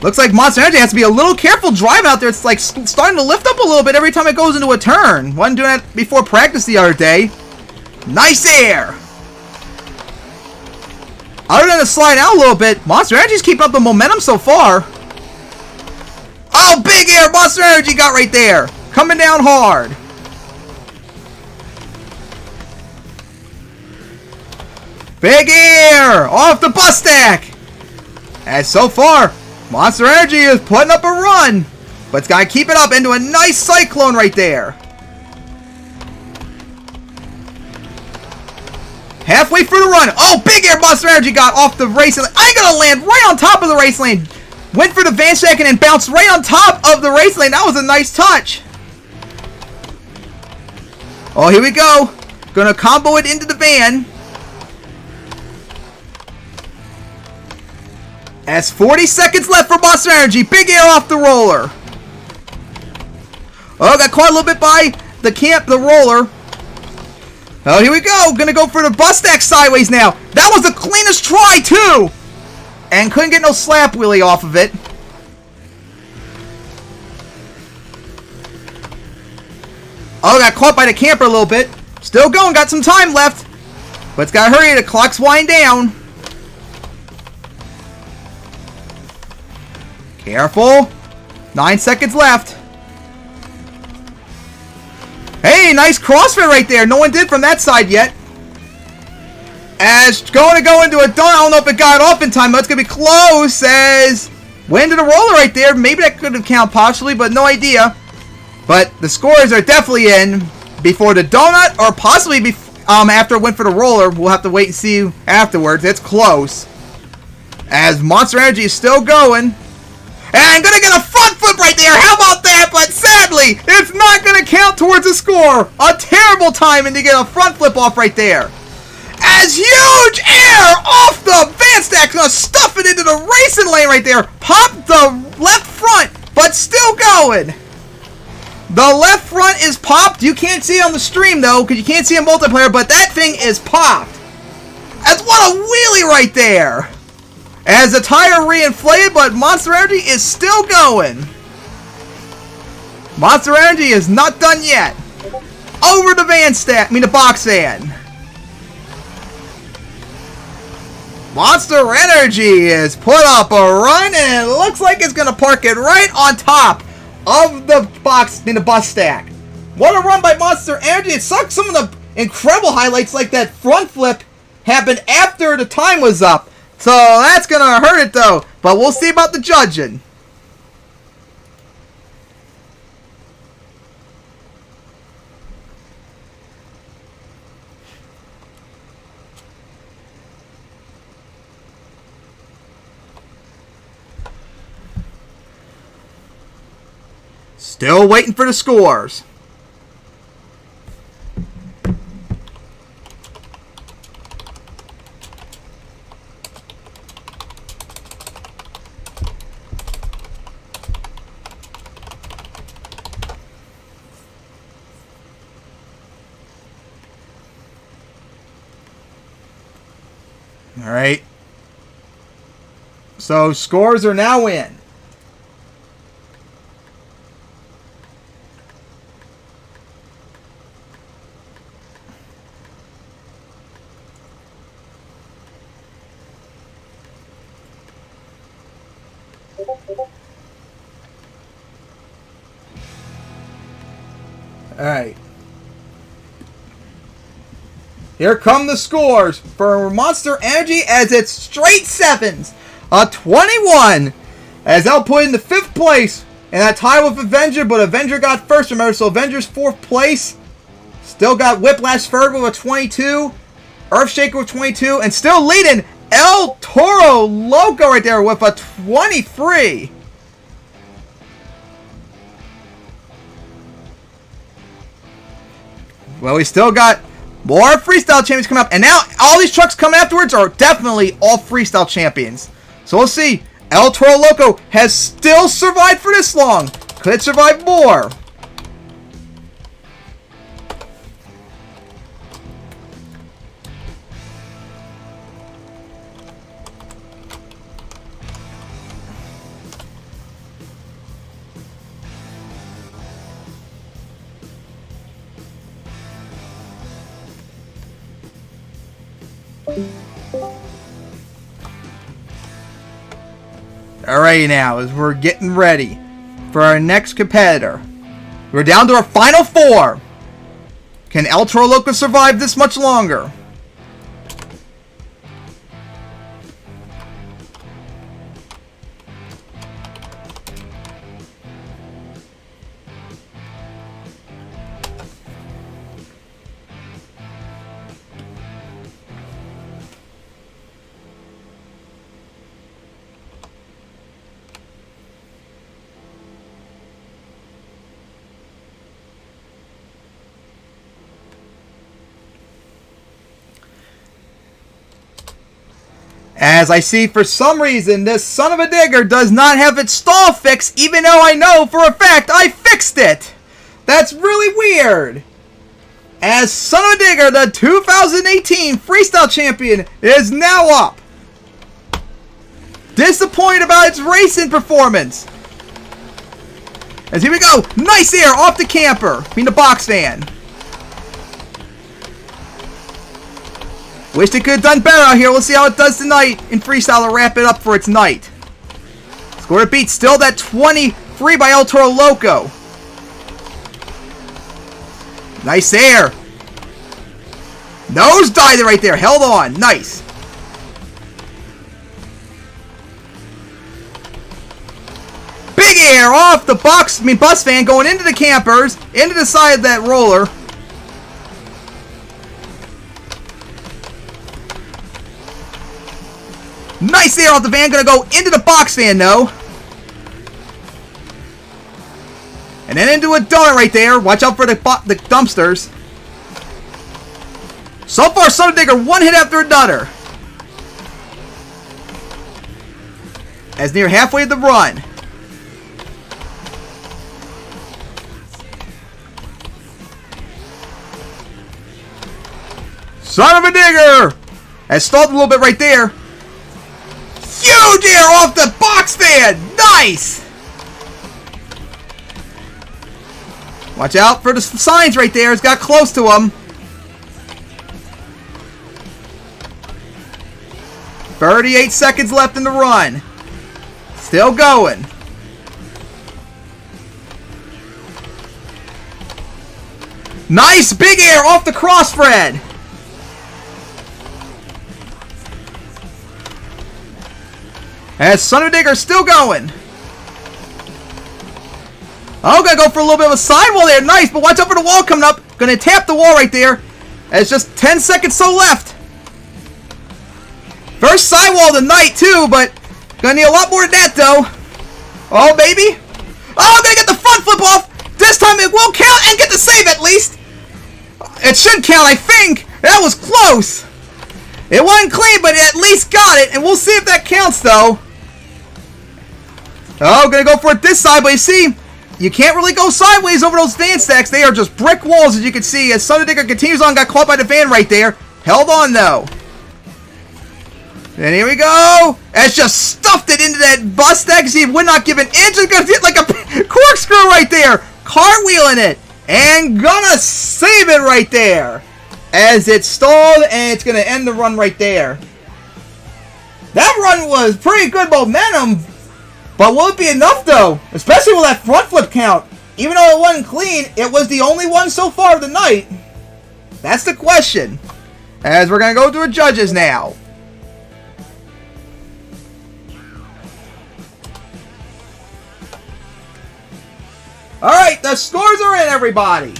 Looks like Monster Energy has to be a little careful driving out there. It's like starting to lift up a little bit every time it goes into a turn. Wasn't doing that before practice the other day. Nice air. Other than the slide out a little bit, Monster Energy's keeping up the momentum so far. Oh, big air Monster Energy got right there. Coming down hard. Big air off the bus stack. As so far, Monster Energy is putting up a run, but it's got to keep it up into a nice cyclone right there. Halfway through the run. Oh, big air Monster Energy got off the race lane. I'm going to land right on top of the race lane. Went for the van second and bounced right on top of the race lane. That was a nice touch. Oh, here we go. Going to combo it into the van. As 40 seconds left for Monster Energy. Big air off the roller. Oh, got caught a little bit by the roller. Oh, here we go. Gonna go for the bus stack sideways now. That was the cleanest try, too. And couldn't get no slap wheelie off of it. Oh, got caught by the camper a little bit. Still going. Got some time left. But it's got to hurry. The clock's winding down. Careful. 9 seconds left. Hey, nice crossfit right there. No one did from that side yet. As going to go into a dunk. I don't know if it got off in time, but it's going to be close. As went into the roller right there. Maybe that could have counted partially, but no idea. But the scores are definitely in before the donut, or possibly after it went for the roller. We'll have to wait and see afterwards. It's close. As Monster Energy is still going. And I'm going to get a front flip right there. How about that? But sadly, it's not going to count towards a score. A terrible timing to get a front flip off right there. As huge air off the van stack. Going to stuff it into the racing lane right there. Pop the left front, but still going. The left front is popped. You can't see it on the stream, though, because you can't see a multiplayer, but that thing is popped. That's what a wheelie right there. As the tire reinflated, but Monster Energy is still going. Monster Energy is not done yet. Over the the box van. Monster Energy is put up a run, and it looks like it's going to park it right on top of the bus stack. What a run by Monster Energy. It sucks some of the incredible highlights, like that front flip, happened after the time was up. So that's going to hurt it, though. But we'll see about the judging. Still waiting for the scores. All right. So scores are now in. All right. Here come the scores for Monster Energy as it's straight sevens. A 21 as output in the 5th place. And that tie with Avenger, but Avenger got first. Remember, so Avenger's 4th place. Still got Whiplash third with a 22. Earthshaker with 22. And still leading Toro Loco right there with a 23. Well, we still got more freestyle champions coming up. And now all these trucks coming afterwards are definitely all freestyle champions. So we'll see. Toro Loco has still survived for this long. Could it survive more? Alrighty now, as we're getting ready for our next competitor. We're down to our final 4. Can Toro Loco survive this much longer? As I see, for some reason, this Son-Uva Digger does not have its stall fixed, even though I know for a fact I fixed it. That's really weird. As Son-Uva Digger, the 2018 Freestyle Champion, is now up. Disappointed about its racing performance. As here we go. Nice air off the camper. I mean the box van. Wish they could have done better out here. We'll see how it does tonight in freestyle to wrap it up for its night. Score to beat still that 23 free by El Toro Loco. Nice there. Nose dive right there. Held on. Nice. Big air off the bus fan going into the campers, into the side of that roller. Nice air off the van. Gonna go into the box fan though. And then into a donut right there. Watch out for the dumpsters. So far, Son-Uva Digger one hit after another. As near halfway to the run. Son-Uva Digger has stalled a little bit right there. Huge air off the box fan. Nice. Watch out for the signs right there. It's got close to him. 38 seconds left in the run. Still going. Nice big air off the crossfred. As Son-Uva Digger still going. Oh, gonna go for a little bit of a sidewall there. Nice, but watch out for the wall coming up. Gonna tap the wall right there. As just 10 seconds so left. First sidewall of the night too, but gonna need a lot more than that though. Oh, baby. Oh, gonna get the front flip off. This time it will count and get the save at least. It should count, I think. That was close. It wasn't clean, but it at least got it. And we'll see if that counts though. Oh, gonna go for it this side, but you see, you can't really go sideways over those van stacks. They are just brick walls, as you can see. As Son-Uva Digger continues on, got caught by the van right there. Held on, though. And here we go. As just stuffed it into that bus stack. See, it would not give an inch. It's going to hit like a corkscrew right there. Cartwheeling it. And gonna save it right there. As it stalled, and it's going to end the run right there. That run was pretty good momentum. But will it be enough, though? Especially with that front flip count. Even though it wasn't clean, it was the only one so far of the night. That's the question. As we're going to go to the judges now. Alright, the scores are in, everybody.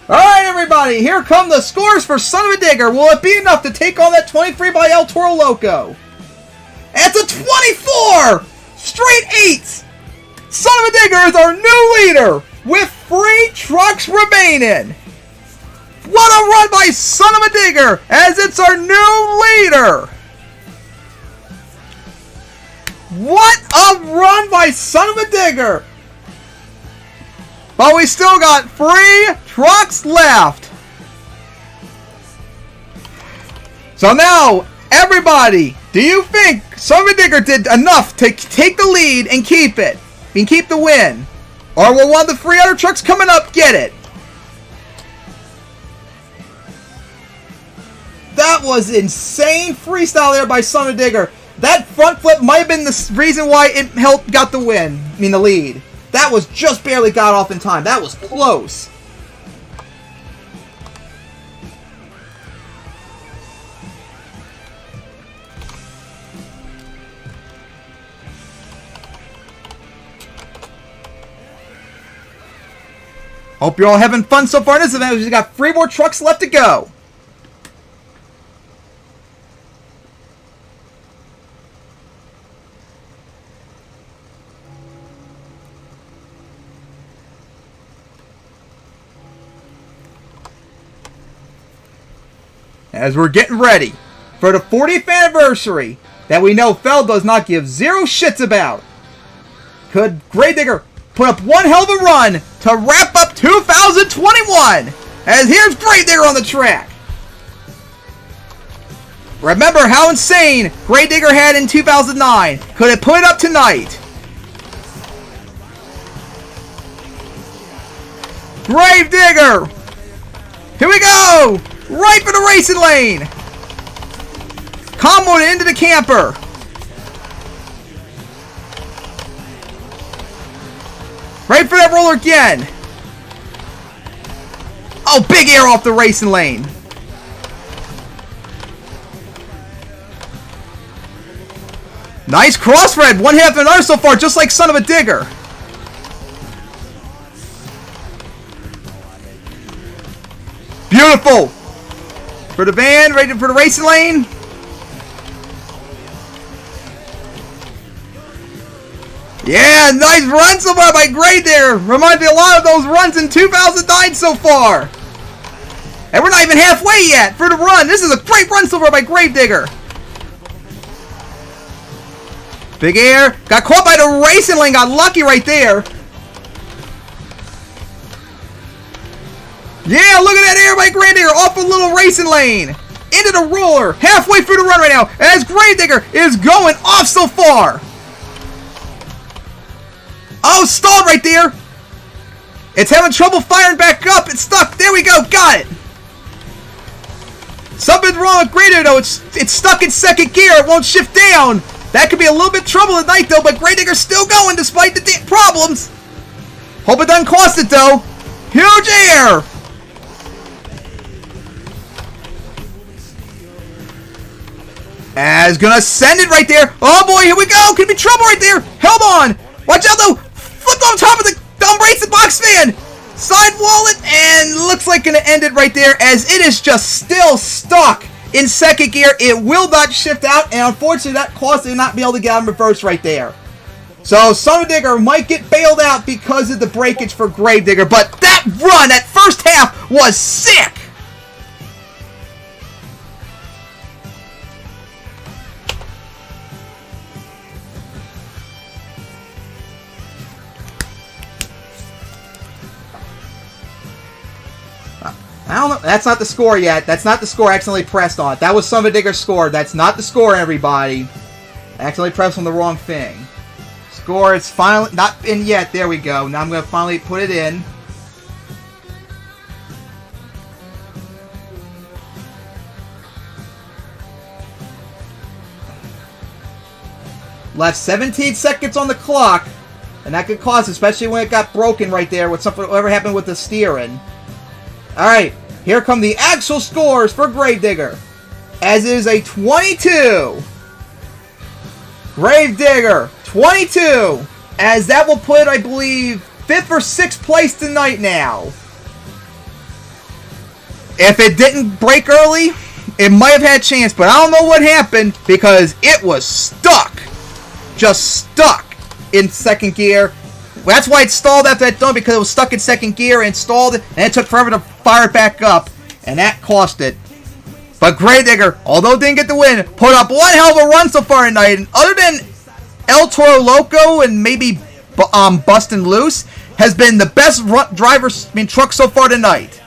Alright, everybody, here come the scores for Son-Uva Digger. Will it be enough to take on that 23 by El Toro Loco? It's a 24! Straight 8s! Son-Uva Digger is our new leader with 3 trucks remaining. What a run by Son-Uva Digger as it's our new leader. What a run by Son-Uva Digger. But we still got 3 trucks left. So now, everybody, do you think Son-Uva Digger did enough to take the lead and keep it? And keep the win? Or will one of the 3 other trucks coming up get it? That was insane freestyle there by Son-Uva Digger. That front flip might have been the reason why it got the win. I mean the lead. That was just barely got off in time. That was close. Hope you're all having fun so far in this event. We've got 3 more trucks left to go. As we're getting ready for the 40th anniversary that we know Fell does not give 0 shits about. Could Gravedigger put up one hell of a run to wrap up 2021? As here's Gravedigger on the track. Remember how insane Gravedigger had in 2009. Could it put it up tonight? Gravedigger. Here we go. Right for the racing lane. Comboed into the camper. Right for that roller again. Oh, big air off the racing lane. Nice crossthread. One half and another so far, just like Son-Uva Digger. Beautiful. For the van, ready for the racing lane. Yeah, nice run so far by Gravedigger. Reminds me a lot of those runs in 2009 so far. And we're not even halfway yet for the run. This is a great run so far by Gravedigger. Big air. Got caught by the racing lane. Got lucky right there. Yeah, look at that air by Gravedigger off a little racing lane. Into the roller. Halfway through the run right now. As Gravedigger is going off so far. Oh, stalled right there. It's having trouble firing back up. It's stuck. There we go. Got it. Something's wrong with Gravedigger though. It's stuck in second gear. It won't shift down. That could be a little bit trouble tonight though, but Gravedigger's still going despite the problems. Hope it doesn't cost it though. Huge air. As gonna send it right there. Oh boy, here we go. Could be trouble right there. Held on. Watch out though. Flipped on top of the dumb racing box fan. Side wallet and looks like gonna end it right there as it is just still stuck in second gear. It will not shift out, and unfortunately that caused it to not be able to get out in reverse right there. So Son-Uva Digger might get bailed out because of the breakage for Gravedigger, but that run, that first half was sick. I don't know. That's not the score yet. That's not the score. I accidentally pressed on it. That was Son-Uva Digger's score. That's not the score, everybody. I accidentally pressed on the wrong thing. Score is finally not in yet. There we go. Now I'm going to finally put it in. Left 17 seconds on the clock. And that could cause, especially when it got broken right there with something, whatever happened with the steering. Alright, here come the actual scores for Gravedigger. As is a 22. Gravedigger, 22. As that will put, I believe, 5th or 6th place tonight now. If it didn't break early, it might have had a chance, but I don't know what happened because it was stuck. Just stuck in second gear. That's why it stalled after that done, because it was stuck in second gear and stalled it, and it took forever to fire it back up, and that cost it. But Gravedigger, although didn't get the win, put up one hell of a run so far tonight, and other than Toro Loco and maybe Bustin Loose, has been the best truck so far tonight.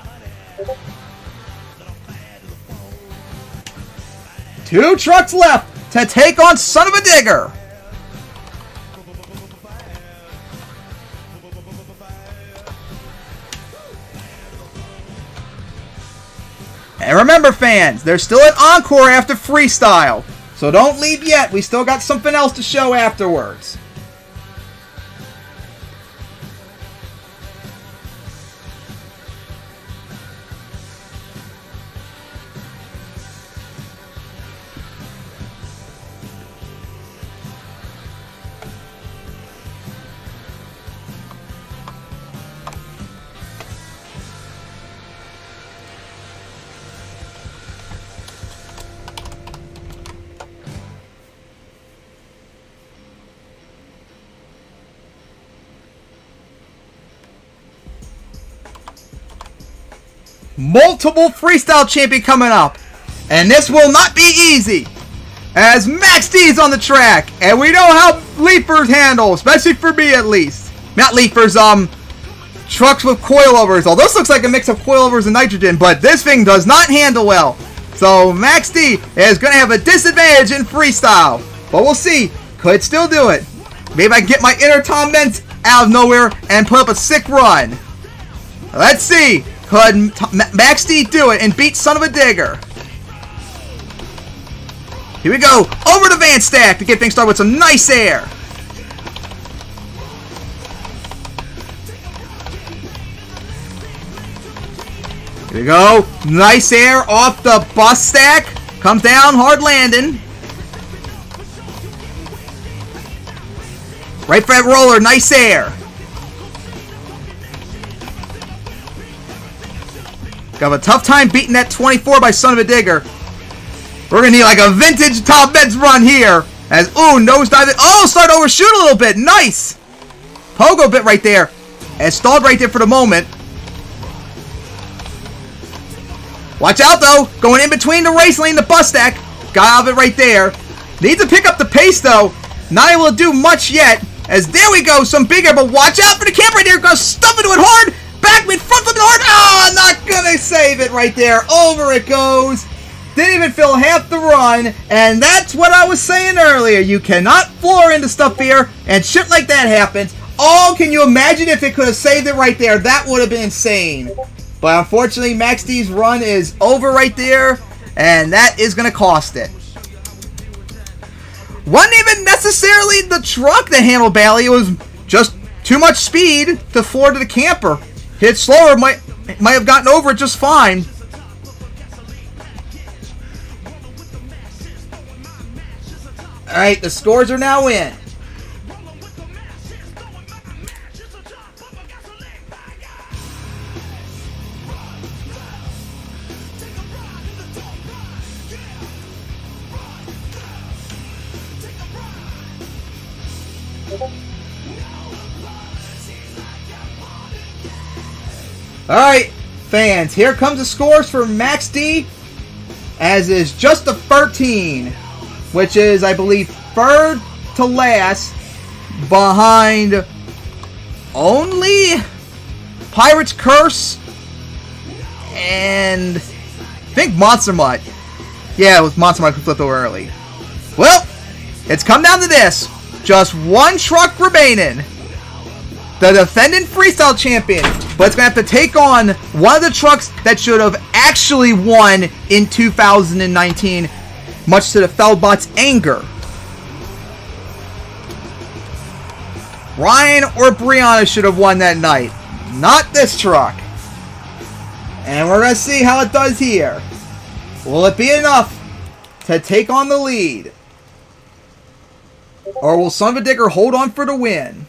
2 trucks left to take on Son-Uva Digger. And remember, fans, there's still an encore after Freestyle. So don't leave yet. We still got something else to show afterwards. Multiple freestyle champion coming up, and this will not be easy as Max D is on the track, and we know how leafers handle, especially for me at least. Not leafers, trucks with coilovers. Although this looks like a mix of coilovers and nitrogen, but this thing does not handle well. So Max D is going to have a disadvantage in freestyle, but we'll see. Could still do it. Maybe I can get my inner Tom Meents out of nowhere and put up a sick run. Let's see. Could Max D do it and beat Son-Uva Digger? Here we go. Over the van stack to get things started with some nice air. Here we go. Nice air off the bus stack. Comes down, hard landing. Right for that roller, nice air. Got a tough time beating that 24 by Son-Uva Digger. We're going to need like a vintage top beds run here. As, ooh, nosedive it. Oh, start to overshoot a little bit. Nice. Pogo bit right there. And stalled right there for the moment. Watch out, though. Going in between the race lane and the bus stack. Got out of it right there. Needs to pick up the pace, though. Not able to do much yet. As there we go. Some bigger, but watch out for the camp right there. Going to stuff into it hard. Back mid, front flip it hard. Oh, not going to save it right there. Over it goes. Didn't even fill half the run, and that's what I was saying earlier. You cannot floor into stuff here, and shit like that happens. Oh, can you imagine if it could have saved it right there? That would have been insane. But unfortunately, Max D's run is over right there, and that is going to cost it. Wasn't even necessarily the truck that handled badly. It was just too much speed to floor to the camper. Hit slower, might have gotten over it just fine. Alright, the scores are now in. Alright, fans, here comes the scores for Max D, as is just a 13. Which is, I believe, third to last behind only Pirate's Curse and I think Monster Mutt. Yeah, it was Monster Mutt who flipped over early. Well, it's come down to this. Just one truck remaining. The defending freestyle champion. But it's going to have to take on one of the trucks that should have actually won in 2019. Much to the Feldbot's anger. Ryan or Brianna should have won that night. Not this truck. And we're going to see how it does here. Will it be enough to take on the lead? Or will Son-Uva Digger hold on for the win?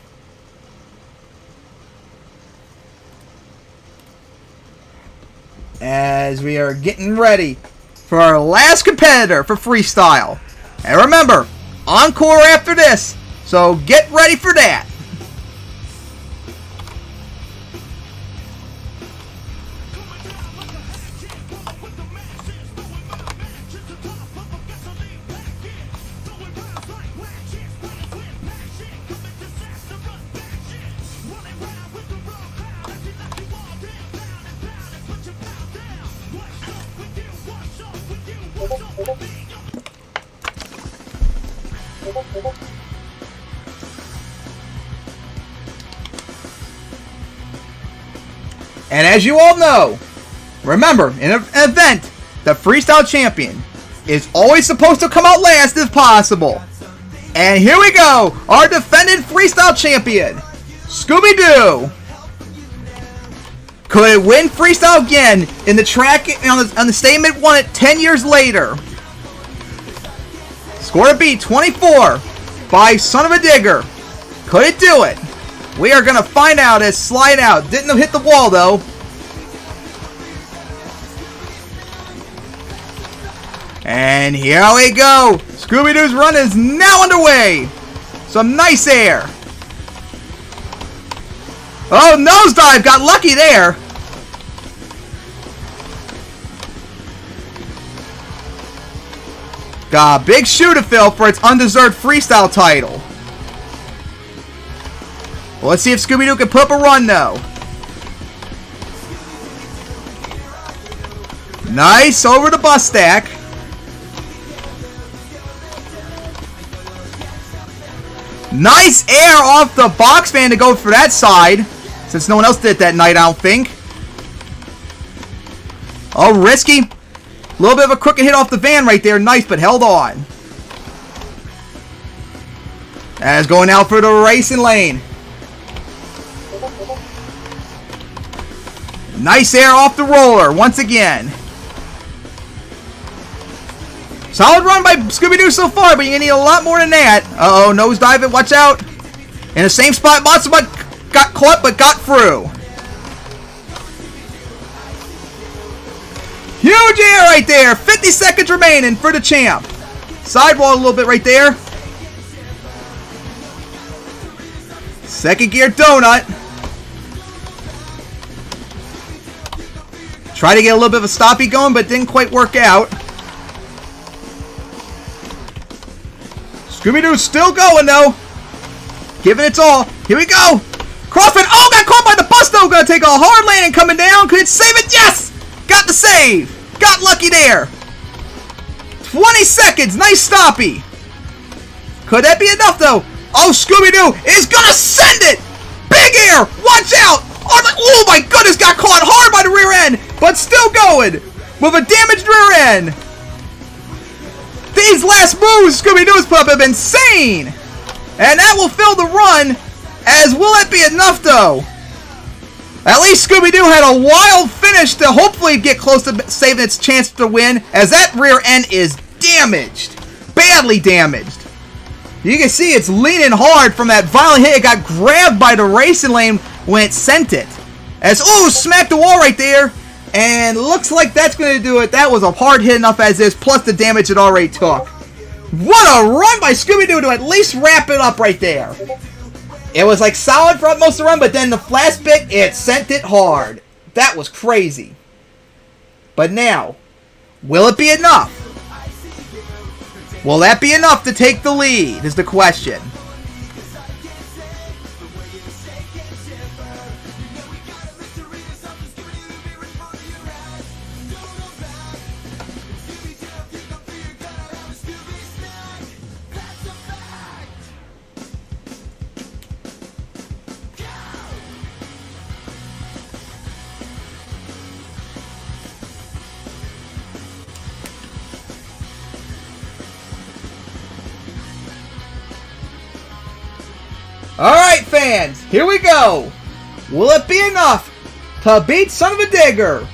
As we are getting ready for our last competitor for freestyle. And remember, Encore after this, so get ready for that. And as you all know, remember, in an event, the freestyle champion is always supposed to come out last if possible. And here we go, our defending freestyle champion, ScoobyDoo. Could it win freestyle again in the track on the statement won it 10 years later? Score to beat 24 by Son-Uva Digger. Could it do it? We are going to find out as slide out. Didn't hit the wall though. And here we go. Scooby-Doo's run is now underway. Some nice air. Oh, nosedive. Got lucky there. Got a big shoe to fill for its undeserved freestyle title. Well, let's see if Scooby-Doo can put up a run, though. Nice, over the bus stack. Nice air off the box fan to go for that side. Since no one else did it that night, I don't think. Oh, risky. A little bit of a crooked hit off the van right there. Nice, but held on. As going out for the racing lane. Nice air off the roller once again. Solid run by Scooby-Doo so far, but you're going to need a lot more than that. Uh-oh, nosedive it. Watch out. In the same spot, Monster Mutt got caught, but got through. Huge air right there. 50 seconds remaining for the champ. Sidewall a little bit right there. Second gear donut. Try to get a little bit of a stoppie going, but didn't quite work out. Scooby-Doo's still going, though. Giving its all. Here we go. Crossfit. Oh, got caught by the bus, though. Gonna take a hard landing coming down. Could it save it? Yes! Got the save. Got lucky there. 20 seconds. Nice stoppie. Could that be enough, though? Oh, Scooby-Doo is gonna send it. Big air. Watch out. Oh, my goodness. Got caught hard by the rear end, but still going with a damaged rear end. These last moves Scooby-Doo's put up have been insane. And that will fill the run. As will it be enough, though? At least Scooby-Doo had a wild finish to hopefully get close to saving its chance to win, as that rear end is damaged. Badly damaged. You can see it's leaning hard from that violent hit. It got grabbed by the racing lane when it sent it. As, oh, smacked the wall right there. And looks like that's going to do it. That was a hard hit enough as is, plus the damage it already took. What a run by Scooby-Doo to at least wrap it up right there. It was like solid for most of the run, but then the last bit, it sent it hard. That was crazy. But now, will it be enough? Will that be enough to take the lead, is the question. Alright, fans, here we go. Will it be enough to beat Son-Uva Digger?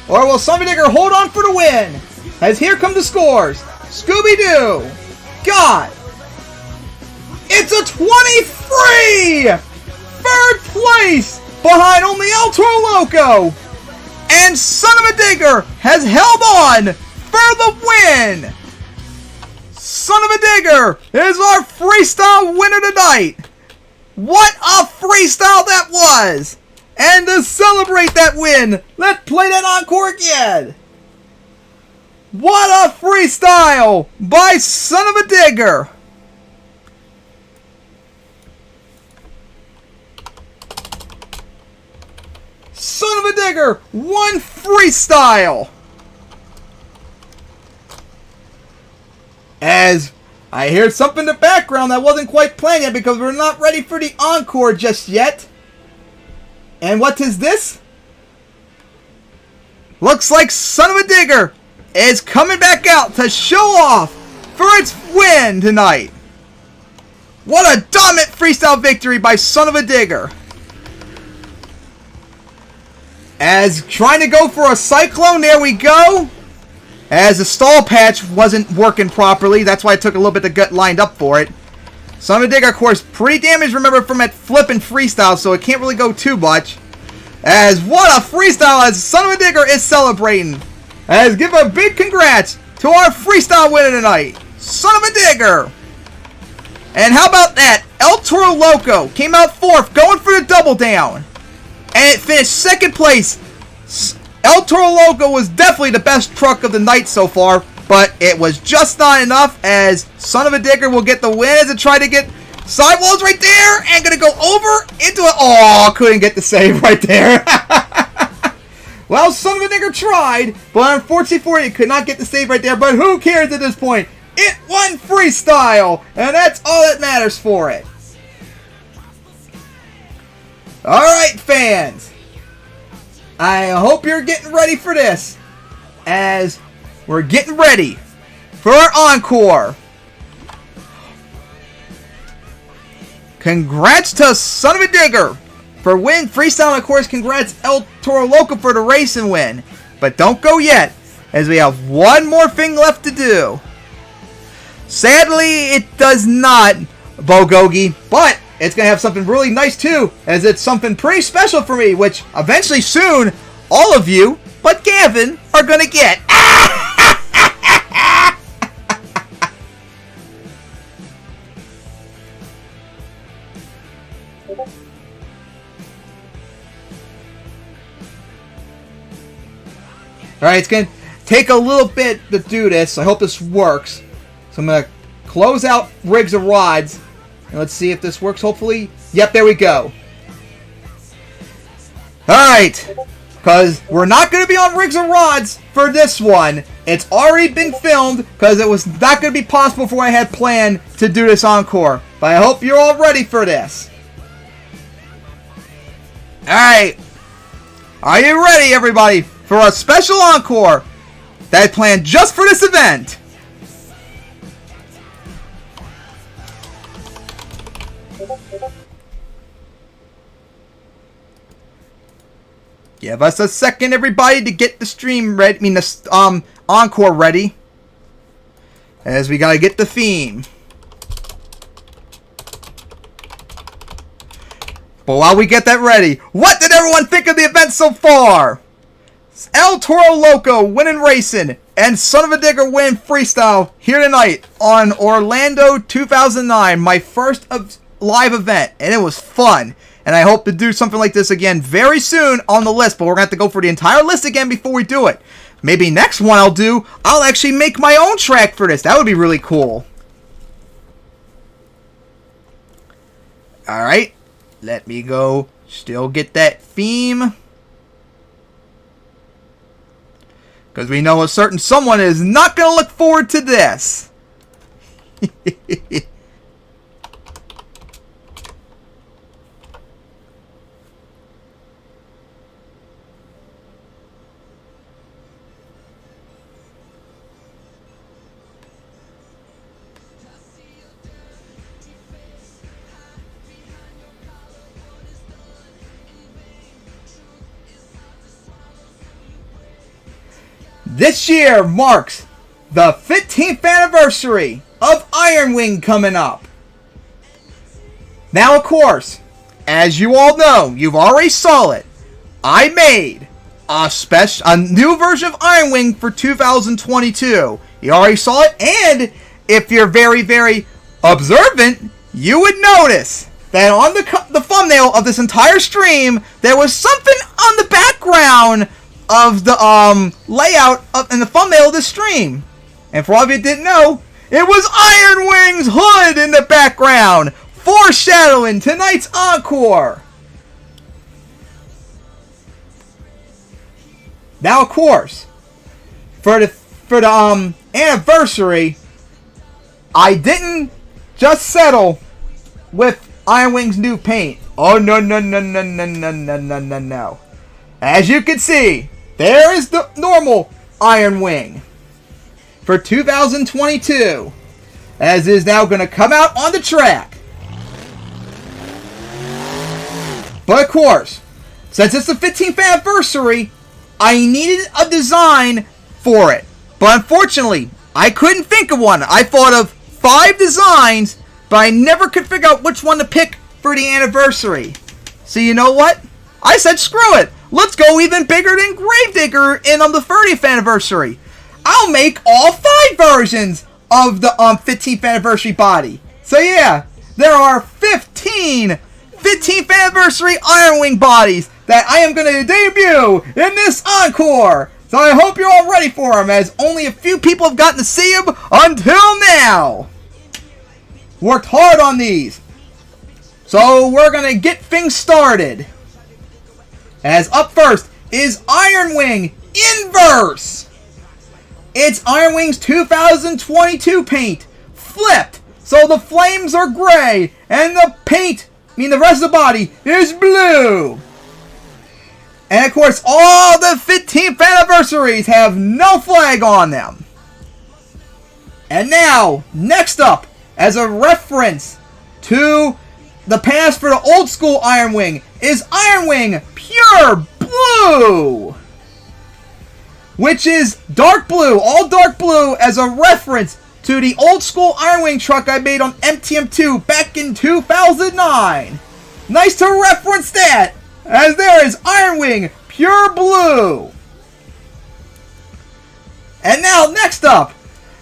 Or will Son-Uva Digger hold on for the win? As here come the scores. Scooby-Doo got it's a 23! Third place behind only Toro Loco. And Son-Uva Digger has held on for the win. Son-Uva Digger is our freestyle winner tonight. What a freestyle that was! And to celebrate that win, let's play that encore again. What a freestyle by Son-Uva Digger! Son-Uva Digger won freestyle! As I hear something in the background that wasn't quite playing yet because we're not ready for the encore just yet. And what is this? Looks like Son-Uva Digger is coming back out to show off for its win tonight. What a dominant freestyle victory by Son-Uva Digger. As trying to go for a cyclone, there we go. As the stall patch wasn't working properly. That's why it took a little bit to get lined up for it. Son-Uva Digger, of course, pretty damaged, remember, from that flipping freestyle, so it can't really go too much. As what a freestyle as Son-Uva Digger is celebrating. As give a big congrats to our freestyle winner tonight, Son-Uva Digger. And how about that? Toro Loco came out fourth, going for the double down. And it finished second place. Toro Loco was definitely the best truck of the night so far, but it was just not enough as Son-Uva Digger will get the win as it tried to get sidewalls right there and gonna go over into it. Oh, couldn't get the save right there. Well, Son-Uva Digger tried, but unfortunately for it, it could not get the save right there, but who cares at this point? It won freestyle, and that's all that matters for it. Alright, fans. I hope you're getting ready for this. as we're getting ready for our Encore. Congrats to Son-Uva Digger for win freestyle, and of course congrats Toro Loco for the racing win. But don't go yet, as we have one more thing left to do. Sadly, it does not, Bogogi, but it's going to have something really nice too, as it's something pretty special for me, which eventually soon, all of you, but Gavin, are going to get. Alright, it's going to take a little bit to do this. I hope this works. So I'm going to close out rigs of rods. And let's see if this works, hopefully. Yep, there we go. Alright. Because we're not going to be on rigs of rods for this one. It's already been filmed because it was not going to be possible for what I had planned to do this Encore. But I hope you're all ready for this. Alright. Are you ready, everybody, for a special Encore that I planned just for this event? Give us a second, everybody, to get the stream ready. I mean, the Encore ready, as we gotta get the theme. But while we get that ready, what did everyone think of the event so far? Toro Loco winning racing and Son-Uva Digger win freestyle here tonight on Orlando 2009, my first live event, and it was fun. And I hope to do something like this again very soon on the list, but we're going to have to go for the entire list again before we do it. Maybe next one I'll actually make my own track for this. That would be really cool. Alright, let me go still get that theme. Because we know a certain someone is not going to look forward to this. This year marks the 15th anniversary of Iron Wing coming up. Now, of course, as you all know, you've already saw it, I made a new version of Iron Wing for 2022. You already saw it, and if you're very, very observant, you would notice that on the thumbnail of this entire stream, there was something on the background of the layout in the thumbnail of the stream. And for all of you that didn't know, it was Iron Wing's hood in the background, foreshadowing tonight's Encore. Now, of course, for the anniversary, I didn't just settle with Iron Wing's new paint. Oh no. As you can see, there is the normal Iron Wing for 2022, as is now going to come out on the track. But of course, since it's the 15th anniversary, I needed a design for it. But unfortunately, I couldn't think of one. I thought of 5 designs, but I never could figure out which one to pick for the anniversary. So you know what? I said screw it. Let's go even bigger than Gravedigger in on the 30th anniversary. I'll make all 5 versions of the 15th anniversary body. So yeah, there are 15 15th anniversary Iron Wing bodies that I am going to debut in this Encore. So I hope you're all ready for them, as only a few people have gotten to see them until now. Worked hard on these. So we're going to get things started. As up first is Iron Wing Inverse. It's Iron Wing's 2022 paint, flipped, so the flames are gray, and the paint, the rest of the body, is blue. And of course, all the 15th anniversaries have no flag on them. And now, next up, as a reference to the past for the old school Iron Wing, is Iron Wing Pure Blue, which is dark blue, all dark blue, as a reference to the old school Iron Wing truck I made on MTM2 back in 2009. Nice to reference that, as there is Iron Wing Pure Blue. And now, next up,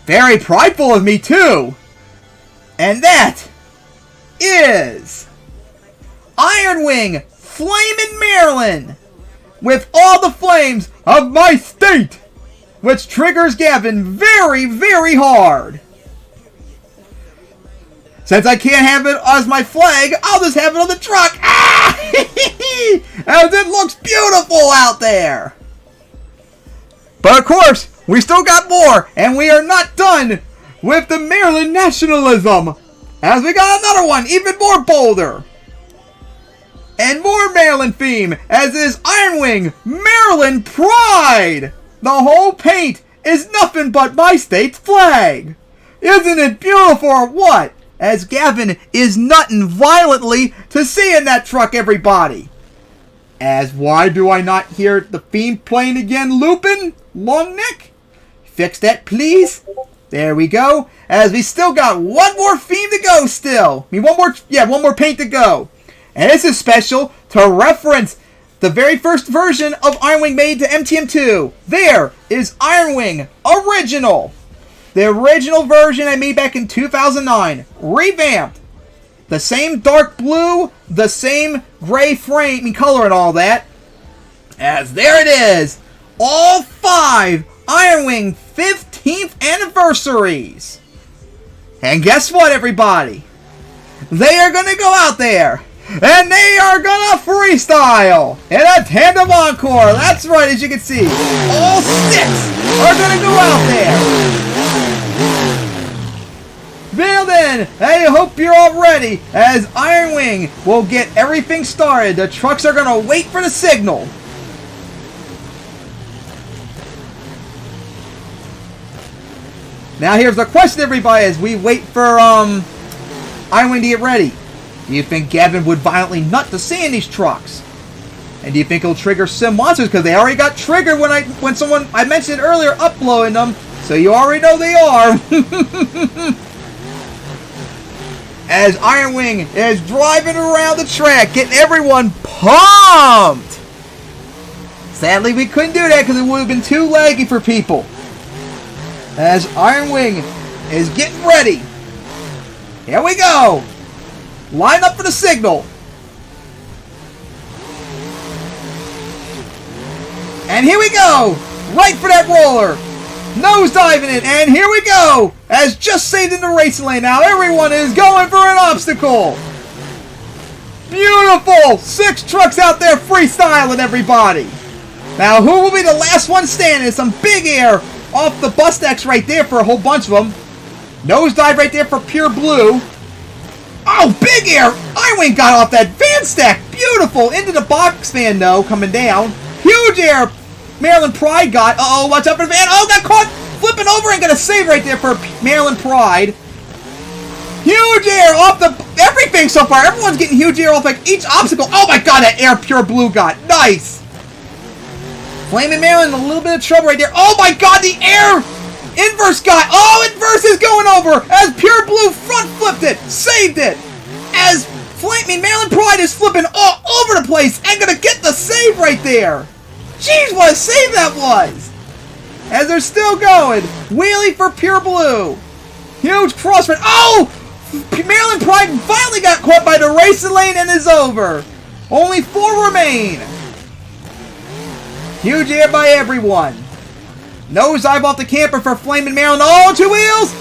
very prideful of me too, and that is Iron Wing Flamin' Maryland, with all the flames of my state, which triggers Gavin very, very hard. Since I can't have it as my flag, I'll just have it on the truck. Ah! As it looks beautiful out there. But of course, we still got more, and we are not done with the Maryland nationalism, as we got another one, even more bolder. And more Maryland theme, as is Iron Wing Maryland Pride. The whole paint is nothing but my state's flag. Isn't it beautiful or what? As Gavin is nutting violently to seeing that truck, everybody. As why do I not hear the theme playing again, looping? Long neck? Fix that, please. There we go. As we still got one more theme to go still. I mean, one more paint to go. And this is special to reference the very first version of Iron Wing made to MTM2. There is Iron Wing Original. The original version I made back in 2009. Revamped. The same dark blue, the same gray frame and color and all that. As there it is. All 5 Iron Wing 15th anniversaries. And guess what, everybody? They are going to go out there. And they are going to freestyle in a tandem encore. That's right, as you can see. All 6 are going to go out there. Well then, I hope you're all ready, as Iron Wing will get everything started. The trucks are going to wait for the signal. Now here's the question, everybody, as we wait for Iron Wing to get ready. Do you think Gavin would violently nut to seeing these trucks? And do you think he'll trigger sim monsters? Because they already got triggered when someone, I mentioned it earlier, uploading them. So you already know they are. As Iron Wing is driving around the track, getting everyone pumped. Sadly, we couldn't do that because it would have been too laggy for people. As Iron Wing is getting ready. Here we go. Line up for the signal. And here we go. Right for that roller. Nose diving it. And here we go. As just saved in the racing lane. Now everyone is going for an obstacle. Beautiful. 6 trucks out there freestyling, everybody. Now who will be the last one standing? Some big air off the bus decks right there for a whole bunch of them. Nose dive right there for Pure Blue. Oh, big air! Iron Wing got off that van stack. Beautiful. Into the box fan, though, coming down. Huge air. Maryland Pride got. Uh-oh, watch out for the van. Oh, got caught flipping over and got a save right there for Maryland Pride. Huge air off the everything so far. Everyone's getting huge air off like each obstacle. Oh my god, that air Pure Blue got. Nice. Flamin' Maryland in a little bit of trouble right there. Oh my god, the air Inverse guy. Oh, Inverse is going over as Pure Blue front flipped it. Saved it. As Flaming Maryland Pride is flipping all over the place and gonna get the save right there. Jeez, what a save that was. As they're still going. Wheelie for Pure Blue. Huge crossfit. Oh! Maryland Pride finally got caught by the racing lane and is over. Only 4 remain. Huge air by everyone. Nosedive off the camper for Flamin' Maryland. Oh, 2 wheels.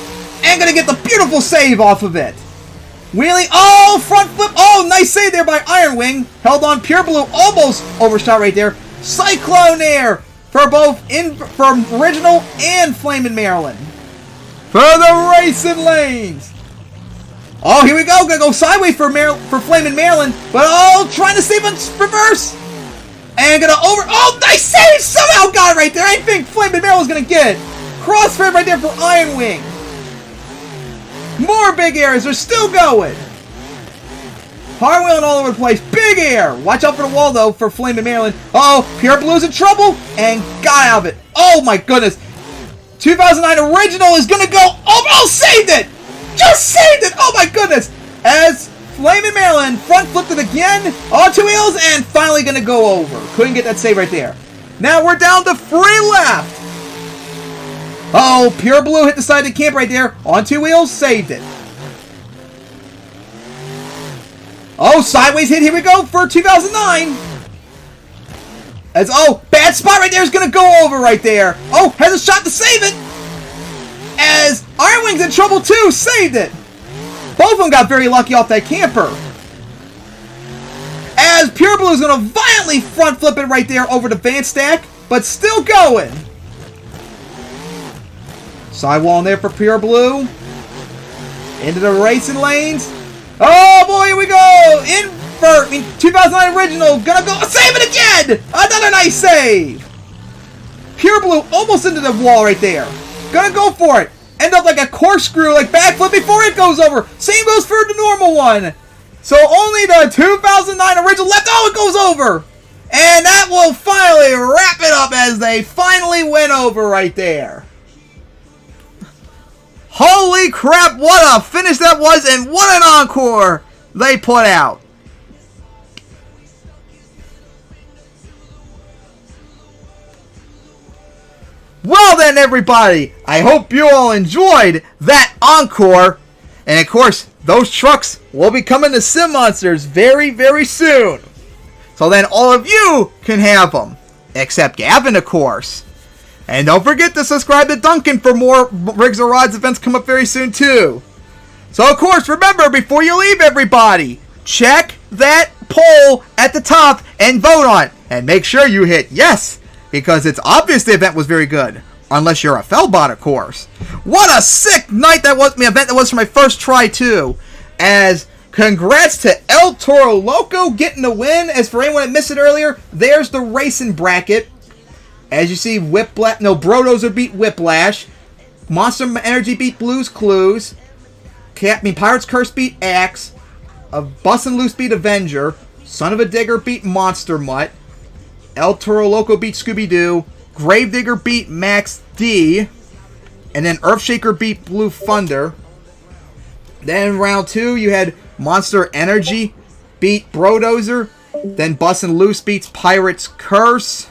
And gonna get the beautiful save off of it. Wheelie. Oh, front flip. Oh, nice save there by Iron Wing. Held on Pure Blue. Almost overshot right there. Cyclone air for both from Original and Flamin' Maryland. For the racing lanes. Oh, here we go. Gonna go sideways for Flamin' Maryland. But oh, trying to save on reverse. And gonna over... Oh, nice save! Somehow got it right there. I didn't think Flaming Barrel was gonna get it. Crossfire right there for Iron Wing. More big airs. They're still going. Hard wheeling all over the place. Big air. Watch out for the wall, though, for Flaming Maryland. Oh, Pure Blue's in trouble. And got out of it. Oh, my goodness. 2009 original is going to go. Oh, saved it. Just saved it. Oh, my goodness. As Flaming Maryland front flipped it again on 2 wheels and finally going to go over. Couldn't get that save right there. Now we're down to 3 left. Oh, Pure Blue hit the side of the camp right there. On 2 wheels, saved it. Oh, sideways hit. Here we go for 2009. As, oh, bad spot right there is going to go over right there. Oh, has a shot to save it. As Iron Wing's in trouble too. Saved it. Both of them got very lucky off that camper. As Pure Blue is going to violently front flip it right there over the van stack. But still going. Sidewall in there for Pure Blue. Into the racing lanes. Oh boy, here we go! Invert! 2009 original. Gonna go. Save it again! Another nice save! Pure Blue almost into the wall right there. Gonna go for it. End up like a corkscrew, like backflip before it goes over. Same goes for the normal one. So only the 2009 original left. Oh, it goes over! And that will finally wrap it up as they finally went over right there. Holy crap, what a finish that was, and what an encore they put out. Well then, everybody, I hope you all enjoyed that encore. And of course, those trucks will be coming to Sim Monsters very, very soon. So then all of you can have them. Except Gavin, of course. And don't forget to subscribe to Duncan for more Rigs or Rods events come up very soon too. So of course, remember, before you leave everybody, check that poll at the top and vote on it. And make sure you hit yes, because it's obvious the event was very good. Unless you're a Fellbot, of course. What a sick night that was, event that was for my first try too. As congrats to El Toro Loco getting the win. As for anyone that missed it earlier, there's the racing bracket. As you see, BroDozer beat Whiplash. Monster Energy beat Blues Clues. Pirate's Curse beat Axe. Bustin Loose beat Avenger. Son-Uva Digger beat Monster Mutt. El Toro Loco beat Scooby-Doo. Gravedigger beat Max D. And then Earthshaker beat Blue Thunder. Then round 2, you had Monster Energy beat BroDozer. Then Bustin Loose beats Pirate's Curse.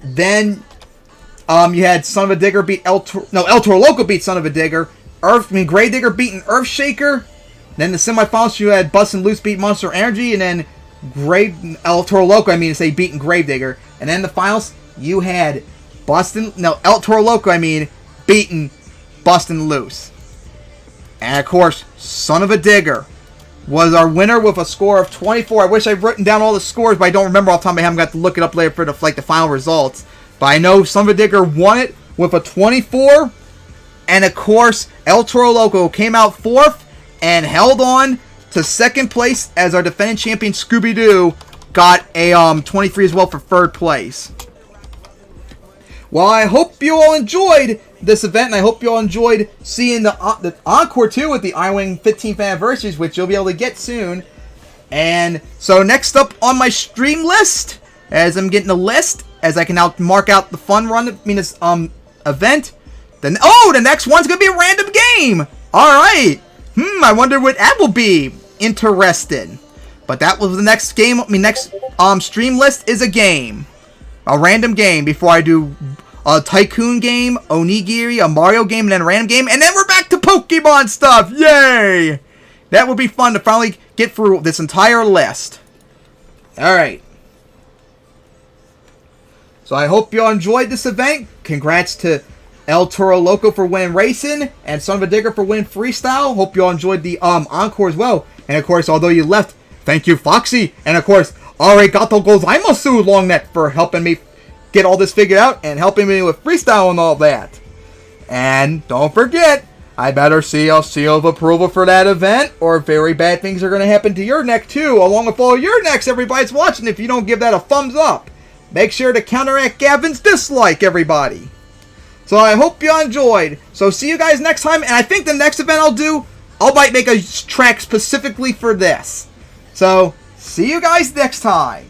Then you had Son-Uva Digger beat El Toro Loco beat Son-Uva Digger. Gravedigger beating Earthshaker. Then the semifinals you had Bustin Loose beat Monster Energy, and then El Toro Loco beating Gravedigger. And then the finals you had El Toro Loco beating Bustin Loose. And of course, Son-Uva Digger was our winner with a score of 24. I wish I'd written down all the scores, but I don't remember off the top of my head. I'm going to have to look it up later for the final results. But I know Son-Uva Digger won it with a 24. And of course, El Toro Loco came out 4th and held on to 2nd place as our defending champion Scooby-Doo got a 23 as well for 3rd place. Well, I hope you all enjoyed this event, and I hope you all enjoyed seeing the Encore too with the Iron Wing 15th anniversaries, which you'll be able to get soon. And so next up on my stream list, as I'm getting the list, as I can now mark out the fun run, this event. Then the next one's gonna be a random game. All right. I wonder what that will be. Interested. But that was the next game. Next stream list is a game. A random game before I do a Tycoon game, Onigiri, a Mario game, and then a random game. And then we're back to Pokemon stuff. Yay! That would be fun to finally get through this entire list. Alright. So I hope you all enjoyed this event. Congrats to El Toro Loco for winning Racing, and Son-Uva Digger for winning Freestyle. Hope you all enjoyed the Encore as well. And of course, although you left, thank you, Foxy. And of course, Arigato gozaimasu, Longneck, for helping me get all this figured out and helping me with Freestyle and all that. And don't forget, I better see a seal of approval for that event, or very bad things are going to happen to your neck too, along with all your necks, everybody's watching, if you don't give that a thumbs up. Make sure to counteract Gavin's dislike, everybody. So I hope you enjoyed. So see you guys next time, and I think the next event I might make a track specifically for this. So see you guys next time.